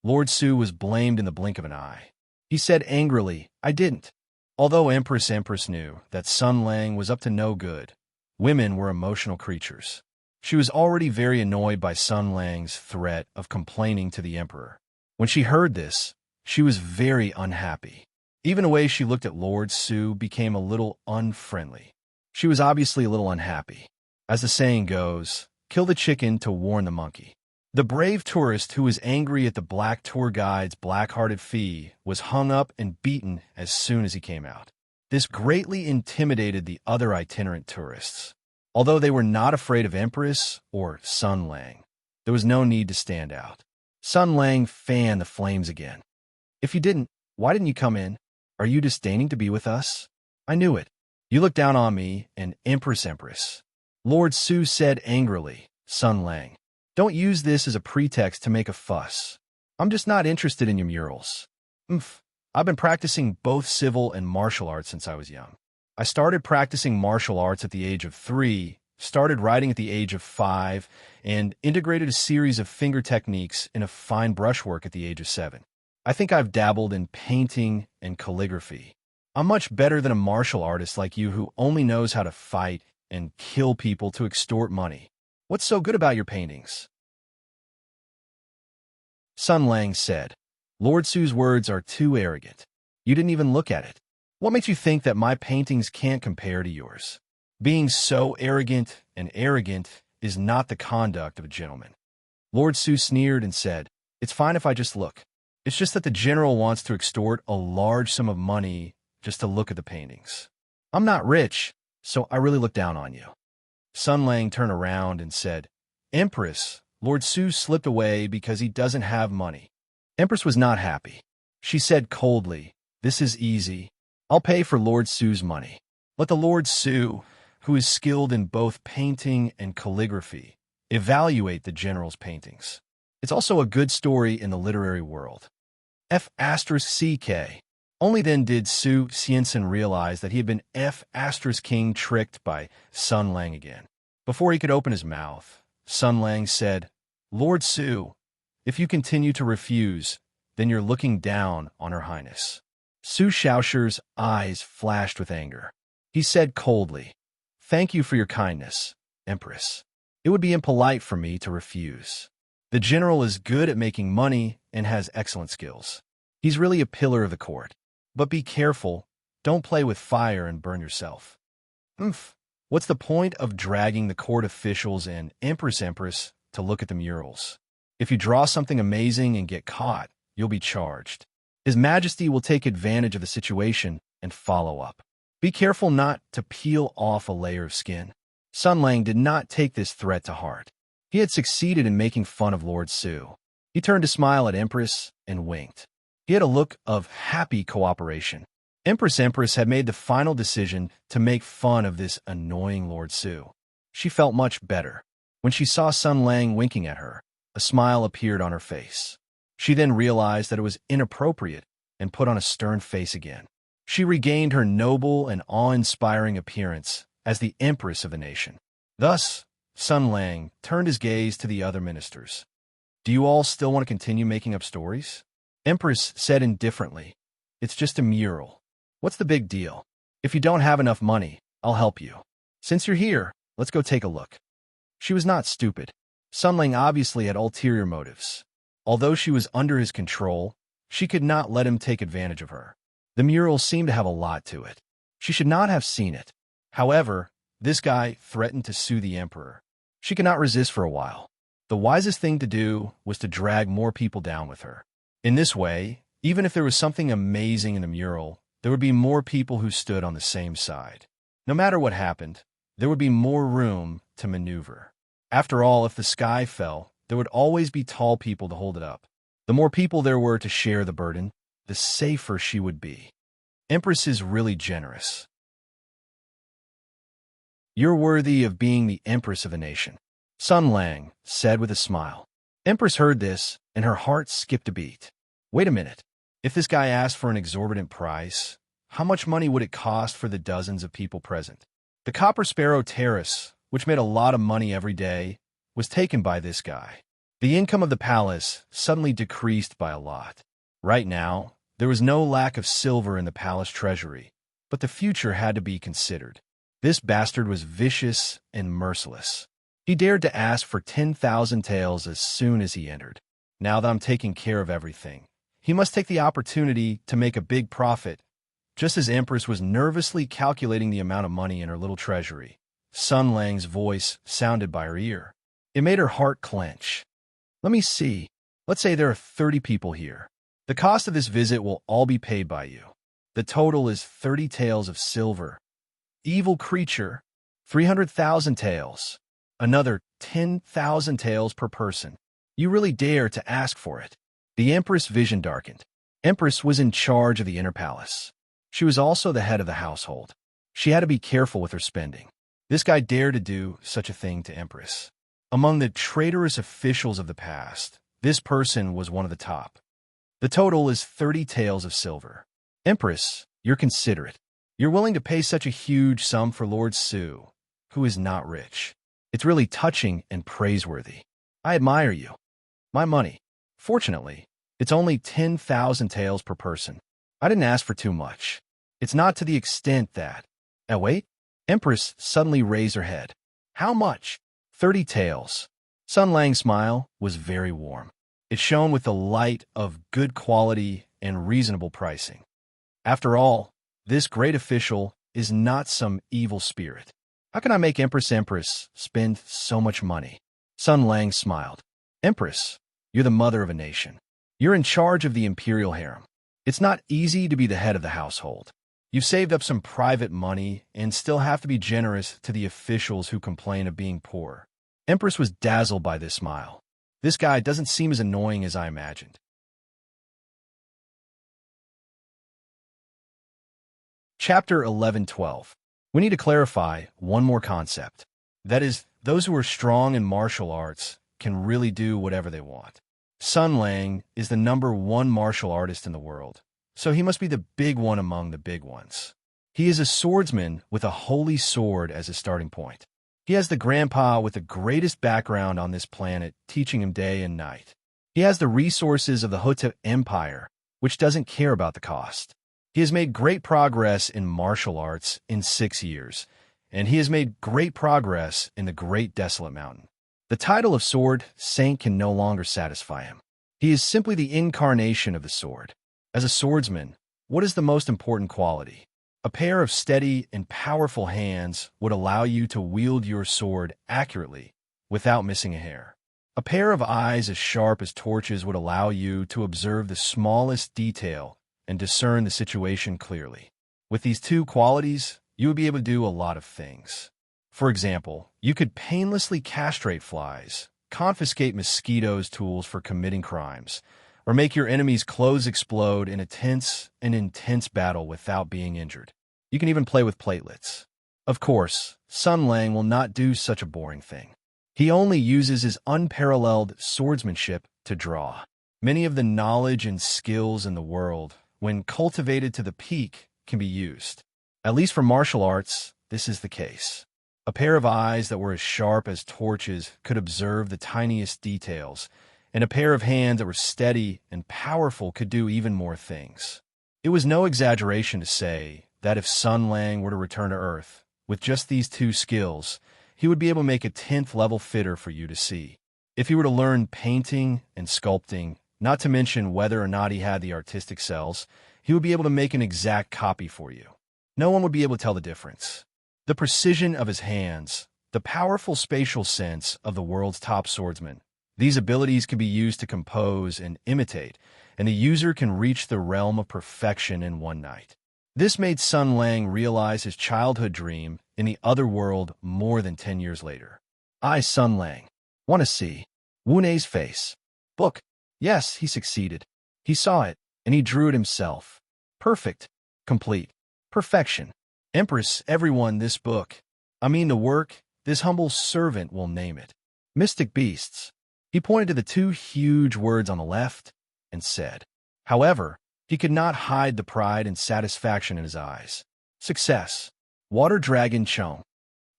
Lord Su was blamed in the blink of an eye. He said angrily, "I didn't." Although Empress knew that Sun Lang was up to no good, women were emotional creatures. She was already very annoyed by Sun Lang's threat of complaining to the Emperor. When she heard this, she was very unhappy. Even the way she looked at Lord Su became a little unfriendly. She was obviously a little unhappy. As the saying goes, kill the chicken to warn the monkey. The brave tourist who was angry at the black tour guide's black-hearted fee was hung up and beaten as soon as he came out. This greatly intimidated the other itinerant tourists. Although they were not afraid of Empress or Sun Lang, There was no need to stand out. Sun Lang fanned the flames again. If you didn't, why didn't you come in? Are you disdaining to be with us? I knew it. You look down on me, and Empress. Lord Su said angrily. Sun Lang, don't use this as a pretext to make a fuss. I'm just not interested in your murals. I've been practicing both civil and martial arts since I was young. I started practicing martial arts at the age of 3, started writing at the age of 5, and integrated a series of finger techniques in a fine brushwork at the age of 7. I think I've dabbled in painting and calligraphy. I'm much better than a martial artist like you who only knows how to fight and kill people to extort money. What's so good about your paintings? Sun Lang said. Lord Su's words are too arrogant. You didn't even look at it. What makes you think that my paintings can't compare to yours? Being so arrogant is not the conduct of a gentleman. Lord Su sneered and said, It's fine if I just look. It's just that the general wants to extort a large sum of money just to look at the paintings. I'm not rich, so I really look down on you. Sun Lang turned around and said, Empress, Lord Su slipped away because he doesn't have money. Empress was not happy. She said coldly, This is easy. I'll pay for Lord Su's money. Let the Lord Su, who is skilled in both painting and calligraphy, evaluate the general's paintings. It's also a good story in the literary world. F***ck. Only then did Su Xianxin realize that he had been F***king tricked by Sun Lang again. Before he could open his mouth, Sun Lang said, Lord Su, if you continue to refuse, then you're looking down on Her Highness. Su Xiaoshi's eyes flashed with anger. He said coldly, Thank you for your kindness, Empress. It would be impolite for me to refuse. The general is good at making money and has excellent skills. He's really a pillar of the court. But be careful, don't play with fire and burn yourself. What's the point of dragging the court officials and Empress to look at the murals? If you draw something amazing and get caught, you'll be charged. His Majesty will take advantage of the situation and follow up. Be careful not to peel off a layer of skin. Sun Lang did not take this threat to heart. He had succeeded in making fun of Lord Su. He turned to smile at Empress and winked. He had a look of happy cooperation. Empress had made the final decision to make fun of this annoying Lord Su. She felt much better. When she saw Sun Lang winking at her, a smile appeared on her face. She then realized that it was inappropriate and put on a stern face again. She regained her noble and awe-inspiring appearance as the Empress of the nation. Thus, Sun Lang turned his gaze to the other ministers. Do you all still want to continue making up stories? Empress said indifferently, It's just a mural. What's the big deal? If you don't have enough money, I'll help you. Since you're here, let's go take a look. She was not stupid. Sun Lang obviously had ulterior motives. Although she was under his control, she could not let him take advantage of her. The mural seemed to have a lot to it. She should not have seen it. However, this guy threatened to sue the emperor. She could not resist for a while. The wisest thing to do was to drag more people down with her. In this way, even if there was something amazing in the mural, there would be more people who stood on the same side. No matter what happened, there would be more room to maneuver. After all, if the sky fell, there would always be tall people to hold it up. The more people there were to share the burden, the safer she would be. Empress is really generous. You're worthy of being the Empress of a nation, Sun Lang said with a smile. Empress heard this, and her heart skipped a beat. Wait a minute. If this guy asked for an exorbitant price, how much money would it cost for the dozens of people present? The Copper Sparrow Terrace, which made a lot of money every day, was taken by this guy. The income of the palace suddenly decreased by a lot. Right now, there was no lack of silver in the palace treasury, but the future had to be considered. This bastard was vicious and merciless. He dared to ask for 10,000 taels as soon as he entered. Now that I'm taking care of everything, he must take the opportunity to make a big profit. Just as Empress was nervously calculating the amount of money in her little treasury, Sun Lang's voice sounded by her ear. It made her heart clench. Let me see. Let's say there are 30 people here. The cost of this visit will all be paid by you. The total is 30 taels of silver. Evil creature, 300,000 taels. Another 10,000 taels per person. You really dare to ask for it. The Empress' vision darkened. Empress was in charge of the inner palace. She was also the head of the household. She had to be careful with her spending. This guy dared to do such a thing to Empress. Among the traitorous officials of the past, this person was one of the top. The total is 30 taels of silver. Empress, you're considerate. You're willing to pay such a huge sum for Lord Su, who is not rich. It's really touching and praiseworthy. I admire you. My money. Fortunately, it's only 10,000 taels per person. I didn't ask for too much. It's not to the extent that... Now wait. Empress suddenly raised her head. How much? 30 taels. Sun Lang's smile was very warm. It shone with the light of good quality and reasonable pricing. After all, this great official is not some evil spirit. How can I make Empress spend so much money? Sun Lang smiled. Empress, you're the mother of a nation. You're in charge of the imperial harem. It's not easy to be the head of the household. You've saved up some private money and still have to be generous to the officials who complain of being poor. Empress was dazzled by this smile. This guy doesn't seem as annoying as I imagined. Chapter 11:12. We need to clarify one more concept. That is, those who are strong in martial arts can really do whatever they want. Sun Lang is the #1 martial artist in the world, so he must be the big one among the big ones. He is a swordsman with a holy sword as his starting point. He has the grandpa with the greatest background on this planet teaching him day and night. He has the resources of the Hotep Empire, which doesn't care about the cost. He has made great progress in martial arts in 6 years, and he has made great progress in the Great Desolate Mountain. The title of Sword Saint can no longer satisfy him. He is simply the incarnation of the sword. As a swordsman, what is the most important quality? A pair of steady and powerful hands would allow you to wield your sword accurately without missing a hair. A pair of eyes as sharp as torches would allow you to observe the smallest detail and discern the situation clearly. With these two qualities, you would be able to do a lot of things. For example, you could painlessly castrate flies, confiscate mosquitoes' tools for committing crimes, or make your enemy's clothes explode in a tense and intense battle without being injured. You can even play with platelets. Of course, Sun Lang will not do such a boring thing. He only uses his unparalleled swordsmanship to draw. Many of the knowledge and skills in the world, when cultivated to the peak, can be used. At least for martial arts, this is the case. A pair of eyes that were as sharp as torches could observe the tiniest details, and a pair of hands that were steady and powerful could do even more things. It was no exaggeration to say that if Sun Lang were to return to Earth, with just these two skills, he would be able to make a 10th level fitter for you to see. If he were to learn painting and sculpting, not to mention whether or not he had the artistic cells, he would be able to make an exact copy for you. No one would be able to tell the difference. The precision of his hands, the powerful spatial sense of the world's top swordsman, these abilities can be used to compose and imitate, and the user can reach the realm of perfection in one night. This made Sun Lang realize his childhood dream in the other world more than 10 years later. I, Sun Lang, want to see Wu Nei's face. Book. Yes, he succeeded. He saw it, and he drew it himself. Perfect. Complete. Perfection. Empress, everyone, this book. I mean the work, this humble servant will name it. Mystic beasts. He pointed to the two huge words on the left and said. However, he could not hide the pride and satisfaction in his eyes. Success. Water Dragon Chong.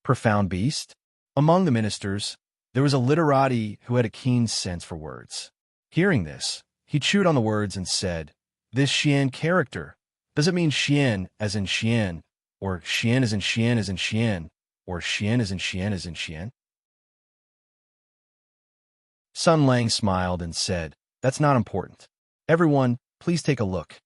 Profound beast. Among the ministers, there was a literati who had a keen sense for words. Hearing this, he chewed on the words and said, This Xian character, does it mean Xian as in Xian, or Xian as in Xian as in Xian, or Xian as in Xian as in Xian? Sun Lang smiled and said, That's not important. Everyone, please take a look.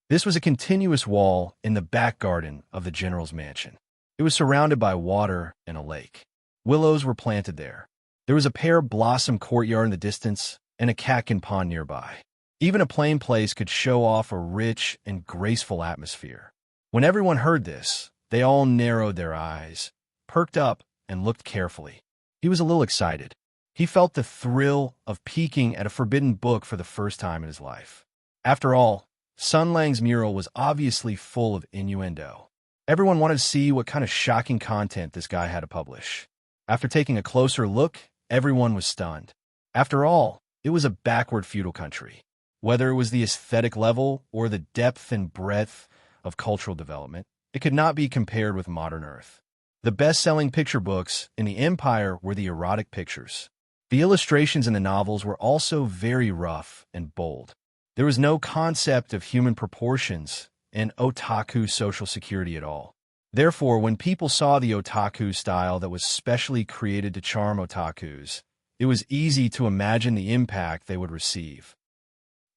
This was a continuous wall in the back garden of the general's mansion. It was surrounded by water and a lake. Willows were planted there. There was a pear blossom courtyard in the distance and a catkin pond nearby. Even a plain place could show off a rich and graceful atmosphere. When everyone heard this, they all narrowed their eyes, perked up, and looked carefully. He was a little excited. He felt the thrill of peeking at a forbidden book for the first time in his life. After all, Sun Lang's mural was obviously full of innuendo. Everyone wanted to see what kind of shocking content this guy had to publish. After taking a closer look, everyone was stunned. After all, it was a backward feudal country. Whether it was the aesthetic level or the depth and breadth of cultural development, it could not be compared with modern Earth. The best-selling picture books in the empire were the erotic pictures. The illustrations in the novels were also very rough and bold. There was no concept of human proportions in otaku social security at all. Therefore, when people saw the otaku style that was specially created to charm otakus, it was easy to imagine the impact they would receive.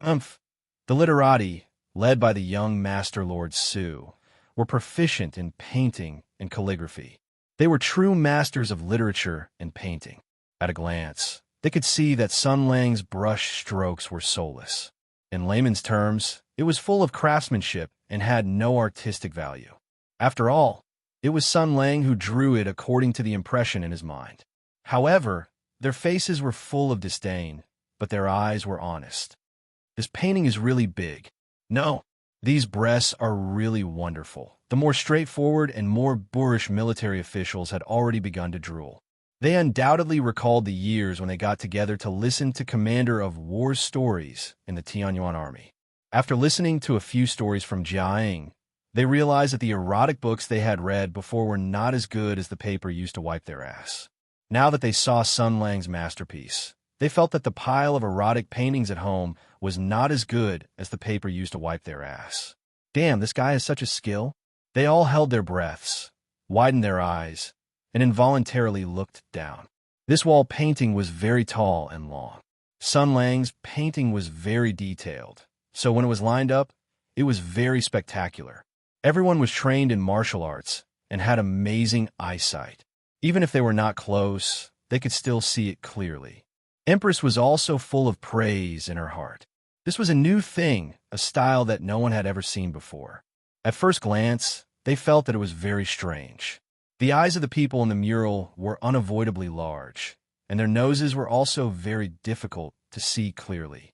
The literati, led by the young Master Lord Su, were proficient in painting and calligraphy. They were true masters of literature and painting. At a glance, they could see that Sun Lang's brush strokes were soulless. In layman's terms, it was full of craftsmanship and had no artistic value. After all, it was Sun Lang who drew it according to the impression in his mind. However, their faces were full of disdain, but their eyes were honest. This painting is really big. No, these breasts are really wonderful. The more straightforward and more boorish military officials had already begun to drool. They undoubtedly recalled the years when they got together to listen to Commander of War's stories in the Tianyuan army. After listening to a few stories from Jiaing, they realized that the erotic books they had read before were not as good as the paper used to wipe their ass. Now that they saw Sun Lang's masterpiece, they felt that the pile of erotic paintings at home was not as good as the paper used to wipe their ass. Damn, this guy has such a skill. They all held their breaths, widened their eyes, and involuntarily looked down. This wall painting was very tall and long. Sun Lang's painting was very detailed, so when it was lined up, it was very spectacular. Everyone was trained in martial arts and had amazing eyesight. Even if they were not close, they could still see it clearly. Empress was also full of praise in her heart. This was a new thing, a style that no one had ever seen before. At first glance, they felt that it was very strange. The eyes of the people in the mural were unavoidably large, and their noses were also very difficult to see clearly.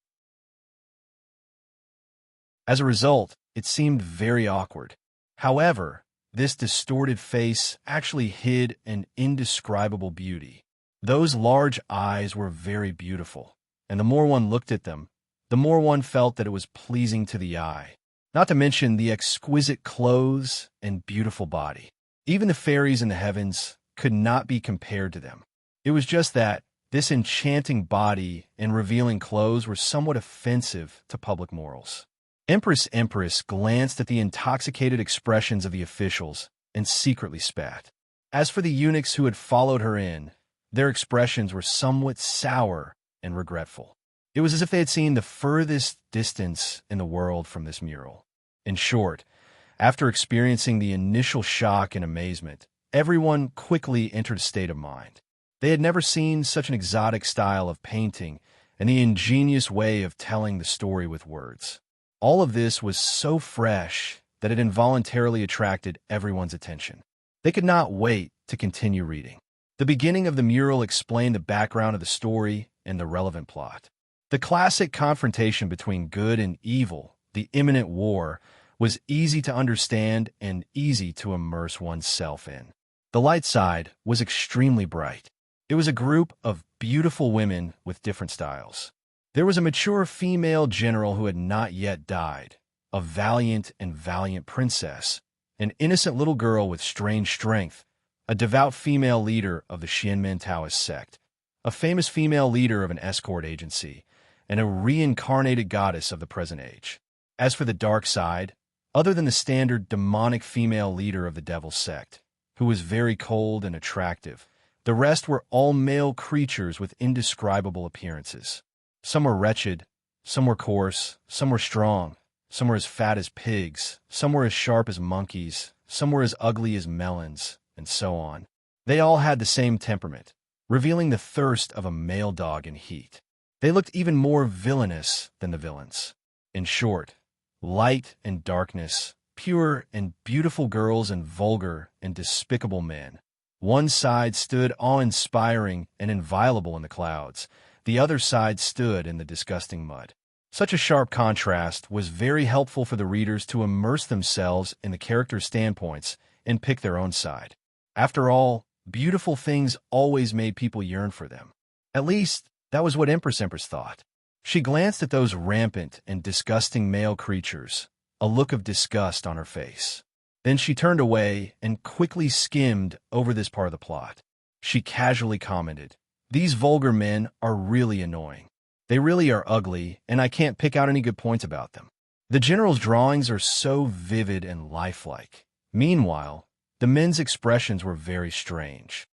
As a result, it seemed very awkward. However, this distorted face actually hid an indescribable beauty. Those large eyes were very beautiful, and the more one looked at them, the more one felt that it was pleasing to the eye. Not to mention the exquisite clothes and beautiful body. Even the fairies in the heavens could not be compared to them. It was just that this enchanting body and revealing clothes were somewhat offensive to public morals. Empress glanced at the intoxicated expressions of the officials and secretly spat. As for the eunuchs who had followed her in, their expressions were somewhat sour and regretful. It was as if they had seen the furthest distance in the world from this mural. In short, after experiencing the initial shock and amazement, everyone quickly entered a state of mind. They had never seen such an exotic style of painting and the ingenious way of telling the story with words. All of this was so fresh that it involuntarily attracted everyone's attention. They could not wait to continue reading. The beginning of the mural explained the background of the story and the relevant plot. The classic confrontation between good and evil, the imminent war, was easy to understand and easy to immerse oneself in. The light side was extremely bright. It was a group of beautiful women with different styles. There was a mature female general who had not yet died, a valiant princess, an innocent little girl with strange strength, a devout female leader of the Xianmen Taoist sect, a famous female leader of an escort agency, and a reincarnated goddess of the present age. As for the dark side, other than the standard demonic female leader of the devil's sect, who was very cold and attractive, the rest were all male creatures with indescribable appearances. Some were wretched, some were coarse, some were strong, some were as fat as pigs, some were as sharp as monkeys, some were as ugly as melons, and so on. They all had the same temperament, revealing the thirst of a male dog in heat. They looked even more villainous than the villains. In short, light and darkness, pure and beautiful girls and vulgar and despicable men. One side stood awe-inspiring and inviolable in the clouds. The other side stood in the disgusting mud. Such a sharp contrast was very helpful for the readers to immerse themselves in the characters' standpoints and pick their own side. After all, beautiful things always made people yearn for them. At least, that was what Empress thought. She glanced at those rampant and disgusting male creatures, a look of disgust on her face. Then she turned away and quickly skimmed over this part of the plot. She casually commented, "These vulgar men are really annoying. They really are ugly, and I can't pick out any good points about them. The general's drawings are so vivid and lifelike. Meanwhile, the men's expressions were very strange."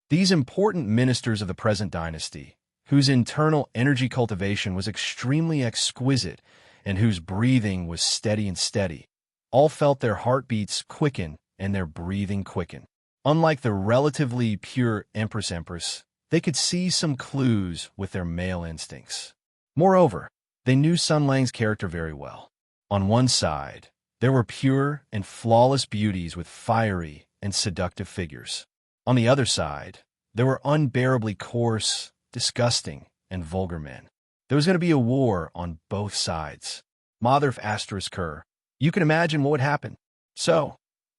These important ministers of the present dynasty, whose internal energy cultivation was extremely exquisite and whose breathing was steady, all felt their heartbeats quicken and their breathing quicken. Unlike the relatively pure Empress, they could see some clues with their male instincts. Moreover, they knew Sun Lang's character very well. On one side, there were pure and flawless beauties with fiery and seductive figures. On the other side, there were unbearably coarse, disgusting, and vulgar men. There was going to be a war on both sides. Mother F***er, you can imagine what would happen. So,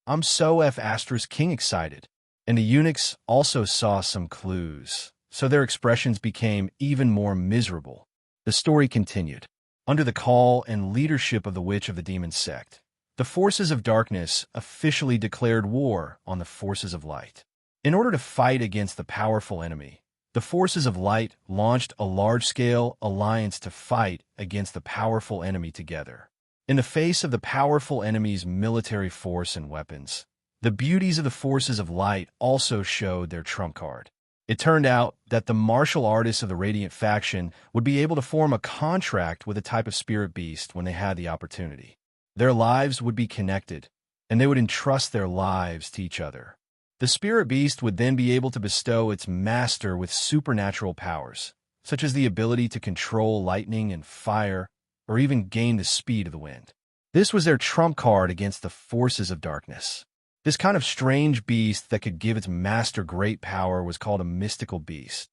I'm so F***king excited. And the eunuchs also saw some clues, so their expressions became even more miserable. The story continued. Under the call and leadership of the Witch of the Demon sect, the forces of darkness officially declared war on the forces of light. In order to fight against the powerful enemy, the forces of light launched a large-scale alliance to fight against the powerful enemy together. In the face of the powerful enemy's military force and weapons, the beauties of the forces of light also showed their trump card. It turned out that the martial artists of the Radiant faction would be able to form a contract with a type of spirit beast when they had the opportunity. Their lives would be connected, and they would entrust their lives to each other. The spirit beast would then be able to bestow its master with supernatural powers, such as the ability to control lightning and fire, or even gain the speed of the wind. This was their trump card against the forces of darkness. This kind of strange beast that could give its master great power was called a mystical beast.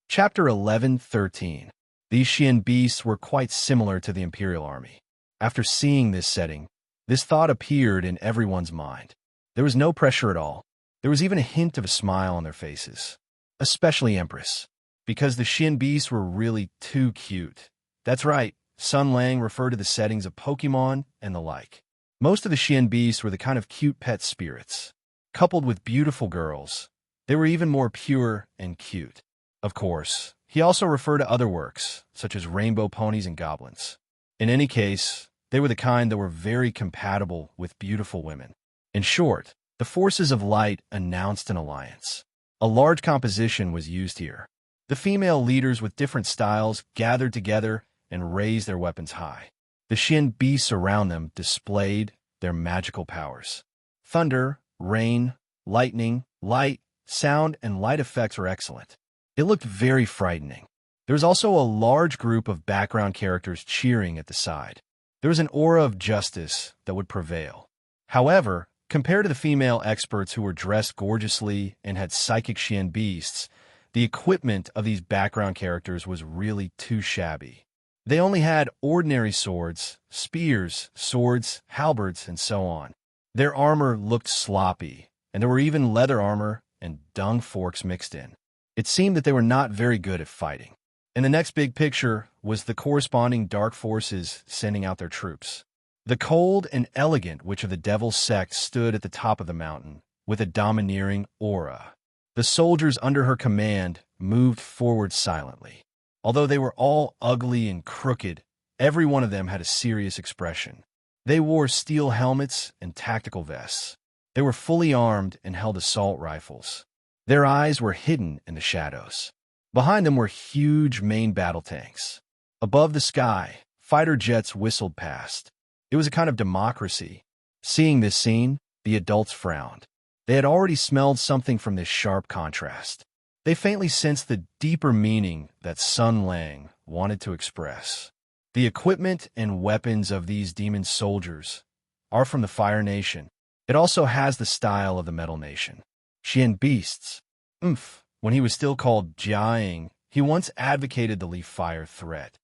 Chapter 11:13. These Xian beasts were quite similar to the Imperial Army. After seeing this setting, this thought appeared in everyone's mind. There was no pressure at all. There was even a hint of a smile on their faces. Especially Empress, because the Xian beasts were really too cute. That's right. Sun Lang referred to the settings of Pokemon and the like. Most of the Xian beasts were the kind of cute pet spirits. Coupled with beautiful girls, they were even more pure and cute. Of course, he also referred to other works, such as rainbow ponies and goblins. In any case, they were the kind that were very compatible with beautiful women. In short, the forces of light announced an alliance. A large composition was used here. The female leaders with different styles gathered together and raised their weapons high. The Xian beasts around them displayed their magical powers. Thunder, rain, lightning, light, sound, and light effects were excellent. It looked very frightening. There was also a large group of background characters cheering at the side. There was an aura of justice that would prevail. However, compared to the female experts who were dressed gorgeously and had psychic Xian beasts, the equipment of these background characters was really too shabby. They only had ordinary swords, spears, swords, halberds, and so on. Their armor looked sloppy, and there were even leather armor and dung forks mixed in. It seemed that they were not very good at fighting. In the next big picture was the corresponding dark forces sending out their troops. The cold and elegant Witch of the Devil sect stood at the top of the mountain, with a domineering aura. The soldiers under her command moved forward silently. Although they were all ugly and crooked, every one of them had a serious expression. They wore steel helmets and tactical vests. They were fully armed and held assault rifles. Their eyes were hidden in the shadows. Behind them were huge main battle tanks. Above the sky, fighter jets whistled past. It was a kind of democracy. Seeing this scene, the adults frowned. They had already smelled something from this sharp contrast. They faintly sensed the deeper meaning that Sun Lang wanted to express. The equipment and weapons of these demon soldiers are from the Fire Nation. It also has the style of the Metal Nation. Xian beasts. When he was still called Jiaying, he once advocated the Leaf Fire threat.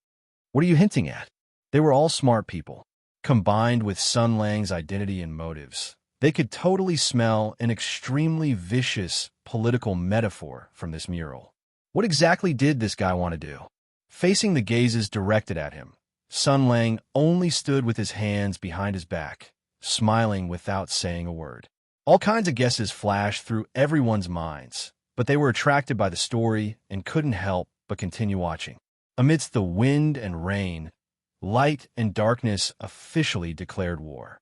What are you hinting at? They were all smart people. Combined with Sun Lang's identity and motives, they could totally smell an extremely vicious political metaphor from this mural. What exactly did this guy want to do? Facing the gazes directed at him, Sun Lang only stood with his hands behind his back, smiling without saying a word. All kinds of guesses flashed through everyone's minds, but they were attracted by the story and couldn't help but continue watching. Amidst the wind and rain, light and darkness officially declared war.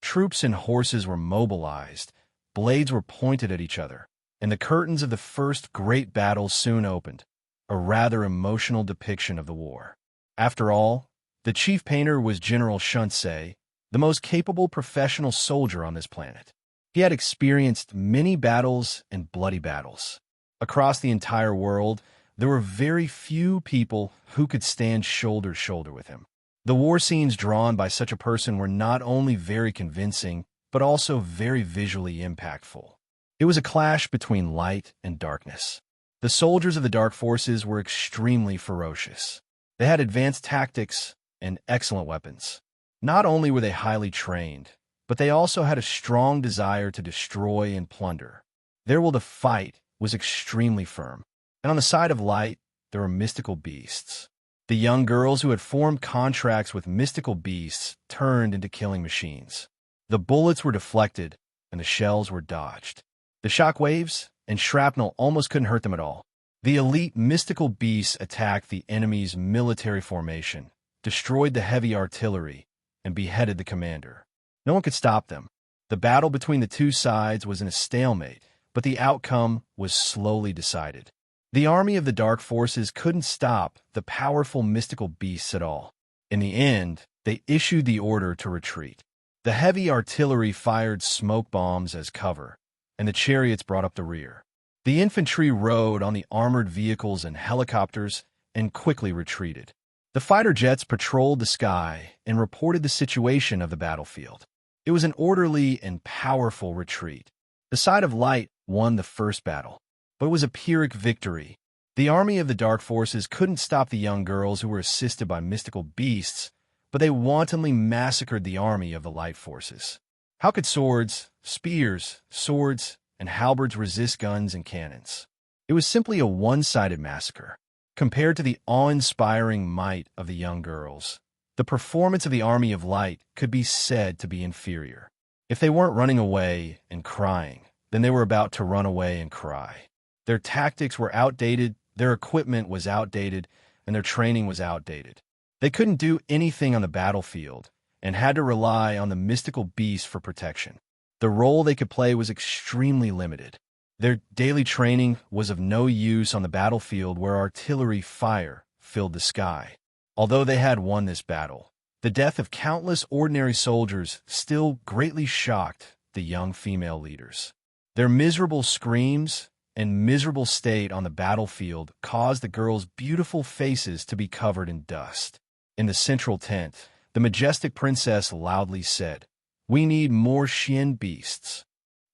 Troops and horses were mobilized, blades were pointed at each other, and the curtains of the first great battle soon opened, a rather emotional depiction of the war. After all, the chief painter was General Shunsei, the most capable professional soldier on this planet. He had experienced many battles and bloody battles. Across the entire world, there were very few people who could stand shoulder to shoulder with him. The war scenes drawn by such a person were not only very convincing, but also very visually impactful. It was a clash between light and darkness. The soldiers of the Dark Forces were extremely ferocious. They had advanced tactics and excellent weapons. Not only were they highly trained, but they also had a strong desire to destroy and plunder. Their will to fight was extremely firm. And on the side of light, there were mystical beasts. The young girls who had formed contracts with mystical beasts turned into killing machines. The bullets were deflected, and the shells were dodged. The shockwaves and shrapnel almost couldn't hurt them at all. The elite mystical beasts attacked the enemy's military formation, destroyed the heavy artillery, and beheaded the commander. No one could stop them. The battle between the two sides was in a stalemate, but the outcome was slowly decided. The army of the Dark Forces couldn't stop the powerful mystical beasts at all. In the end, they issued the order to retreat. The heavy artillery fired smoke bombs as cover, and the chariots brought up the rear. The infantry rode on the armored vehicles and helicopters and quickly retreated. The fighter jets patrolled the sky and reported the situation of the battlefield. It was an orderly and powerful retreat. The side of light won the first battle, but it was a Pyrrhic victory. The army of the Dark Forces couldn't stop the young girls who were assisted by mystical beasts, but they wantonly massacred the army of the Light Forces. How could swords, spears, swords, and halberds resist guns and cannons? It was simply a one-sided massacre. Compared to the awe-inspiring might of the young girls, the performance of the Army of Light could be said to be inferior. If they weren't running away and crying, then they were about to run away and cry. Their tactics were outdated, their equipment was outdated, and their training was outdated. They couldn't do anything on the battlefield and had to rely on the mystical beasts for protection. The role they could play was extremely limited. Their daily training was of no use on the battlefield where artillery fire filled the sky. Although they had won this battle, the death of countless ordinary soldiers still greatly shocked the young female leaders. Their miserable screams and miserable state on the battlefield caused the girls' beautiful faces to be covered in dust. In the central tent, the majestic princess loudly said, "We need more Xian beasts."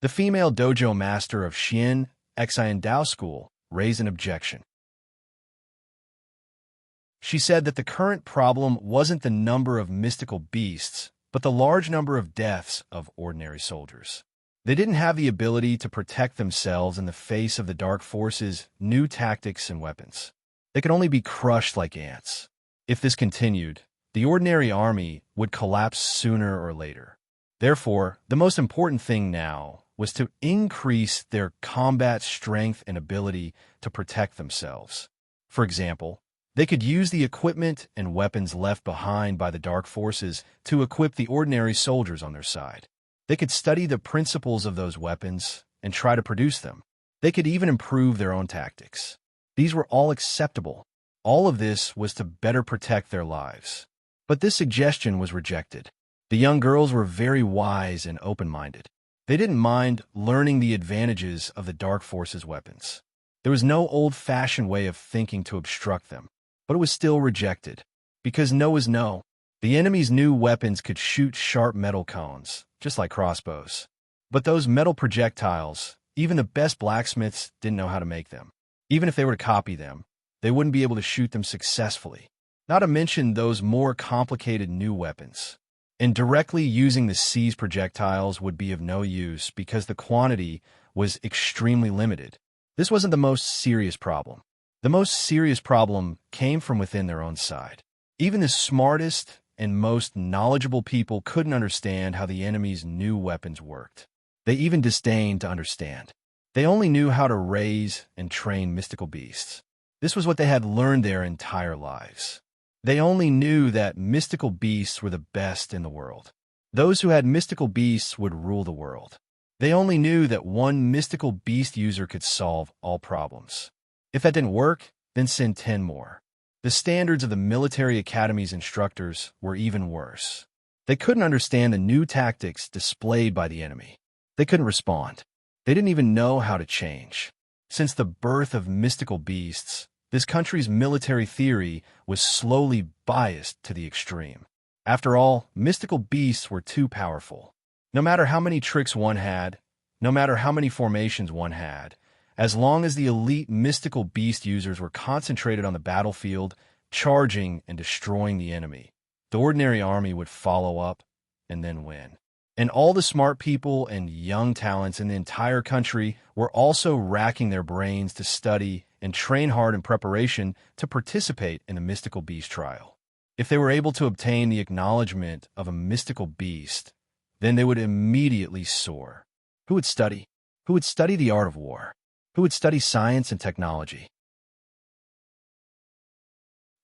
The female dojo master of Xian Xian Dao School raised an objection. She said that the current problem wasn't the number of mystical beasts, but the large number of deaths of ordinary soldiers. They didn't have the ability to protect themselves in the face of the Dark Forces' new tactics and weapons. They could only be crushed like ants. If this continued, the ordinary army would collapse sooner or later. Therefore, the most important thing now was to increase their combat strength and ability to protect themselves. For example, they could use the equipment and weapons left behind by the Dark Forces to equip the ordinary soldiers on their side. They could study the principles of those weapons and try to produce them. They could even improve their own tactics. These were all acceptable. All of this was to better protect their lives. But this suggestion was rejected. The young girls were very wise and open-minded. They didn't mind learning the advantages of the Dark Forces' weapons. There was no old-fashioned way of thinking to obstruct them. but it was still rejected. Because no was no. The enemy's new weapons could shoot sharp metal cones, just like crossbows. But those metal projectiles, even the best blacksmiths didn't know how to make them. Even if they were to copy them, they wouldn't be able to shoot them successfully. Not to mention those more complicated new weapons. And directly using the sea's projectiles would be of no use because the quantity was extremely limited. This wasn't the most serious problem. The most serious problem came from within their own side. Even the smartest and most knowledgeable people couldn't understand how the enemy's new weapons worked. They even disdained to understand. They only knew how to raise and train mystical beasts. This was what they had learned their entire lives. They only knew that mystical beasts were the best in the world. Those who had mystical beasts would rule the world. They only knew that one mystical beast user could solve all problems. If that didn't work, then send 10 more. The standards of the military academy's instructors were even worse. They couldn't understand the new tactics displayed by the enemy. They couldn't respond. They didn't even know how to change. Since the birth of mystical beasts, this country's military theory was slowly biased to the extreme. After all, mystical beasts were too powerful. No matter how many tricks one had, no matter how many formations one had, as long as the elite mystical beast users were concentrated on the battlefield, charging and destroying the enemy, the ordinary army would follow up and then win. And all the smart people and young talents in the entire country were also racking their brains to study and train hard in preparation to participate in the mystical beast trial. If they were able to obtain the acknowledgement of a mystical beast, then they would immediately soar. Who would study? Who would study the art of war? Who would study science and technology?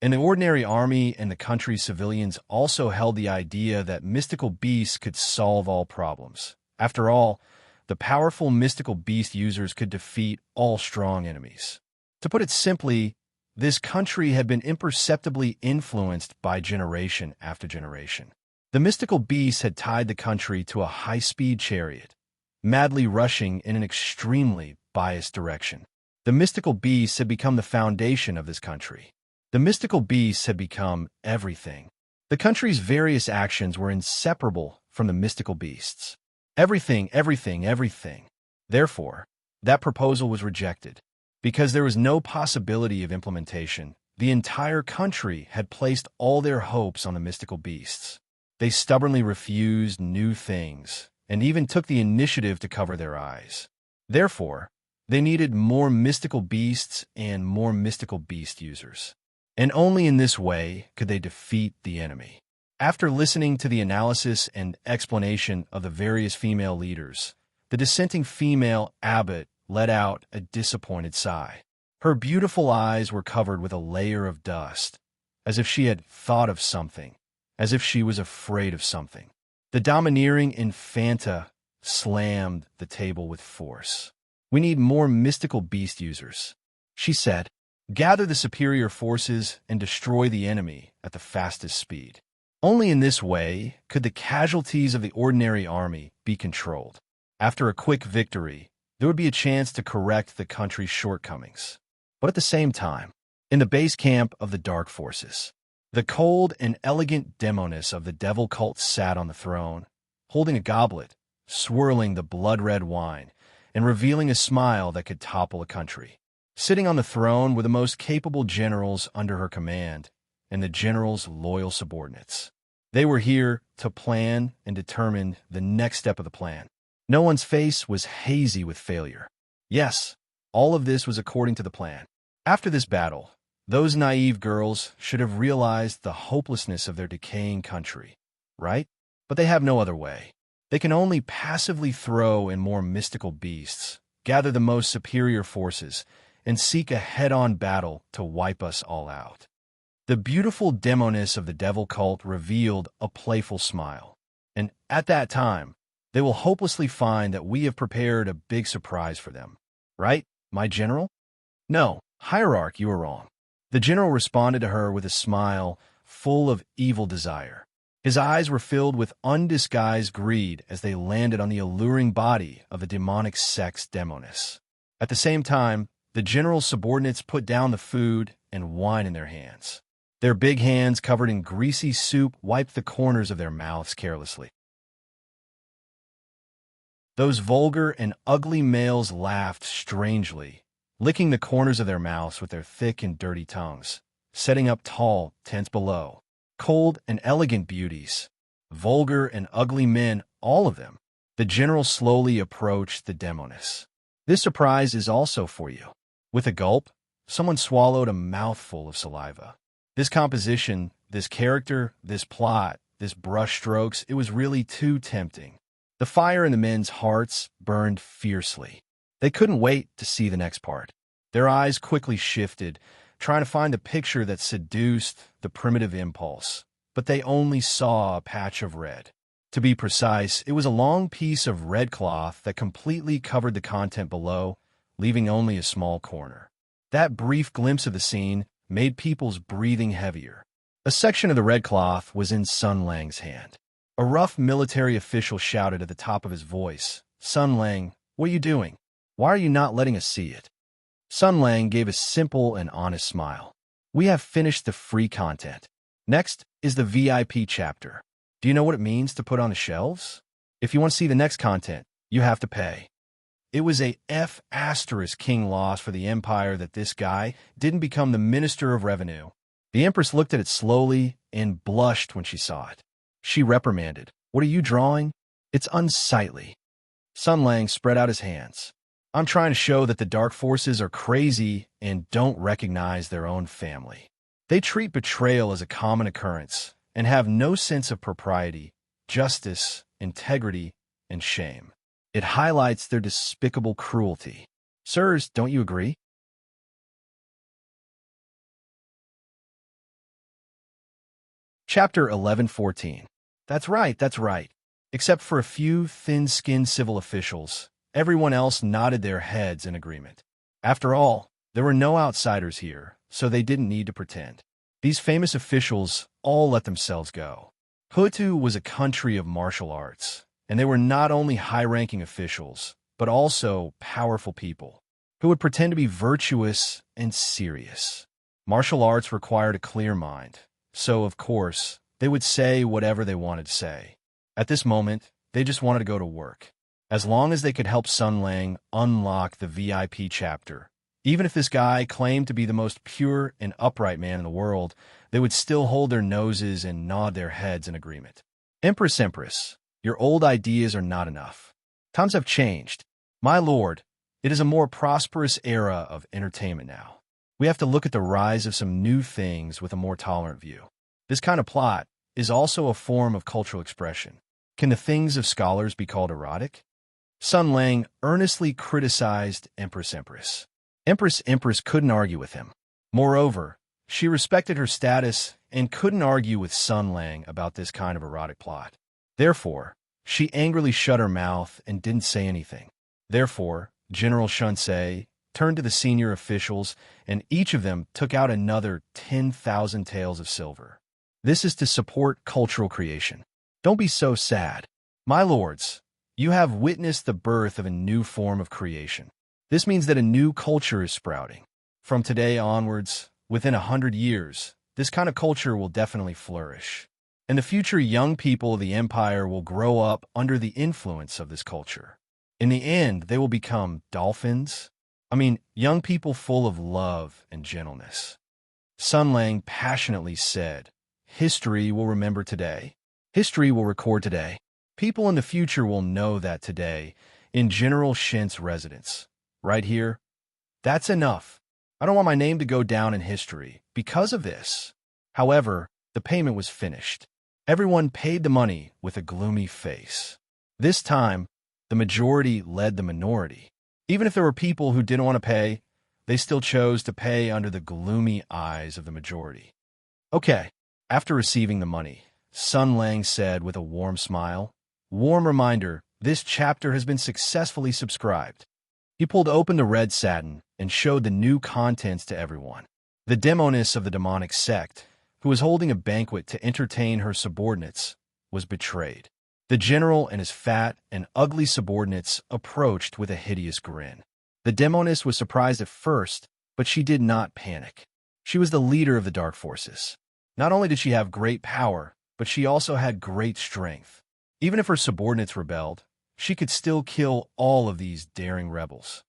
And the ordinary army and the country's civilians also held the idea that mystical beasts could solve all problems. After all, the powerful mystical beast users could defeat all strong enemies. To put it simply, this country had been imperceptibly influenced by generation after generation. The mystical beasts had tied the country to a high-speed chariot, madly rushing in an extremely biased direction. The mystical beasts had become the foundation of this country. The mystical beasts had become everything. The country's various actions were inseparable from the mystical beasts. Everything, everything, everything. Therefore, that proposal was rejected. Because there was no possibility of implementation, the entire country had placed all their hopes on the mystical beasts. They stubbornly refused new things, and even took the initiative to cover their eyes. Therefore, they needed more mystical beasts and more mystical beast users. And only in this way could they defeat the enemy. After listening to the analysis and explanation of the various female leaders, the dissenting female abbot let out a disappointed sigh. Her beautiful eyes were covered with a layer of dust, as if she had thought of something, as if she was afraid of something. The domineering Infanta slammed the table with force. "We need more mystical beast users," she said. "Gather the superior forces and destroy the enemy at the fastest speed. Only in this way could the casualties of the ordinary army be controlled. After a quick victory, there would be a chance to correct the country's shortcomings. But at the same time, in the base camp of the dark forces, the cold and elegant demoness of the devil cult sat on the throne, holding a goblet, swirling the blood-red wine, and revealing a smile that could topple a country. Sitting on the throne were the most capable generals under her command, and the general's loyal subordinates. They were here to plan and determine the next step of the plan. No one's face was hazy with failure. Yes, all of this was according to the plan. After this battle, those naive girls should have realized the hopelessness of their decaying country, right? But they have no other way. They can only passively throw in more mystical beasts, gather the most superior forces, and seek a head-on battle to wipe us all out. The beautiful demoness of the devil cult revealed a playful smile. And at that time, they will hopelessly find that we have prepared a big surprise for them. Right, my general? No, hierarch, you are wrong. The general responded to her with a smile full of evil desire. His eyes were filled with undisguised greed as they landed on the alluring body of the demonic sex demoness. At the same time, The general's subordinates put down the food and wine in their hands. Their big hands, covered in greasy soup, wiped the corners of their mouths carelessly. Those vulgar and ugly males laughed strangely, licking the corners of their mouths with their thick and dirty tongues, setting up tall tents below. Cold and elegant beauties, vulgar and ugly men, all of them. The general slowly approached the demoness. This surprise is also for you. With a gulp, someone swallowed a mouthful of saliva. This composition, this character, this plot, this brushstrokes, it was really too tempting. The fire in the men's hearts burned fiercely. They couldn't wait to see the next part. Their eyes quickly shifted, trying to find the picture that seduced the primitive impulse, but they only saw a patch of red. To be precise, it was a long piece of red cloth that completely covered the content below, leaving only a small corner. That brief glimpse of the scene made people's breathing heavier. A section of the red cloth was in Sun Lang's hand. A rough military official shouted at the top of his voice, "Sun Lang, what are you doing? Why are you not letting us see it?" Sun Lang gave a simple and honest smile. "We have finished the free content. Next is the VIP chapter. Do you know what it means to put on the shelves? If you want to see the next content, you have to pay." It was a F***king loss for the empire that this guy didn't become the Minister of Revenue. The Empress looked at it slowly and blushed when she saw it. She reprimanded, "What are you drawing? It's unsightly." Sun Lang spread out his hands. "I'm trying to show that the dark forces are crazy and don't recognize their own family. They treat betrayal as a common occurrence and have no sense of propriety, justice, integrity, and shame. It highlights their despicable cruelty. Sirs, don't you agree?" Chapter 11:14. That's right, that's right. Except for a few thin-skinned civil officials, everyone else nodded their heads in agreement. After all, there were no outsiders here, so they didn't need to pretend. These famous officials all let themselves go. Hutu was a country of martial arts, and they were not only high-ranking officials, but also powerful people who would pretend to be virtuous and serious. Martial arts required a clear mind, so, of course, they would say whatever they wanted to say. At this moment, they just wanted to go to work. As long as they could help Sun Lang unlock the VIP chapter, even if this guy claimed to be the most pure and upright man in the world, they would still hold their noses and nod their heads in agreement. Empress, your old ideas are not enough. Times have changed. My lord, it is a more prosperous era of entertainment now. We have to look at the rise of some new things with a more tolerant view. This kind of plot is also a form of cultural expression. Can the things of scholars be called erotic? Sun Lang earnestly criticized Empress. Empress couldn't argue with him. Moreover, she respected her status and couldn't argue with Sun Lang about this kind of erotic plot. Therefore, she angrily shut her mouth and didn't say anything. Therefore, General Shunsei turned to the senior officials, and each of them took out another 10,000 taels of silver. This is to support cultural creation. Don't be so sad. My lords, you have witnessed the birth of a new form of creation. This means that a new culture is sprouting. From today onwards, within 100 years, this kind of culture will definitely flourish. And the future young people of the empire will grow up under the influence of this culture. In the end, they will become dolphins. Young people full of love and gentleness. Sun Lang passionately said, "History will remember today. History will record today. People in the future will know that today, in General Shin's residence, right here, that's enough. I don't want my name to go down in history because of this." However, the payment was finished. Everyone paid the money with a gloomy face. This time, the majority led the minority. Even if there were people who didn't want to pay, they still chose to pay under the gloomy eyes of the majority. "Okay." After receiving the money, Sun Lang said with a warm smile, "Warm reminder, this chapter has been successfully subscribed." He pulled open the red satin and showed the new contents to everyone. The demoness of the demonic sect, who was holding a banquet to entertain her subordinates, was betrayed. The general and his fat and ugly subordinates approached with a hideous grin. The demoness was surprised at first, but she did not panic. She was the leader of the dark forces. Not only did she have great power, but she also had great strength. Even if her subordinates rebelled, she could still kill all of these daring rebels.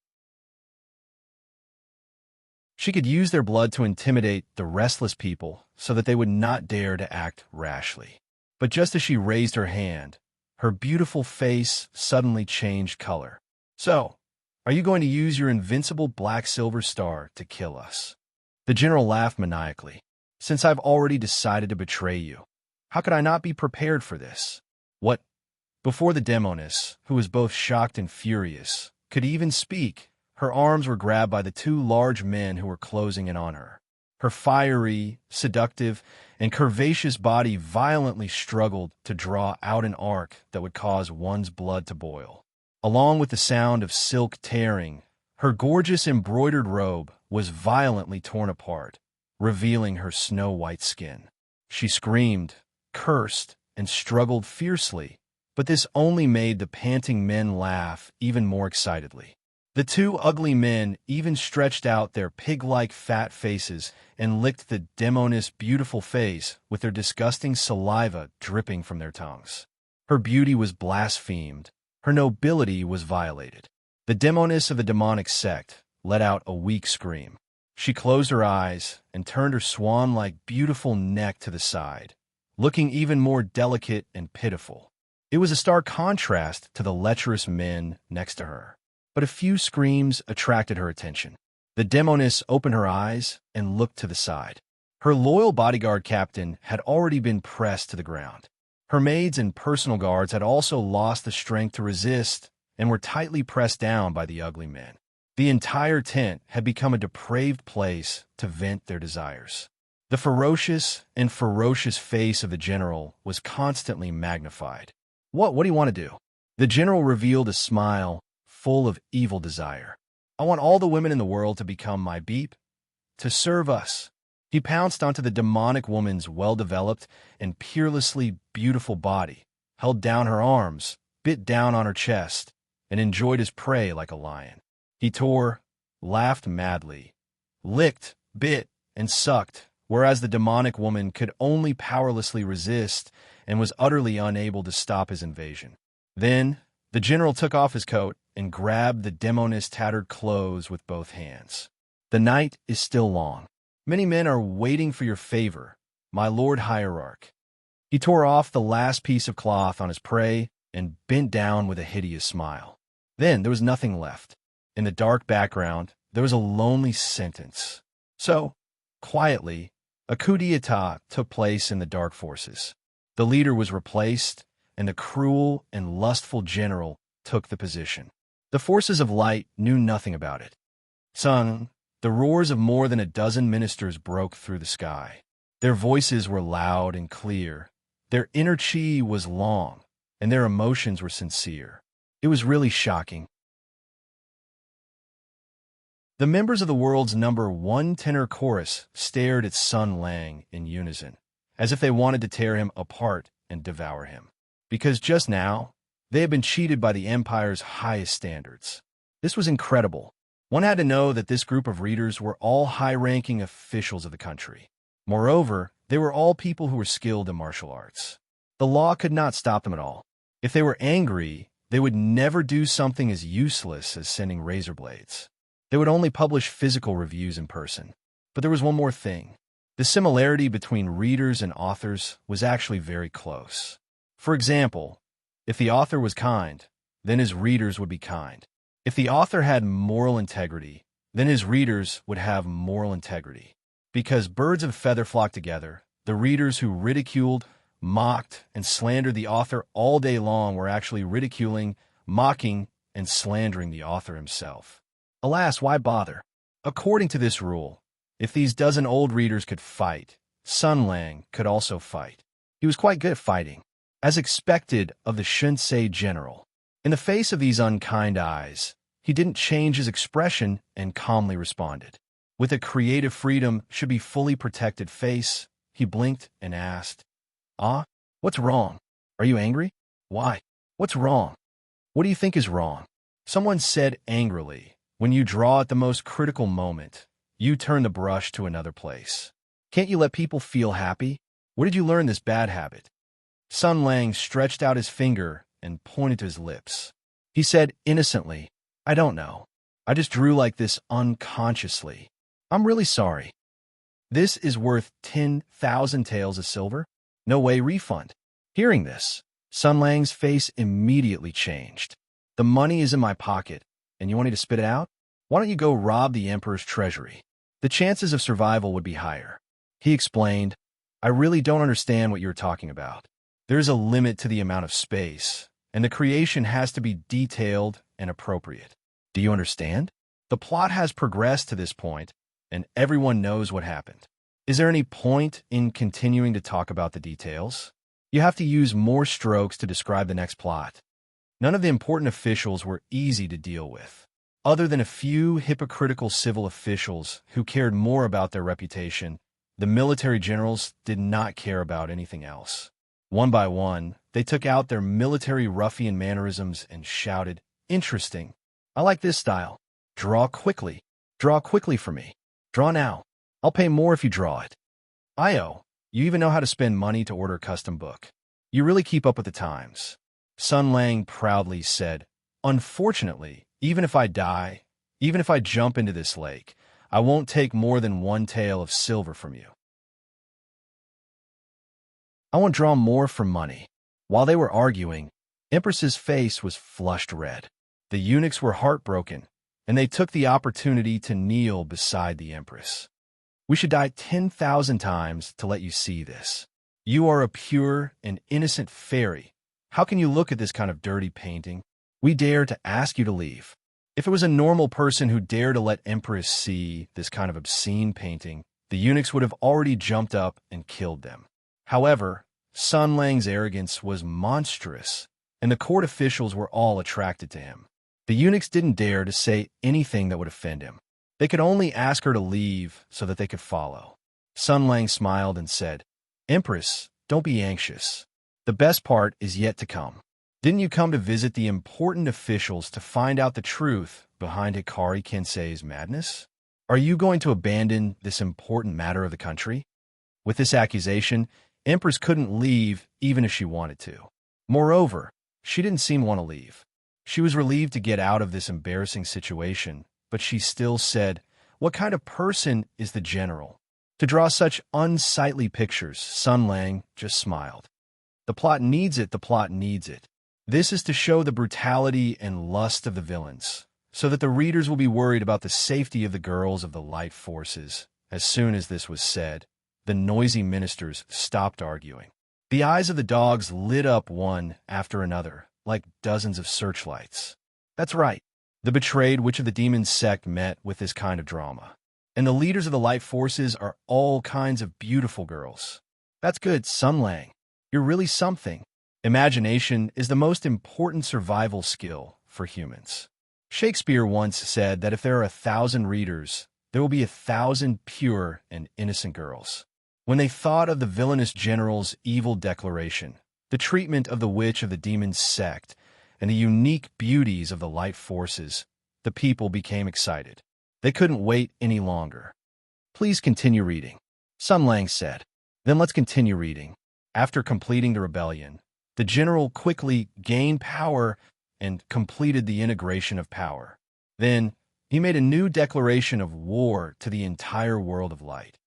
She could use their blood to intimidate the restless people so that they would not dare to act rashly. But just as she raised her hand, her beautiful face suddenly changed color. "So, are you going to use your invincible black silver star to kill us?" The general laughed maniacally. "Since I've already decided to betray you, how could I not be prepared for this?" "What?" Before the demoness, who was both shocked and furious, could even speak, her arms were grabbed by the two large men who were closing in on her. Her fiery, seductive, and curvaceous body violently struggled to draw out an arc that would cause one's blood to boil. Along with the sound of silk tearing, her gorgeous embroidered robe was violently torn apart, revealing her snow-white skin. She screamed, cursed, and struggled fiercely, but this only made the panting men laugh even more excitedly. The two ugly men even stretched out their pig-like fat faces and licked the demoness' beautiful face with their disgusting saliva dripping from their tongues. Her beauty was blasphemed. Her nobility was violated. The demoness of the demonic sect let out a weak scream. She closed her eyes and turned her swan-like beautiful neck to the side, looking even more delicate and pitiful. It was a stark contrast to the lecherous men next to her. But a few screams attracted her attention. The demoness opened her eyes and looked to the side. Her loyal bodyguard captain had already been pressed to the ground. Her maids and personal guards had also lost the strength to resist and were tightly pressed down by the ugly men. The entire tent had become a depraved place to vent their desires. The ferocious face of the general was constantly magnified. What do you want to do?" The general revealed a smile full of evil desire. "I want all the women in the world to become my beep, to serve us." He pounced onto the demonic woman's well-developed and peerlessly beautiful body, held down her arms, bit down on her chest, and enjoyed his prey like a lion. He tore, laughed madly, licked, bit, and sucked, whereas the demonic woman could only powerlessly resist and was utterly unable to stop his invasion. Then, the general took off his coat and grabbed the demoness' tattered clothes with both hands. "The night is still long. Many men are waiting for your favor, my lord hierarch." He tore off the last piece of cloth on his prey and bent down with a hideous smile. Then there was nothing left. In the dark background, there was a lonely sentence. So, quietly, a coup d'etat took place in the dark forces. The leader was replaced, and the cruel and lustful general took the position. The forces of light knew nothing about it. Suddenly, the roars of more than a dozen ministers broke through the sky. Their voices were loud and clear. Their inner chi was long, and their emotions were sincere. It was really shocking. The members of the world's number one tenor chorus stared at Sun Lang in unison, as if they wanted to tear him apart and devour him. Because just now, they had been cheated by the Empire's highest standards. This was incredible. One had to know that this group of readers were all high-ranking officials of the country. Moreover, they were all people who were skilled in martial arts. The law could not stop them at all. If they were angry, they would never do something as useless as sending razor blades. They would only publish physical reviews in person. But there was one more thing. The similarity between readers and authors was actually very close. For example, if the author was kind, then his readers would be kind. If the author had moral integrity, then his readers would have moral integrity. Because birds of a feather flock together, the readers who ridiculed, mocked, and slandered the author all day long were actually ridiculing, mocking, and slandering the author himself. Alas, why bother? According to this rule, if these dozen old readers could fight, Sun Lang could also fight. He was quite good at fighting, as expected of the Shinsei general. In the face of these unkind eyes, he didn't change his expression and calmly responded. With a creative freedom should be fully protected face, he blinked and asked, "Ah, what's wrong? Are you angry? Why? What's wrong? What do you think is wrong?" Someone said angrily, When you draw at the most critical moment, you turn the brush to another place. Can't you let people feel happy? Where did you learn this bad habit? Sun Lang stretched out his finger and pointed to his lips. He said innocently, I don't know. I just drew like this unconsciously. I'm really sorry. This is worth 10,000 taels of silver? No way refund. Hearing this, Sun Lang's face immediately changed. The money is in my pocket, and you want me to spit it out? Why don't you go rob the Emperor's treasury? The chances of survival would be higher. He explained, I really don't understand what you're talking about. There's a limit to the amount of space, and the creation has to be detailed and appropriate. Do you understand? The plot has progressed to this point, and everyone knows what happened. Is there any point in continuing to talk about the details? You have to use more strokes to describe the next plot. None of the important officials were easy to deal with, other than a few hypocritical civil officials who cared more about their reputation. The military generals did not care about anything else. One by one, they took out their military ruffian mannerisms and shouted, Interesting. I like this style. Draw quickly. Draw quickly for me. Draw now. I'll pay more if you draw it. Io, you even know how to spend money to order a custom book. You really keep up with the times. Sun Lang proudly said, Unfortunately, even if I die, even if I jump into this lake, I won't take more than 1 tael of silver from you. I won't draw more for money. While they were arguing, Empress's face was flushed red. The eunuchs were heartbroken, and they took the opportunity to kneel beside the Empress. We should die 10,000 times to let you see this. You are a pure and innocent fairy. How can you look at this kind of dirty painting? We dare to ask you to leave. If it was a normal person who dared to let Empress see this kind of obscene painting, the eunuchs would have already jumped up and killed them. However, Sun Lang's arrogance was monstrous, and the court officials were all attracted to him. The eunuchs didn't dare to say anything that would offend him. They could only ask her to leave so that they could follow. Sun Lang smiled and said, Empress, don't be anxious. The best part is yet to come. Didn't you come to visit the important officials to find out the truth behind Hikari Kensei's madness? Are you going to abandon this important matter of the country? With this accusation, Empress couldn't leave even if she wanted to. Moreover, she didn't seem to want to leave. She was relieved to get out of this embarrassing situation, but she still said, What kind of person is the general? To draw such unsightly pictures, Sun Lang just smiled. The plot needs it, the plot needs it. This is to show the brutality and lust of the villains, so that the readers will be worried about the safety of the girls of the light forces. As soon as this was said, the noisy ministers stopped arguing. The eyes of the dogs lit up one after another, like dozens of searchlights. That's right. The betrayed witch of the demon sect met with this kind of drama. And the leaders of the light forces are all kinds of beautiful girls. That's good, Sun Lang. You're really something. Imagination is the most important survival skill for humans. Shakespeare once said that if there are 1,000 readers, there will be 1,000 pure and innocent girls. When they thought of the villainous general's evil declaration, the treatment of the witch of the demon sect, and the unique beauties of the light forces, the people became excited. They couldn't wait any longer. Please continue reading, Sun Lang said. Then let's continue reading. After completing the rebellion, the general quickly gained power and completed the integration of power. Then, he made a new declaration of war to the entire world of light.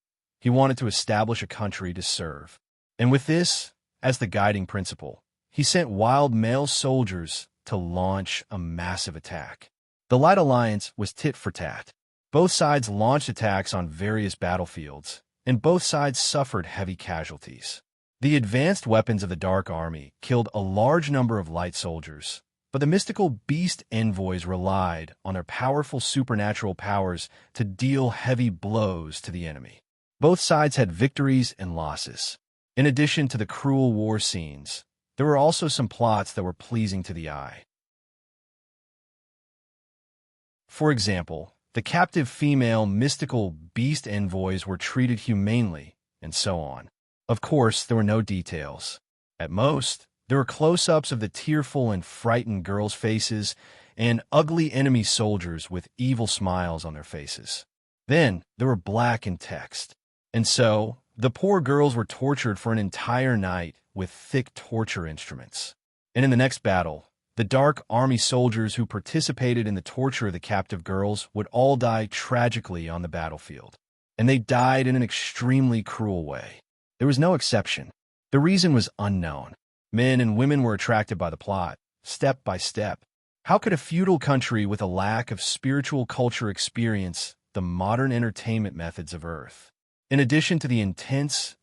He wanted to establish a country to serve. And with this, as the guiding principle, he sent wild male soldiers to launch a massive attack. The Light Alliance was tit for tat. Both sides launched attacks on various battlefields, and both sides suffered heavy casualties. The advanced weapons of the Dark Army killed a large number of light soldiers, but the mystical beast envoys relied on their powerful supernatural powers to deal heavy blows to the enemy. Both sides had victories and losses. In addition to the cruel war scenes, there were also some plots that were pleasing to the eye. For example, the captive female mystical beast envoys were treated humanely, and so on. Of course, there were no details. At most, there were close-ups of the tearful and frightened girls' faces and ugly enemy soldiers with evil smiles on their faces. Then there were blackened text. And so, the poor girls were tortured for an entire night with thick torture instruments. And in the next battle, the dark army soldiers who participated in the torture of the captive girls would all die tragically on the battlefield. And they died in an extremely cruel way. There was no exception. The reason was unknown. Men and women were attracted by the plot, step by step. How could a feudal country with a lack of spiritual culture experience the modern entertainment methods of Earth? In addition to the intense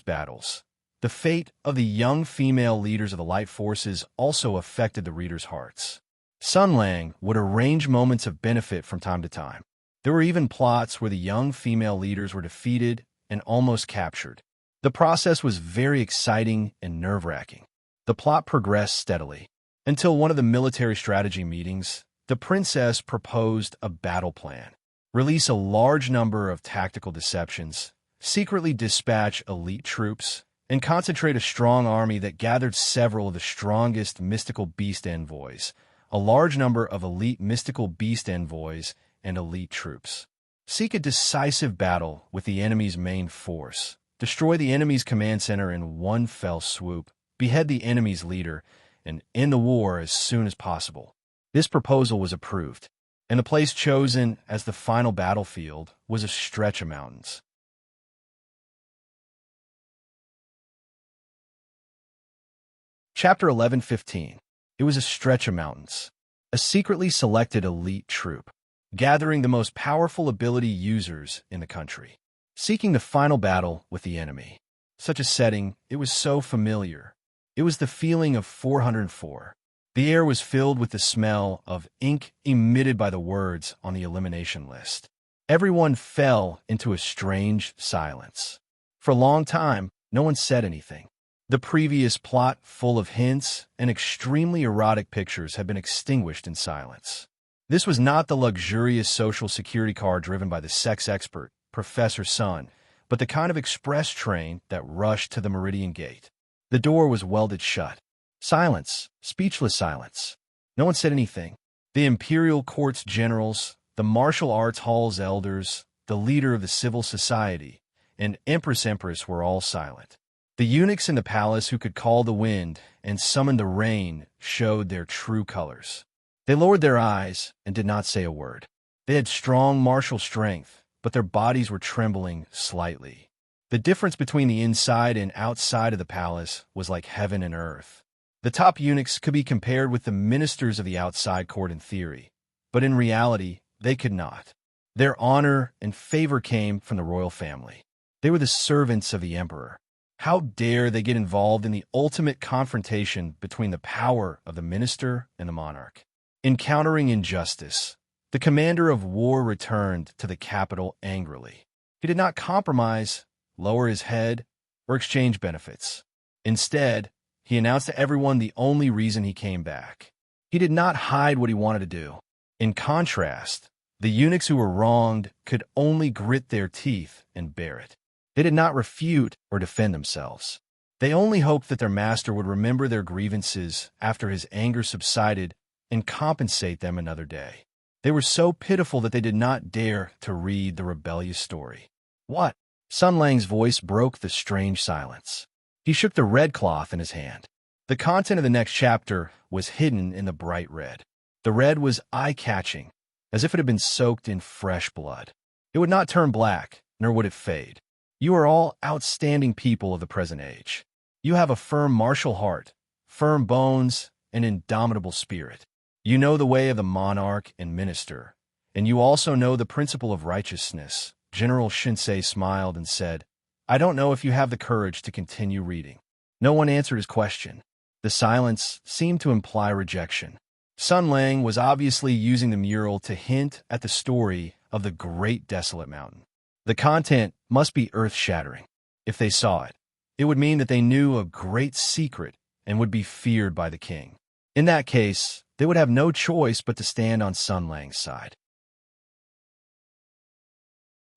battles, the fate of the young female leaders of the light forces also affected the readers' hearts. Sun Lang would arrange moments of benefit from time to time. There were even plots where the young female leaders were defeated and almost captured. The process was very exciting and nerve-wracking. The plot progressed steadily, until one of the military strategy meetings, the princess proposed a battle plan. Release a large number of tactical deceptions, secretly dispatch elite troops, and concentrate a strong army that gathered several of the strongest mystical beast envoys, a large number of elite mystical beast envoys, and elite troops. Seek a decisive battle with the enemy's main force. Destroy the enemy's command center in one fell swoop, behead the enemy's leader, and end the war as soon as possible. This proposal was approved, and the place chosen as the final battlefield was a stretch of mountains. Chapter 11:15. It was a stretch of mountains. A secretly selected elite troop, gathering the most powerful ability users in the country, seeking the final battle with the enemy. Such a setting, it was so familiar. It was the feeling of 404. The air was filled with the smell of ink emitted by the words on the elimination list. Everyone fell into a strange silence. For a long time, no one said anything. The previous plot, full of hints and extremely erotic pictures, had been extinguished in silence. This was not the luxurious social security car driven by the sex expert, Professor Sun, but the kind of express train that rushed to the Meridian Gate. The door was welded shut. Silence, speechless silence. No one said anything. The Imperial Court's generals, the martial arts hall's elders, the leader of the civil society, and Empress were all silent. The eunuchs in the palace who could call the wind and summon the rain showed their true colors. They lowered their eyes and did not say a word. They had strong martial strength, but their bodies were trembling slightly. The difference between the inside and outside of the palace was like heaven and earth. The top eunuchs could be compared with the ministers of the outside court in theory, but in reality, they could not. Their honor and favor came from the royal family. They were the servants of the emperor. How dare they get involved in the ultimate confrontation between the power of the minister and the monarch? Encountering injustice, the commander of war returned to the capital angrily. He did not compromise, lower his head, or exchange benefits. Instead, he announced to everyone the only reason he came back. He did not hide what he wanted to do. In contrast, the eunuchs who were wronged could only grit their teeth and bear it. They did not refute or defend themselves. They only hoped that their master would remember their grievances after his anger subsided and compensate them another day. They were so pitiful that they did not dare to read the rebellious story. What? Sun Lang's voice broke the strange silence. He shook the red cloth in his hand. The content of the next chapter was hidden in the bright red. The red was eye-catching, as if it had been soaked in fresh blood. It would not turn black, nor would it fade. You are all outstanding people of the present age. You have a firm martial heart, firm bones, and indomitable spirit. You know the way of the monarch and minister, and you also know the principle of righteousness. General Shinsei smiled and said, I don't know if you have the courage to continue reading. No one answered his question. The silence seemed to imply rejection. Sun Lang was obviously using the mural to hint at the story of the Great Desolate Mountain. The content must be earth-shattering. If they saw it, it would mean that they knew a great secret and would be feared by the king. In that case, they would have no choice but to stand on Sun Lang's side.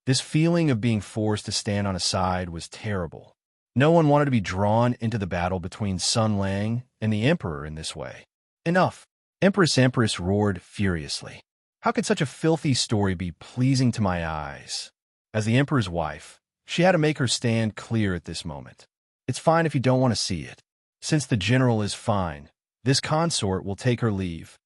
This feeling of being forced to stand on a side was terrible. No one wanted to be drawn into the battle between Sun Lang and the emperor in this way. Enough. Empress roared furiously. How could such a filthy story be pleasing to my eyes? As the emperor's wife, she had to make her stand clear at this moment. It's fine if you don't want to see it. Since the general is fine, this consort will take her leave.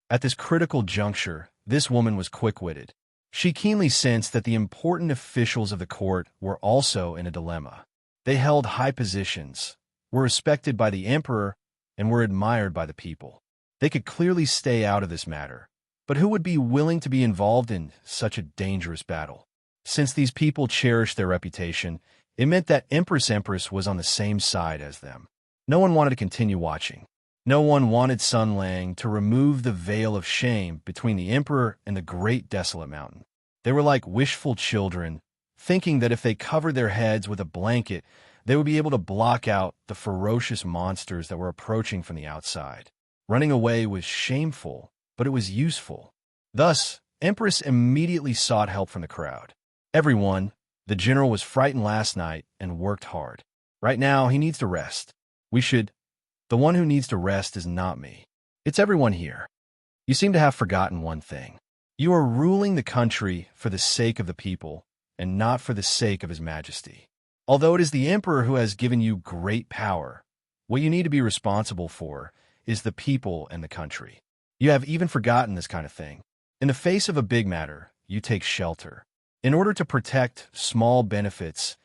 At this critical juncture, this woman was quick-witted. She keenly sensed that the important officials of the court were also in a dilemma. They held high positions, were respected by the emperor, and were admired by the people. They could clearly stay out of this matter, but who would be willing to be involved in such a dangerous battle? Since these people cherished their reputation, it meant that Empress was on the same side as them. No one wanted to continue watching. No one wanted Sun Lang to remove the veil of shame between the emperor and the great desolate mountain. They were like wishful children, thinking that if they covered their heads with a blanket, they would be able to block out the ferocious monsters that were approaching from the outside. Running away was shameful, but it was useful. Thus, Empress immediately sought help from the crowd. Everyone, the general was frightened last night and worked hard. Right now, he needs to rest. The one who needs to rest is not me. It's everyone here. You seem to have forgotten one thing. You are ruling the country for the sake of the people, and not for the sake of His Majesty. Although it is the emperor who has given you great power, what you need to be responsible for is the people and the country. You have even forgotten this kind of thing. In the face of a big matter, you take shelter. In order to protect small benefits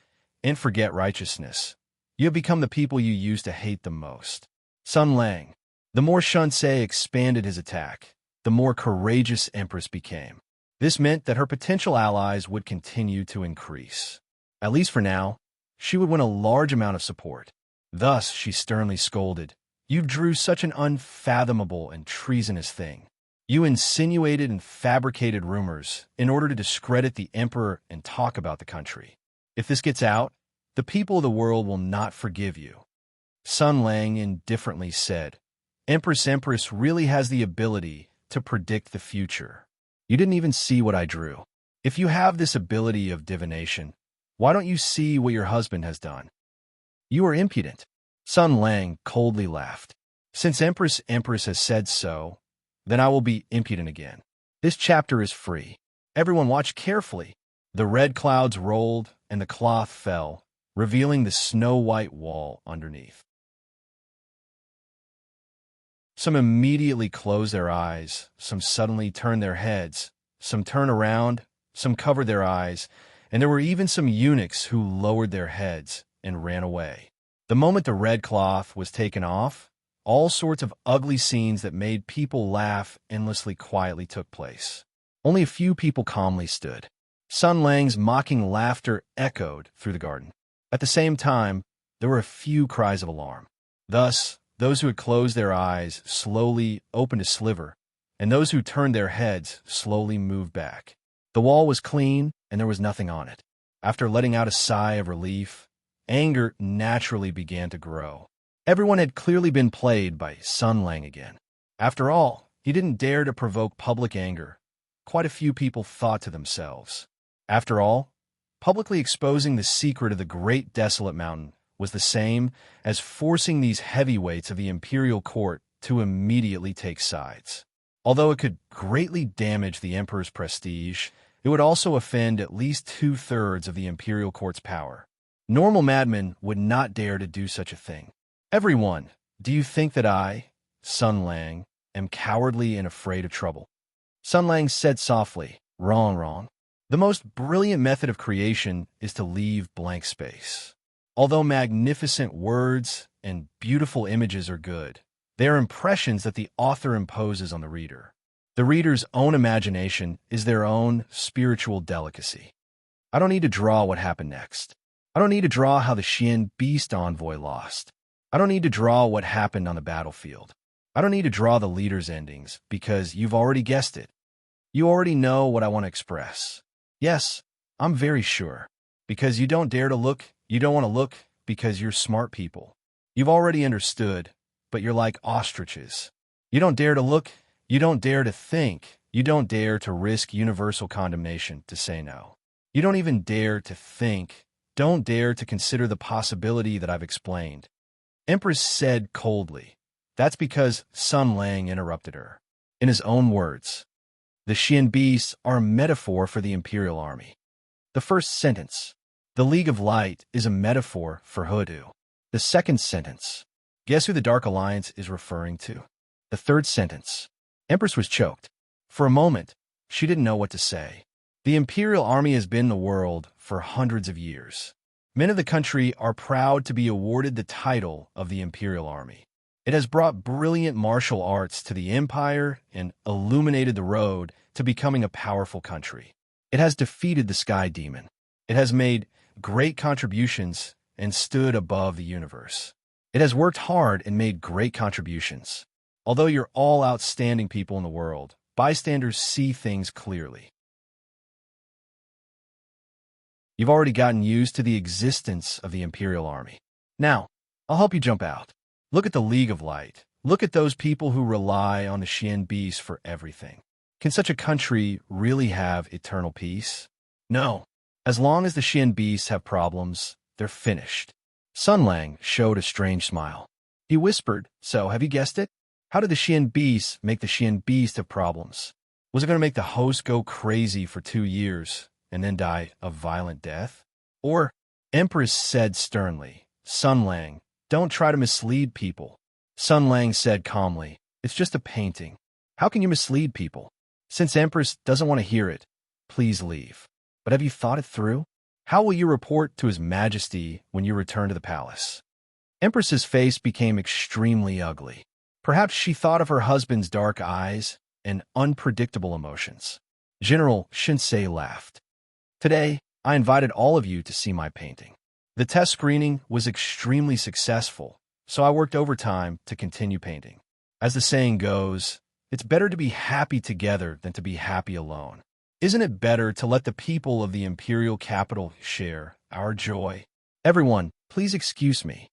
and forget righteousness, you have become the people you used to hate the most. Sun Lang. The more Shunsei expanded his attack, the more courageous Empress became. This meant that her potential allies would continue to increase. At least for now, she would win a large amount of support. Thus, she sternly scolded, "You drew such an unfathomable and treasonous thing. You insinuated and fabricated rumors in order to discredit the emperor and talk about the country. If this gets out, the people of the world will not forgive you." Sun Lang indifferently said, Empress really has the ability to predict the future. You didn't even see what I drew. If you have this ability of divination, why don't you see what your husband has done? You are impudent. Sun Lang coldly laughed. Since Empress has said so, then I will be impudent again. This chapter is free. Everyone watch carefully. The red clouds rolled and the cloth fell, revealing the snow-white wall underneath. Some immediately closed their eyes, some suddenly turned their heads, some turned around, some covered their eyes, and there were even some eunuchs who lowered their heads and ran away. The moment the red cloth was taken off, all sorts of ugly scenes that made people laugh endlessly quietly took place. Only a few people calmly stood. Sun Lang's mocking laughter echoed through the garden. At the same time, there were a few cries of alarm. Thus, those who had closed their eyes slowly opened a sliver, and those who turned their heads slowly moved back. The wall was clean, and there was nothing on it. After letting out a sigh of relief, anger naturally began to grow. Everyone had clearly been played by Sun Lang again. After all, he didn't dare to provoke public anger. Quite a few people thought to themselves. After all, publicly exposing the secret of the great desolate mountain was the same as forcing these heavyweights of the imperial court to immediately take sides. Although it could greatly damage the emperor's prestige, it would also offend at least 2/3 of the imperial court's power. Normal madmen would not dare to do such a thing. Everyone, do you think that I, Sun Lang, am cowardly and afraid of trouble? Sun Lang said softly, Wrong. The most brilliant method of creation is to leave blank space. Although magnificent words and beautiful images are good, they are impressions that the author imposes on the reader. The reader's own imagination is their own spiritual delicacy. I don't need to draw what happened next. I don't need to draw how the Xian beast envoy lost. I don't need to draw what happened on the battlefield. I don't need to draw the leader's endings, because you've already guessed it. You already know what I want to express. Yes, I'm very sure. Because you don't dare to look, you don't want to look, because you're smart people. You've already understood, but you're like ostriches. You don't dare to look, you don't dare to think, you don't dare to risk universal condemnation to say no. You don't even dare to think, don't dare to consider the possibility that I've explained. Empress said coldly, That's because Sun Lang interrupted her. In his own words, the Xian beasts are a metaphor for the Imperial Army. The first sentence, the League of Light, is a metaphor for hoodoo. The second sentence, guess who the Dark Alliance is referring to? The third sentence, Empress was choked. For a moment, she didn't know what to say. The Imperial Army has been in the world for hundreds of years. Men of the country are proud to be awarded the title of the Imperial Army. It has brought brilliant martial arts to the empire and illuminated the road to becoming a powerful country. It has defeated the Sky Demon. It has made great contributions and stood above the universe. It has worked hard and made great contributions. Although you're all outstanding people in the world, bystanders see things clearly. You've already gotten used to the existence of the Imperial Army. Now, I'll help you jump out. Look at the League of Light. Look at those people who rely on the Xian beasts for everything. Can such a country really have eternal peace? No. As long as the Xian beasts have problems, they're finished. Sun Lang showed a strange smile. He whispered, so have you guessed it? How did the Xian beasts make the Xian beast have problems? Was it going to make the host go crazy for 2 years and then die a violent death? Or, Empress said sternly, Sun Lang, don't try to mislead people. Sun Lang said calmly, it's just a painting. How can you mislead people? Since Empress doesn't want to hear it, please leave. But have you thought it through? How will you report to His Majesty when you return to the palace? Empress's face became extremely ugly. Perhaps she thought of her husband's dark eyes and unpredictable emotions. General Shinsei laughed. Today, I invited all of you to see my painting. The test screening was extremely successful, so I worked overtime to continue painting. As the saying goes, it's better to be happy together than to be happy alone. Isn't it better to let the people of the imperial capital share our joy? Everyone, please excuse me.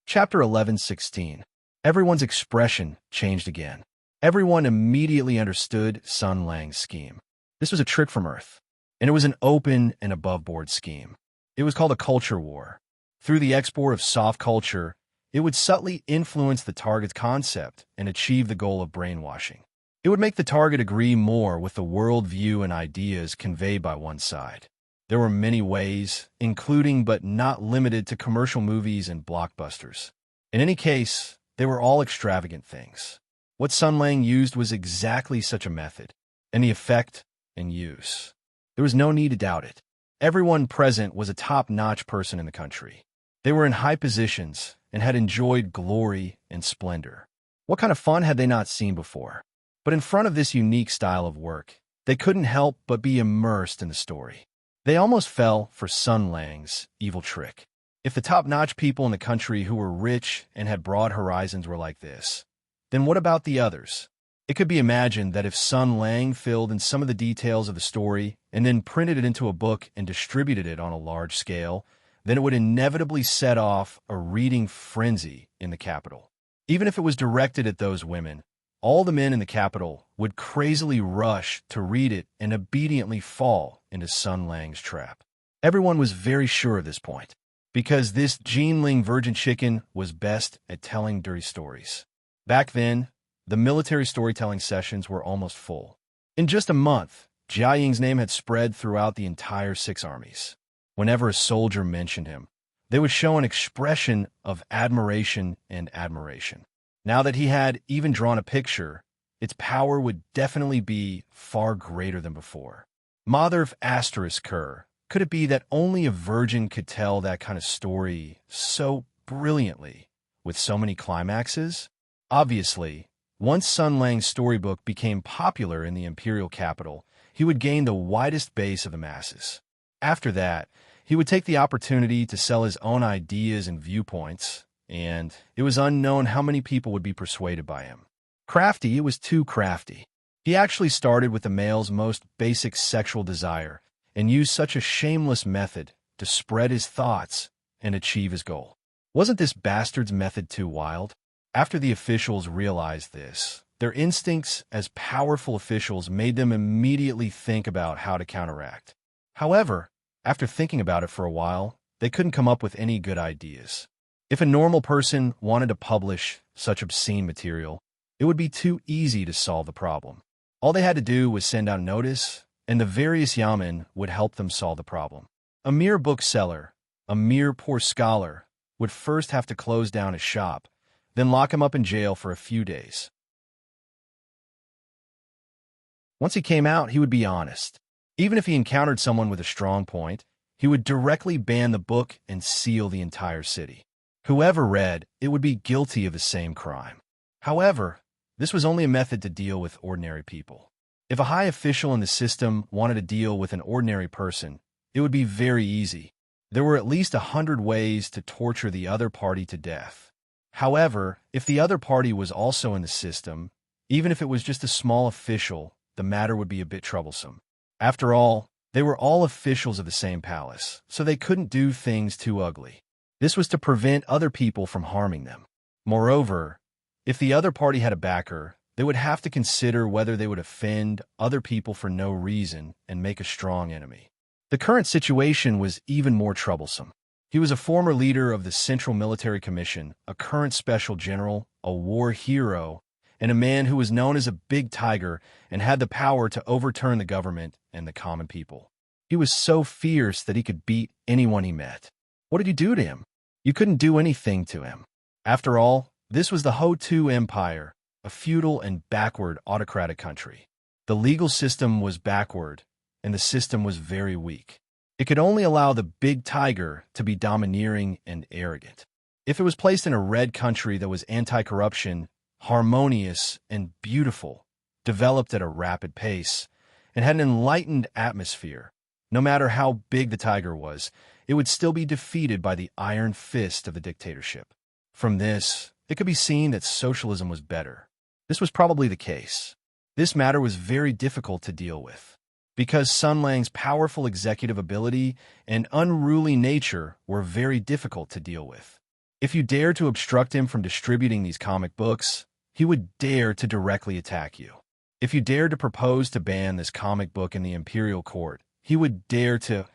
Chapter 11:16. Everyone's expression changed again. Everyone immediately understood Sun Lang's scheme. This was a trick from Earth, and it was an open and above-board scheme. It was called a culture war. Through the export of soft culture, it would subtly influence the target's concept and achieve the goal of brainwashing. It would make the target agree more with the worldview and ideas conveyed by one side. There were many ways, including but not limited to commercial movies and blockbusters. In any case, they were all extravagant things. What Sun Lang used was exactly such a method, and the effect and use. There was no need to doubt it. Everyone present was a top-notch person in the country. They were in high positions and had enjoyed glory and splendor. What kind of fun had they not seen before? But in front of this unique style of work, they couldn't help but be immersed in the story. They almost fell for Sun Lang's evil trick. If the top-notch people in the country who were rich and had broad horizons were like this, then what about the others? It could be imagined that if Sun Lang filled in some of the details of the story and then printed it into a book and distributed it on a large scale, then it would inevitably set off a reading frenzy in the capital. Even if it was directed at those women, all the men in the capital would crazily rush to read it and obediently fall into Sun Lang's trap. Everyone was very sure of this point, because this Jinling virgin chicken was best at telling dirty stories. Back then, the military storytelling sessions were almost full. In just a month, Jia Ying's name had spread throughout the entire 6 armies. Whenever a soldier mentioned him, they would show an expression of admiration and admiration. Now that he had even drawn a picture, its power would definitely be far greater than before. Mother of Asterisk Kerr, could it be that only a virgin could tell that kind of story so brilliantly, with so many climaxes? Obviously, once Sun Lang's storybook became popular in the imperial capital, he would gain the widest base of the masses. After that, he would take the opportunity to sell his own ideas and viewpoints, and it was unknown how many people would be persuaded by him. Crafty, it was too crafty. He actually started with the male's most basic sexual desire and used such a shameless method to spread his thoughts and achieve his goal. Wasn't this bastard's method too wild? After the officials realized this, their instincts as powerful officials made them immediately think about how to counteract. However, After thinking about it for a while, they couldn't come up with any good ideas. If a normal person wanted to publish such obscene material, it would be too easy to solve the problem. All they had to do was send out a notice, and the various yamen would help them solve the problem. A mere bookseller, a mere poor scholar, would first have to close down his shop, then lock him up in jail for a few days. Once he came out, he would be honest. Even if he encountered someone with a strong point, he would directly ban the book and seal the entire city. Whoever read it would be guilty of the same crime. However, this was only a method to deal with ordinary people. If a high official in the system wanted to deal with an ordinary person, it would be very easy. There were at least 100 ways to torture the other party to death. However, if the other party was also in the system, even if it was just a small official, the matter would be a bit troublesome. After all, they were all officials of the same palace, so they couldn't do things too ugly. This was to prevent other people from harming them. Moreover, if the other party had a backer, they would have to consider whether they would offend other people for no reason and make a strong enemy. The current situation was even more troublesome. He was a former leader of the Central Military Commission, a current special general, a war hero, and a man who was known as a big tiger and had the power to overturn the government and the common people. He was so fierce that he could beat anyone he met. What did you do to him? You couldn't do anything to him. After all, this was the Ho-Tu Empire, a feudal and backward autocratic country. The legal system was backward, and the system was very weak. It could only allow the big tiger to be domineering and arrogant. If it was placed in a red country that was anti-corruption, harmonious and beautiful, developed at a rapid pace, and had an enlightened atmosphere, no matter how big the tiger was, it would still be defeated by the iron fist of the dictatorship. From this, it could be seen that socialism was better. This was probably the case. This matter was very difficult to deal with, because Sun Lang's powerful executive ability and unruly nature were very difficult to deal with. If you dared to obstruct him from distributing these comic books, he would dare to directly attack you. If you dared to propose to ban this comic book in the imperial court, he would dare to...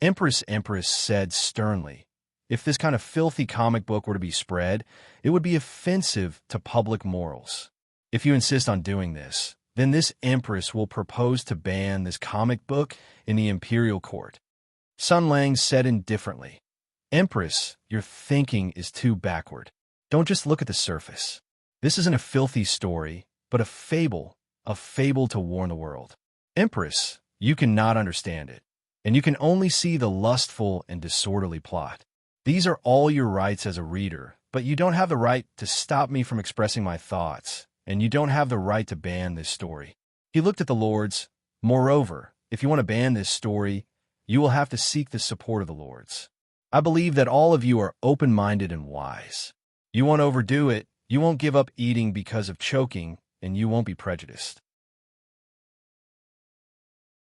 Empress said sternly, if this kind of filthy comic book were to be spread, it would be offensive to public morals. If you insist on doing this, then this Empress will propose to ban this comic book in the imperial court. Sun Lang said indifferently, Empress, your thinking is too backward. Don't just look at the surface. This isn't a filthy story, but a fable to warn the world. Empress, you cannot understand it, and you can only see the lustful and disorderly plot. These are all your rights as a reader, but you don't have the right to stop me from expressing my thoughts, and you don't have the right to ban this story. He looked at the lords. Moreover, if you want to ban this story, you will have to seek the support of the lords. I believe that all of you are open-minded and wise. You won't overdo it, you won't give up eating because of choking, and you won't be prejudiced.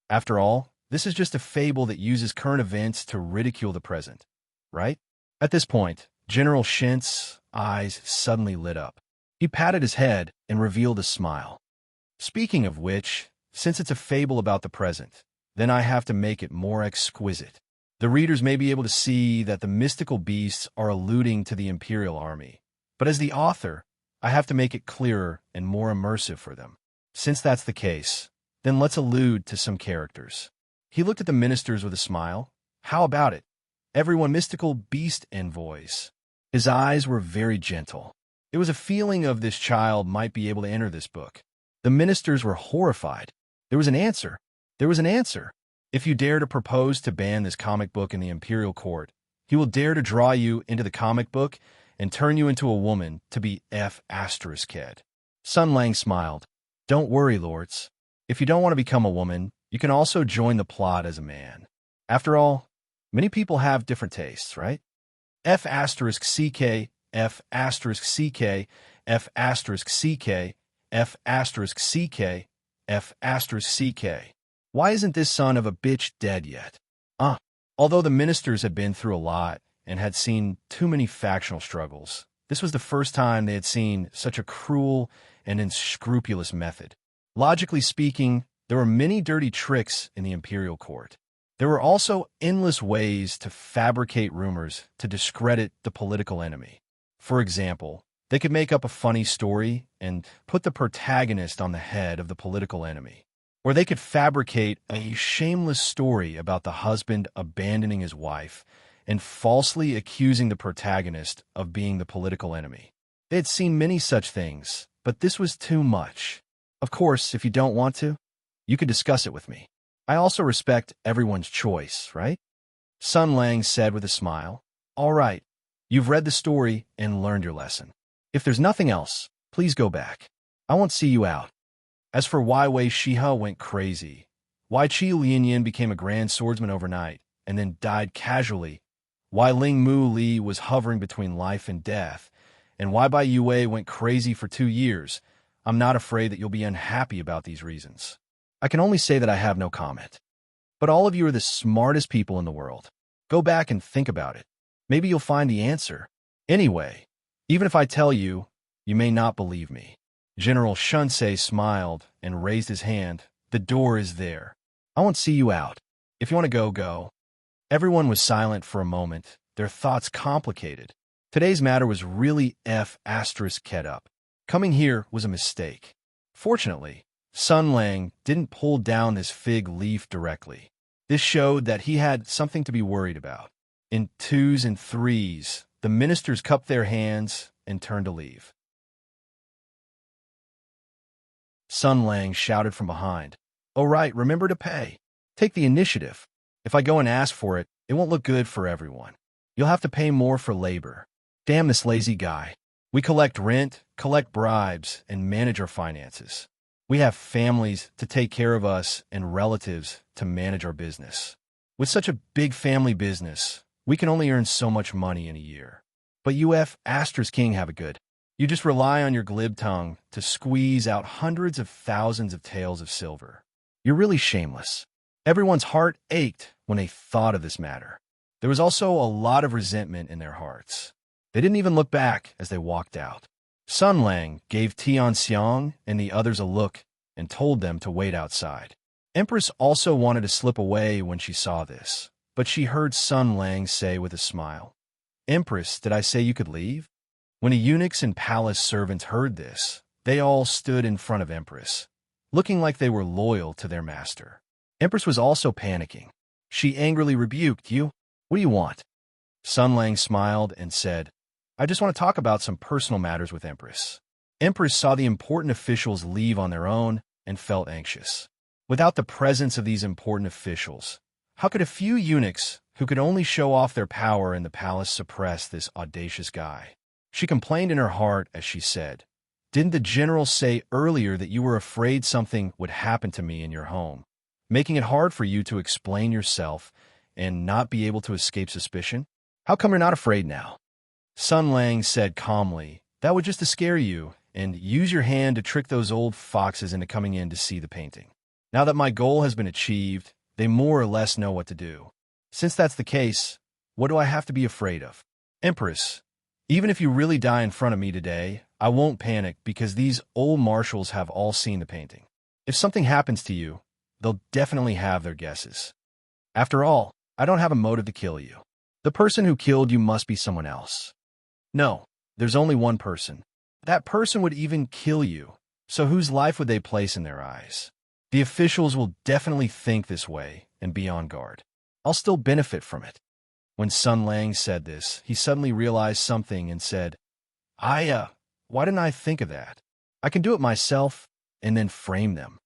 After all, this is just a fable that uses current events to ridicule the present, right? At this point, General Shin's eyes suddenly lit up. He patted his head and revealed a smile. Speaking of which, since it's a fable about the present, then I have to make it more exquisite. The readers may be able to see that the mystical beasts are alluding to the imperial army, but as the author, I have to make it clearer and more immersive for them. Since that's the case, then let's allude to some characters. He looked at the ministers with a smile. How about it? Everyone mystical beast envoys. His eyes were very gentle. It was a feeling of this child might be able to enter this book. The ministers were horrified. There was an answer. There was an answer. If you dare to propose to ban this comic book in the imperial court, he will dare to draw you into the comic book and turn you into a woman to be F***ed. Sun Lang smiled. Don't worry, lords. If you don't want to become a woman, you can also join the plot as a man. After all, many people have different tastes, right? F***ck, F***ck, F***ck, F***ck, F***ck. Why isn't this son of a bitch dead yet? Although the ministers had been through a lot and had seen too many factional struggles, this was the first time they had seen such a cruel and unscrupulous method. Logically speaking, there were many dirty tricks in the imperial court. There were also endless ways to fabricate rumors to discredit the political enemy. For example, they could make up a funny story and put the protagonist on the head of the political enemy. Or they could fabricate a shameless story about the husband abandoning his wife and falsely accusing the protagonist of being the political enemy. They had seen many such things, but this was too much. Of course, if you don't want to, you can discuss it with me. I also respect everyone's choice, right? Sun Lang said with a smile. All right, you've read the story and learned your lesson. If there's nothing else, please go back. I won't see you out. As for why Wei Shihe went crazy, why Qi Lianyan became a grand swordsman overnight and then died casually, why Ling Mu Li was hovering between life and death, and why Bai Yue went crazy for 2 years, I'm not afraid that you'll be unhappy about these reasons. I can only say that I have no comment. But all of you are the smartest people in the world. Go back and think about it. Maybe you'll find the answer. Anyway, even if I tell you, you may not believe me. General Shunsei smiled and raised his hand. The door is there. I won't see you out. If you want to go, go. Everyone was silent for a moment, their thoughts complicated. Today's matter was really F***ed up. Coming here was a mistake. Fortunately, Sun Lang didn't pull down this fig leaf directly. This showed that he had something to be worried about. In 2s and 3s, the ministers cupped their hands and turned to leave. Sun Lang shouted from behind. Oh right, remember to pay. Take the initiative. If I go and ask for it, it won't look good for everyone. You'll have to pay more for labor. Damn this lazy guy. We collect rent, collect bribes, and manage our finances. We have families to take care of us and relatives to manage our business. With such a big family business, we can only earn so much money in a year. But you King have it good. You just rely on your glib tongue to squeeze out hundreds of thousands of taels of silver. You're really shameless. Everyone's heart ached when they thought of this matter. There was also a lot of resentment in their hearts. They didn't even look back as they walked out. Sun Lang gave Tian Xiang and the others a look and told them to wait outside. Empress also wanted to slip away when she saw this, but she heard Sun Lang say with a smile, Empress, did I say you could leave? When the eunuchs and palace servants heard this, they all stood in front of Empress, looking like they were loyal to their master. Empress was also panicking. She angrily rebuked, You? What do you want? Sun Lang smiled and said, I just want to talk about some personal matters with Empress. Empress saw the important officials leave on their own and felt anxious. Without the presence of these important officials, how could a few eunuchs who could only show off their power in the palace suppress this audacious guy? She complained in her heart as she said, Didn't the general say earlier that you were afraid something would happen to me in your home, making it hard for you to explain yourself and not be able to escape suspicion? How come you're not afraid now? Sun Lang said calmly, That would just to scare you and use your hand to trick those old foxes into coming in to see the painting. Now that my goal has been achieved, they more or less know what to do. Since that's the case, what do I have to be afraid of? Empress, even if you really die in front of me today, I won't panic because these old marshals have all seen the painting. If something happens to you, they'll definitely have their guesses. After all, I don't have a motive to kill you. The person who killed you must be someone else. No, there's only one person. That person would even kill you, so whose life would they place in their eyes? The officials will definitely think this way and be on guard. I'll still benefit from it. When Sun Lang said this, he suddenly realized something and said, why didn't I think of that? I can do it myself and then frame them.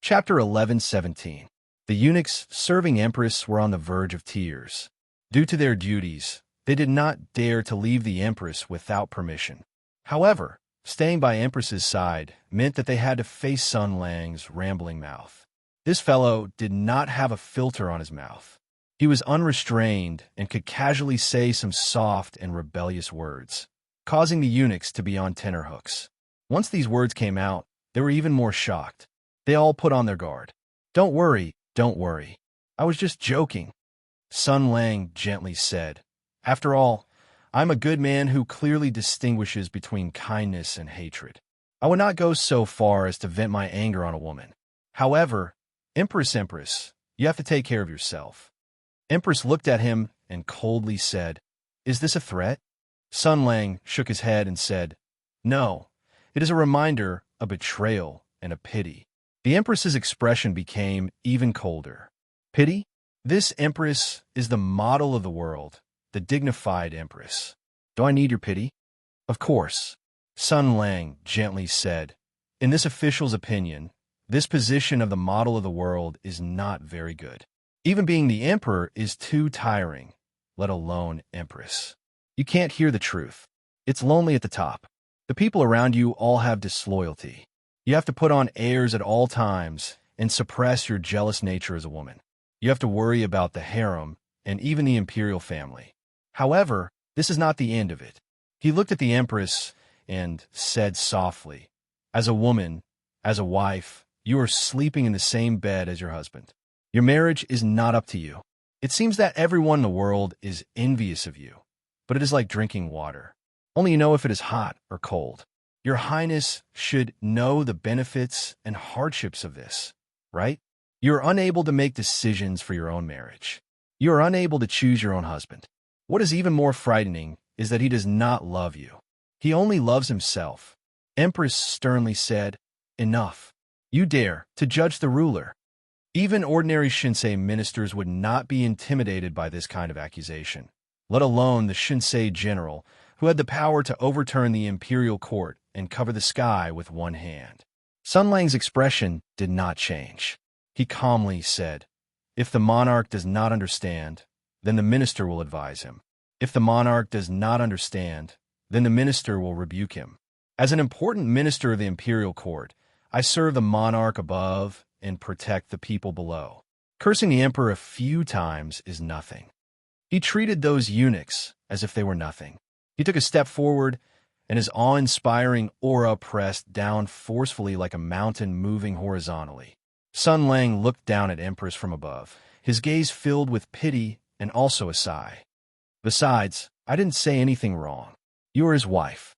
Chapter 11:17. The eunuchs serving Empress were on the verge of tears. Due to their duties, they did not dare to leave the Empress without permission. However, staying by Empress's side meant that they had to face Sun Lang's rambling mouth. This fellow did not have a filter on his mouth. He was unrestrained and could casually say some soft and rebellious words, causing the eunuchs to be on tenterhooks. Once these words came out, they were even more shocked. They all put on their guard. Don't worry. I was just joking, Sun Lang gently said. After all, I'm a good man who clearly distinguishes between kindness and hatred. I would not go so far as to vent my anger on a woman. However, Empress, you have to take care of yourself." Empress looked at him and coldly said, "Is this a threat?" Sun Lang shook his head and said, "No, it is a reminder, a betrayal, and a pity." The Empress's expression became even colder. "Pity? This Empress is the model of the world, the dignified Empress. Do I need your pity?" "Of course," Sun Lang gently said. "In this official's opinion, this position of the model of the world is not very good. Even being the emperor is too tiring, let alone Empress. You can't hear the truth. It's lonely at the top. The people around you all have disloyalty. You have to put on airs at all times and suppress your jealous nature as a woman. You have to worry about the harem and even the imperial family. However, this is not the end of it." He looked at the Empress and said softly, "As a woman, as a wife, you are sleeping in the same bed as your husband. Your marriage is not up to you. It seems that everyone in the world is envious of you, but it is like drinking water. Only you know if it is hot or cold. Your Highness should know the benefits and hardships of this, right? You are unable to make decisions for your own marriage. You are unable to choose your own husband. What is even more frightening is that he does not love you. He only loves himself." Empress sternly said, "Enough. You dare to judge the ruler." Even ordinary Shinsei ministers would not be intimidated by this kind of accusation, let alone the Shinsei general, who had the power to overturn the imperial court and cover the sky with one hand. Sun Lang's expression did not change. He calmly said, "If the monarch does not understand, then the minister will advise him. If the monarch does not understand, then the minister will rebuke him. As an important minister of the imperial court, I serve the monarch above and protect the people below. Cursing the emperor a few times is nothing." He treated those eunuchs as if they were nothing. He took a step forward, and his awe-inspiring aura pressed down forcefully like a mountain moving horizontally. Sun Lang looked down at Empress from above, his gaze filled with pity and also a sigh. "Besides, I didn't say anything wrong. You are his wife.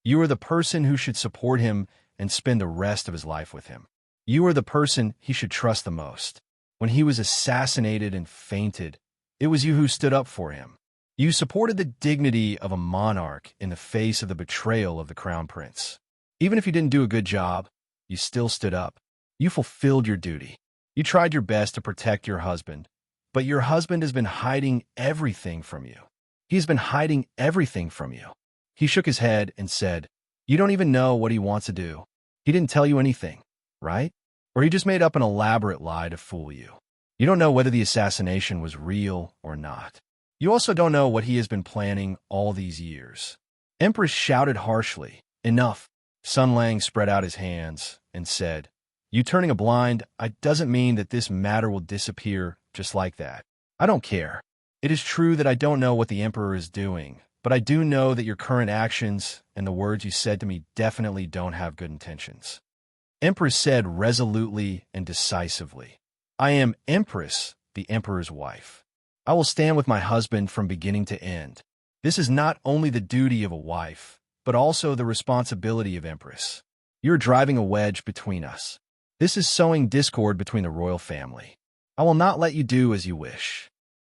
You are the person who should support him and spend the rest of his life with him. You are the person he should trust the most. When he was assassinated and fainted, it was you who stood up for him. You supported the dignity of a monarch in the face of the betrayal of the crown prince. Even if you didn't do a good job, you still stood up. You fulfilled your duty. You tried your best to protect your husband, but your husband has been hiding everything from you. He has been hiding everything from you." He shook his head and said, "You don't even know what he wants to do. He didn't tell you anything, right? Or he just made up an elaborate lie to fool you. You don't know whether the assassination was real or not. You also don't know what he has been planning all these years." Empress shouted harshly, "Enough." Sun Lang spread out his hands and said, "You turning a blind eye doesn't mean that this matter will disappear just like that. I don't care. It is true that I don't know what the emperor is doing, but I do know that your current actions and the words you said to me definitely don't have good intentions." Empress said resolutely and decisively, "I am Empress, the emperor's wife. I will stand with my husband from beginning to end. This is not only the duty of a wife, but also the responsibility of Empress. You're driving a wedge between us. This is sowing discord between the royal family. I will not let you do as you wish."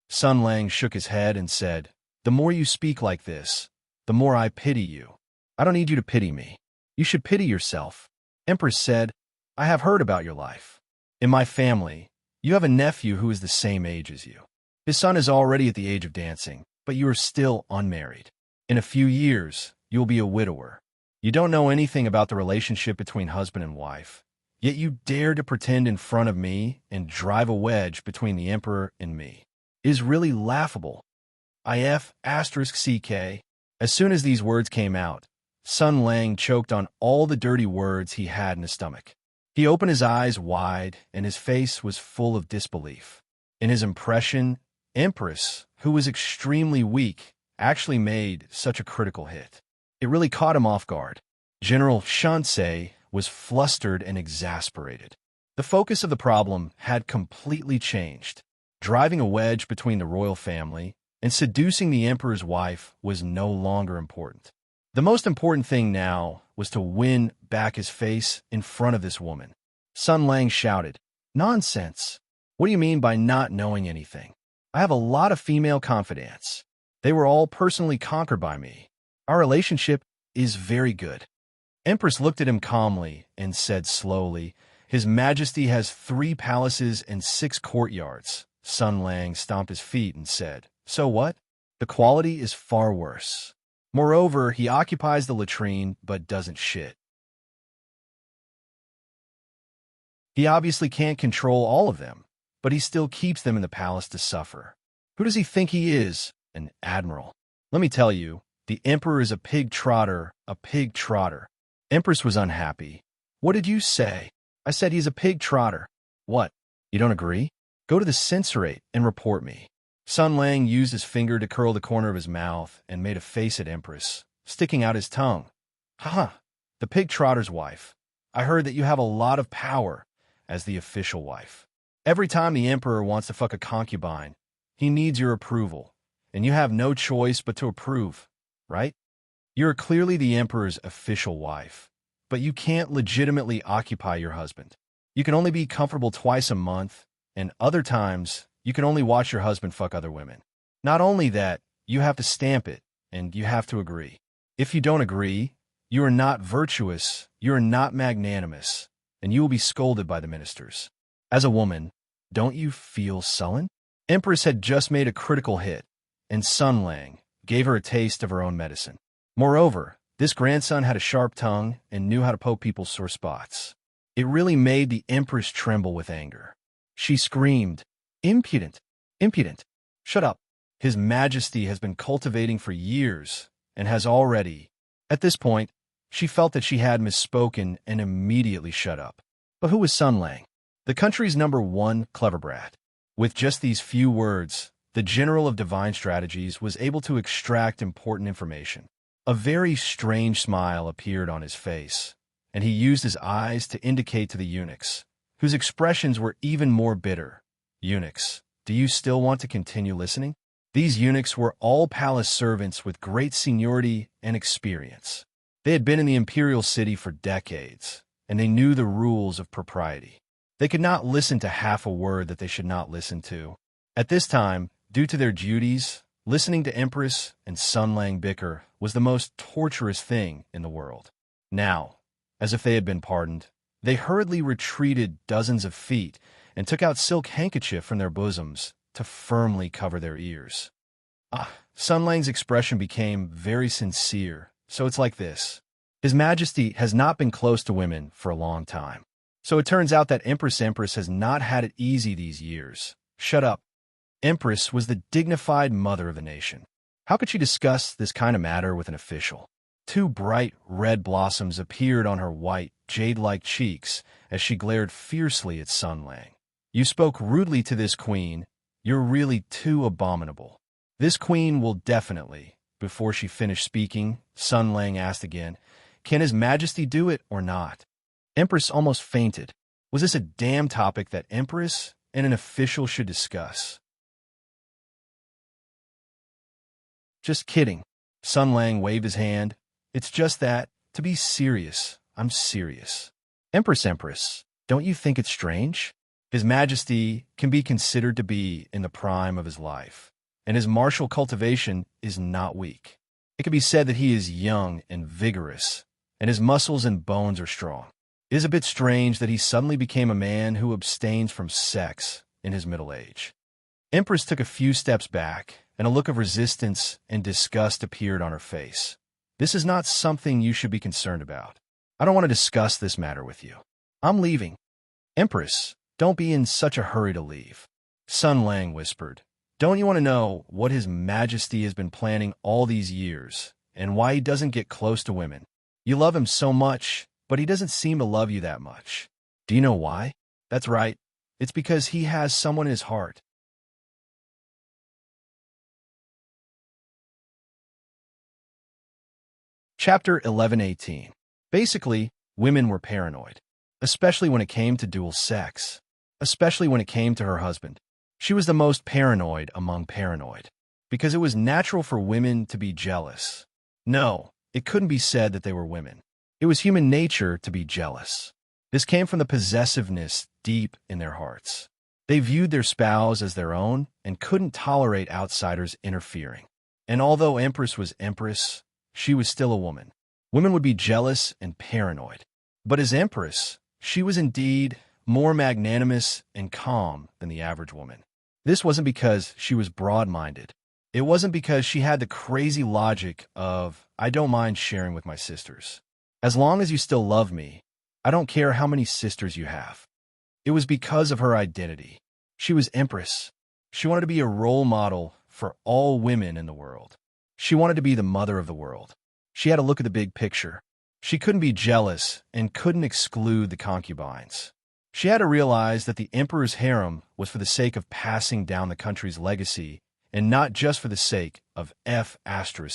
Sun Lang shook his head and said, "The more you speak like this, the more I pity you. I don't need you to pity me. You should pity yourself." Empress said, "I have heard about your life. In my family, you have a nephew who is the same age as you. His son is already at the age of dancing, but you are still unmarried. In a few years, you will be a widower. You don't know anything about the relationship between husband and wife, yet you dare to pretend in front of me and drive a wedge between the emperor and me. It is really laughable. IF*CK. As soon as these words came out, Sun Lang choked on all the dirty words he had in his stomach. He opened his eyes wide, and his face was full of disbelief. In his impression, Empress, who was extremely weak, actually made such a critical hit. It really caught him off guard. General Shinsei was flustered and exasperated. The focus of the problem had completely changed. driving a wedge between the royal family, and seducing the emperor's wife was no longer important. The most important thing now was to win back his face in front of this woman. Sun Lang shouted, "Nonsense! What do you mean by not knowing anything? I have a lot of female confidants. They were all personally conquered by me. Our relationship is very good." Empress looked at him calmly and said slowly, "His Majesty has 3 palaces and 6 courtyards." Sun Lang stomped his feet and said, "So what? The quality is far worse. Moreover, he occupies the latrine but doesn't shit. He obviously can't control all of them, but he still keeps them in the palace to suffer. Who does he think he is? An admiral. Let me tell you, the emperor is a pig trotter, a pig trotter." Empress was unhappy. "What did you say?" "I said he's a pig trotter." "What? You don't agree? Go to the censorate and report me." Sun Lang used his finger to curl the corner of his mouth and made a face at Empress, sticking out his tongue. "Ha! The pig trotter's wife. I heard that you have a lot of power as the official wife. Every time the emperor wants to fuck a concubine, he needs your approval, and you have no choice but to approve, right? You're clearly the emperor's official wife, but you can't legitimately occupy your husband. You can only be comfortable twice a month, and other times you can only watch your husband fuck other women. Not only that, you have to stamp it, and you have to agree. If you don't agree, you are not virtuous, you are not magnanimous, and you will be scolded by the ministers. As a woman, don't you feel sullen?" Empress had just made a critical hit, and Sun Lang gave her a taste of her own medicine. Moreover, this grandson had a sharp tongue and knew how to poke people's sore spots. It really made the Empress tremble with anger. She screamed, "Impudent! Impudent! Shut up! His Majesty has been cultivating for years and has already..." At this point, she felt that she had misspoken and immediately shut up. But who was Sun Lang? The country's #1 clever brat. With just these few words, the General of Divine Strategies was able to extract important information. A very strange smile appeared on his face, and he used his eyes to indicate to the eunuchs, whose expressions were even more bitter. "Eunuchs, do you still want to continue listening?" These eunuchs were all palace servants with great seniority and experience. They had been in the imperial city for decades, and they knew the rules of propriety. They could not listen to half a word that they should not listen to. At this time, due to their duties, listening to Empress and Sun Lang bicker was the most torturous thing in the world. Now, as if they had been pardoned, they hurriedly retreated dozens of feet and took out silk handkerchief from their bosoms to firmly cover their ears. Sun Lang's expression became very sincere, so it's like this. His Majesty has not been close to women for a long time. So it turns out that Empress has not had it easy these years. Shut up. Empress was the dignified mother of the nation. How could she discuss this kind of matter with an official? 2 bright red blossoms appeared on her white, jade-like cheeks as she glared fiercely at Sun Lang. "You spoke rudely to this queen. You're really too abominable." "This queen will definitely..." Before she finished speaking, Sun Lang asked again, "Can His Majesty do it or not?" Empress almost fainted. Was this a damn topic that Empress and an official should discuss? "Just kidding." Sun Lang waved his hand. "It's just that, to be serious, I'm serious." Empress, don't you think it's strange? His Majesty can be considered to be in the prime of his life, and his martial cultivation is not weak. It can be said that he is young and vigorous, and his muscles and bones are strong. It is a bit strange that he suddenly became a man who abstains from sex in his middle age." Empress took a few steps back, and a look of resistance and disgust appeared on her face. "This is not something you should be concerned about. I don't want to discuss this matter with you. I'm leaving." "Empress, don't be in such a hurry to leave." Sun Lang whispered, "Don't you want to know what His Majesty has been planning all these years, and why he doesn't get close to women? You love him so much, but he doesn't seem to love you that much. Do you know why? That's right. It's because he has someone in his heart." Chapter 11:18. Basically, women were paranoid, especially when it came to dual sex, especially when it came to her husband. She was the most paranoid among paranoid, because it was natural for women to be jealous. No, it couldn't be said that they were women. It was human nature to be jealous. This came from the possessiveness deep in their hearts. They viewed their spouse as their own and couldn't tolerate outsiders interfering. And although Empress was Empress, she was still a woman. Women would be jealous and paranoid. But as Empress, she was indeed more magnanimous and calm than the average woman. This wasn't because she was broad-minded. It wasn't because she had the crazy logic of, I don't mind sharing with my sisters. As long as you still love me, I don't care how many sisters you have. It was because of her identity. She was Empress. She wanted to be a role model for all women in the world. She wanted to be the mother of the world. She had to look at the big picture. She couldn't be jealous and couldn't exclude the concubines. She had to realize that the emperor's harem was for the sake of passing down the country's legacy and not just for the sake of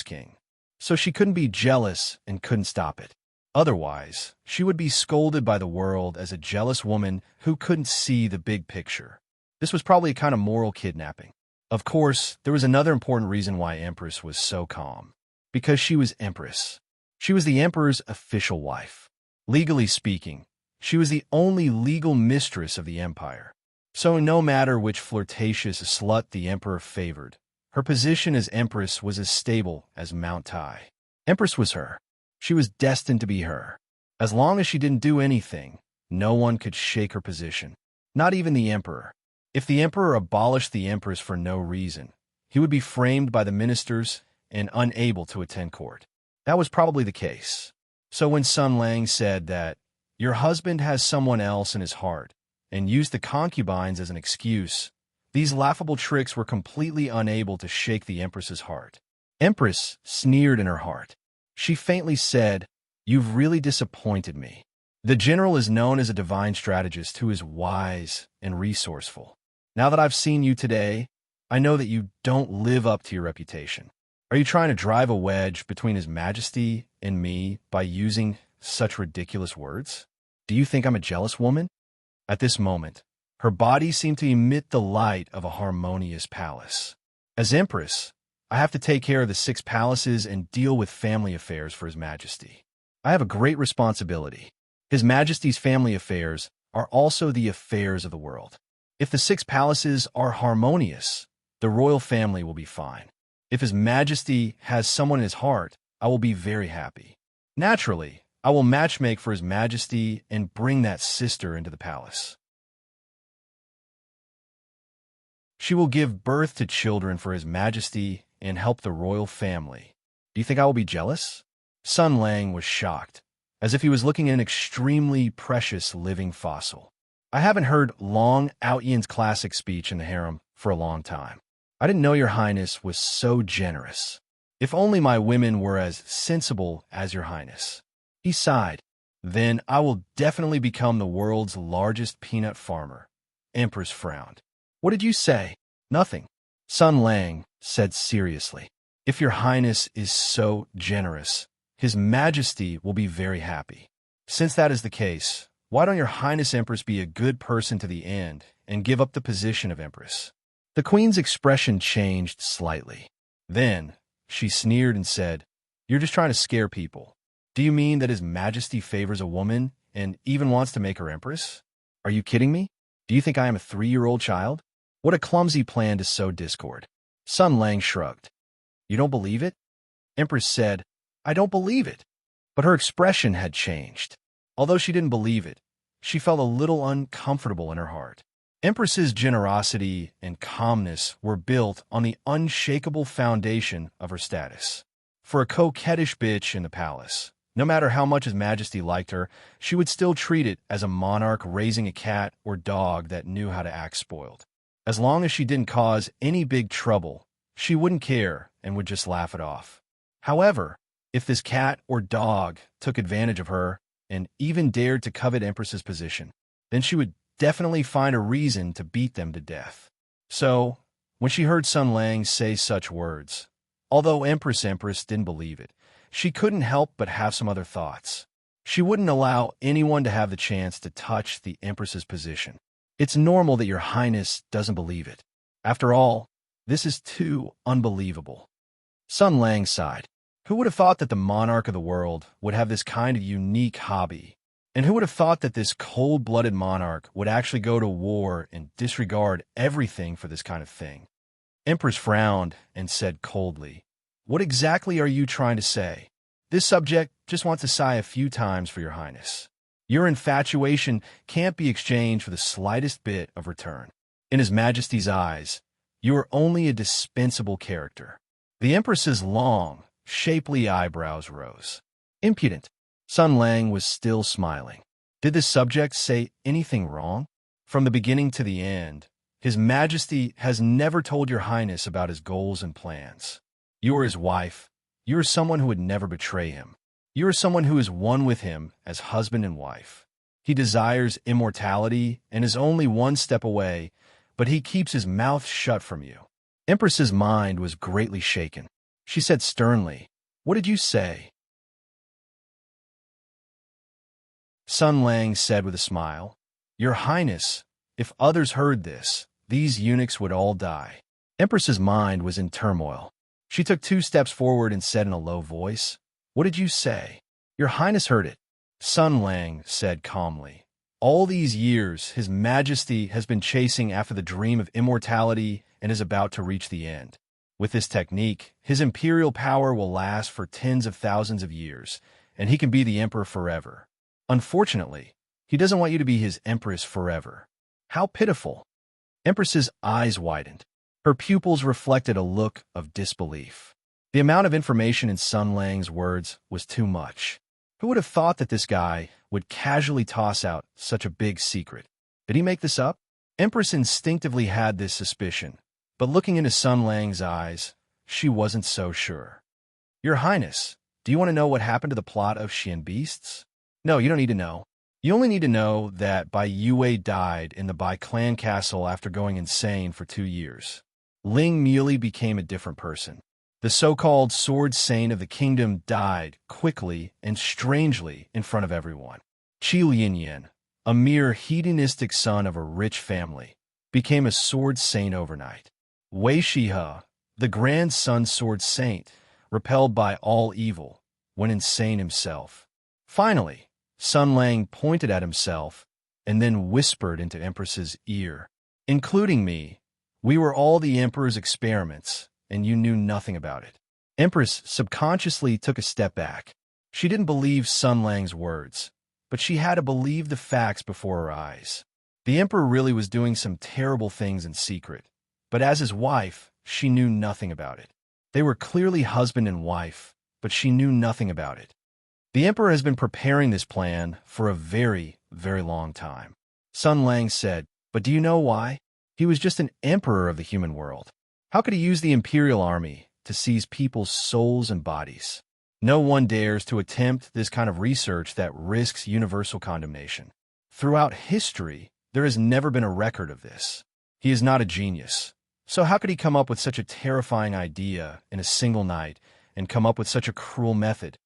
King. So she couldn't be jealous and couldn't stop it. Otherwise, she would be scolded by the world as a jealous woman who couldn't see the big picture. This was probably a kind of moral kidnapping. Of course, there was another important reason why Empress was so calm. Because she was Empress. She was the emperor's official wife. Legally speaking, she was the only legal mistress of the empire. So no matter which flirtatious slut the emperor favored, her position as empress was as stable as Mount Tai. Empress was her. She was destined to be her. As long as she didn't do anything, no one could shake her position. Not even the emperor. If the emperor abolished the empress for no reason, he would be framed by the ministers and unable to attend court. That was probably the case. So when Sun Lang said that, your husband has someone else in his heart, and used the concubines as an excuse, these laughable tricks were completely unable to shake the empress's heart. Empress sneered in her heart. She faintly said, you've really disappointed me. The general is known as a divine strategist who is wise and resourceful. Now that I've seen you today, I know that you don't live up to your reputation. Are you trying to drive a wedge between His Majesty and me by using such ridiculous words? Do you think I'm a jealous woman? At this moment, her body seemed to emit the light of a harmonious palace. As Empress, I have to take care of the 6 palaces and deal with family affairs for His Majesty. I have a great responsibility. His Majesty's family affairs are also the affairs of the world. If the 6 palaces are harmonious, the royal family will be fine. If His Majesty has someone in his heart, I will be very happy. Naturally, I will matchmake for His Majesty and bring that sister into the palace. She will give birth to children for His Majesty and help the royal family. Do you think I will be jealous? Sun Lang was shocked, as if he was looking at an extremely precious living fossil. I haven't heard Long Out-Yin's classic speech in the harem for a long time. I didn't know your highness was so generous. If only my women were as sensible as your highness. He sighed. Then I will definitely become the world's largest peanut farmer. Empress frowned. What did you say? Nothing. Sun Lang said seriously. If your highness is so generous, His Majesty will be very happy. Since that is the case, why don't your highness Empress be a good person to the end and give up the position of Empress? The queen's expression changed slightly. Then she sneered and said, you're just trying to scare people. Do you mean that His Majesty favors a woman and even wants to make her Empress? Are you kidding me? Do you think I am a 3-year-old child? What a clumsy plan to sow discord. Sun Lang shrugged. You don't believe it? Empress said, I don't believe it. But her expression had changed. Although she didn't believe it, she felt a little uncomfortable in her heart. Empress's generosity and calmness were built on the unshakable foundation of her status. For a coquettish bitch in the palace, no matter how much His Majesty liked her, she would still treat it as a monarch raising a cat or dog that knew how to act spoiled. As long as she didn't cause any big trouble, she wouldn't care and would just laugh it off. However, if this cat or dog took advantage of her and even dared to covet Empress's position, then she would definitely find a reason to beat them to death. So, when she heard Sun Lang say such words, although Empress didn't believe it, she couldn't help but have some other thoughts. She wouldn't allow anyone to have the chance to touch the Empress's position. It's normal that your highness doesn't believe it. After all, this is too unbelievable. Sun Lang sighed. Who would have thought that the monarch of the world would have this kind of unique hobby? And who would have thought that this cold-blooded monarch would actually go to war and disregard everything for this kind of thing? Empress frowned and said coldly, "What exactly are you trying to say? This subject just wants to sigh a few times for your highness. Your infatuation can't be exchanged for the slightest bit of return. In His Majesty's eyes, you are only a dispensable character." The Empress's long, shapely eyebrows rose. Impudent. Sun Lang was still smiling. Did the subject say anything wrong? From the beginning to the end, His Majesty has never told your highness about his goals and plans. You are his wife. You are someone who would never betray him. You are someone who is one with him as husband and wife. He desires immortality and is only one step away, but he keeps his mouth shut from you. Empress's mind was greatly shaken. She said sternly, "What did you say?" Sun Lang said with a smile, "Your Highness, if others heard this, these eunuchs would all die." Empress's mind was in turmoil. She took 2 steps forward and said in a low voice, "What did you say?" "Your Highness heard it." Sun Lang said calmly, "All these years, His Majesty has been chasing after the dream of immortality and is about to reach the end. With this technique, his imperial power will last for tens of thousands of years, and he can be the emperor forever. Unfortunately, he doesn't want you to be his empress forever." How pitiful! Empress's eyes widened. Her pupils reflected a look of disbelief. The amount of information in Sun Lang's words was too much. Who would have thought that this guy would casually toss out such a big secret? Did he make this up? Empress instinctively had this suspicion, but looking into Sun Lang's eyes, she wasn't so sure. "Your Highness, do you want to know what happened to the plot of Xian Beasts?" "No, you don't need to know. You only need to know that Bai Yue died in the Bai clan castle after going insane for 2 years. Ling Muley became a different person. The so-called sword saint of the kingdom died quickly and strangely in front of everyone. Qi Lianyan, a mere hedonistic son of a rich family, became a sword saint overnight. Wei Shihe, the grandson sword saint, repelled by all evil, went insane himself. Finally, Sun Lang pointed at himself and then whispered into Empress's ear, "Including me, we were all the Emperor's experiments, and you knew nothing about it." Empress subconsciously took a step back. She didn't believe Sun Lang's words, but she had to believe the facts before her eyes. The Emperor really was doing some terrible things in secret, but as his wife, she knew nothing about it. They were clearly husband and wife, but she knew nothing about it. The Emperor has been preparing this plan for a very, very long time. Sun Lang said, "But do you know why? He was just an emperor of the human world. How could he use the imperial army to seize people's souls and bodies? No one dares to attempt this kind of research that risks universal condemnation. Throughout history, there has never been a record of this. He is not a genius. So how could he come up with such a terrifying idea in a single night and come up with such a cruel method?"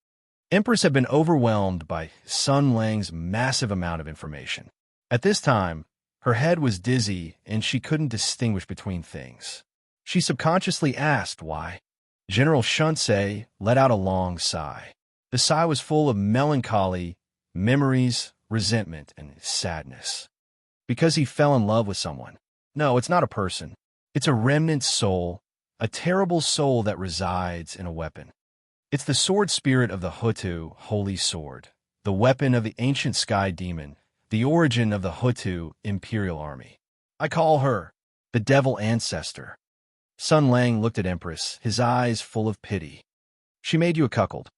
Empress had been overwhelmed by Sun Lang's massive amount of information. At this time, her head was dizzy and she couldn't distinguish between things. She subconsciously asked why. General Shunsei let out a long sigh. The sigh was full of melancholy, memories, resentment, and sadness. Because he fell in love with someone. No, it's not a person. It's a remnant soul, a terrible soul that resides in a weapon. It's the sword spirit of the Hutu holy sword, the weapon of the ancient sky demon, the origin of the Hutu imperial army. I call her the devil ancestor. Sun Lang looked at Empress, his eyes full of pity. "She made you a cuckold."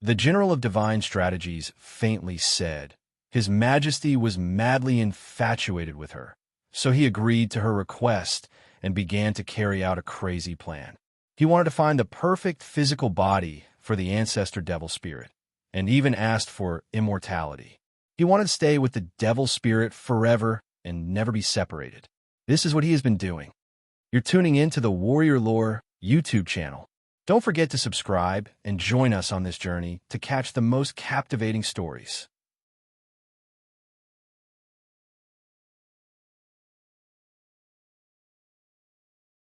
The General of Divine Strategies faintly said, His Majesty was madly infatuated with her, so he agreed to her request and began to carry out a crazy plan. He wanted to find the perfect physical body for the ancestor devil spirit, and even asked for immortality. He wanted to stay with the devil spirit forever and never be separated. This is what he has been doing. You're tuning in to the Warrior Lore YouTube channel. Don't forget to subscribe and join us on this journey to catch the most captivating stories.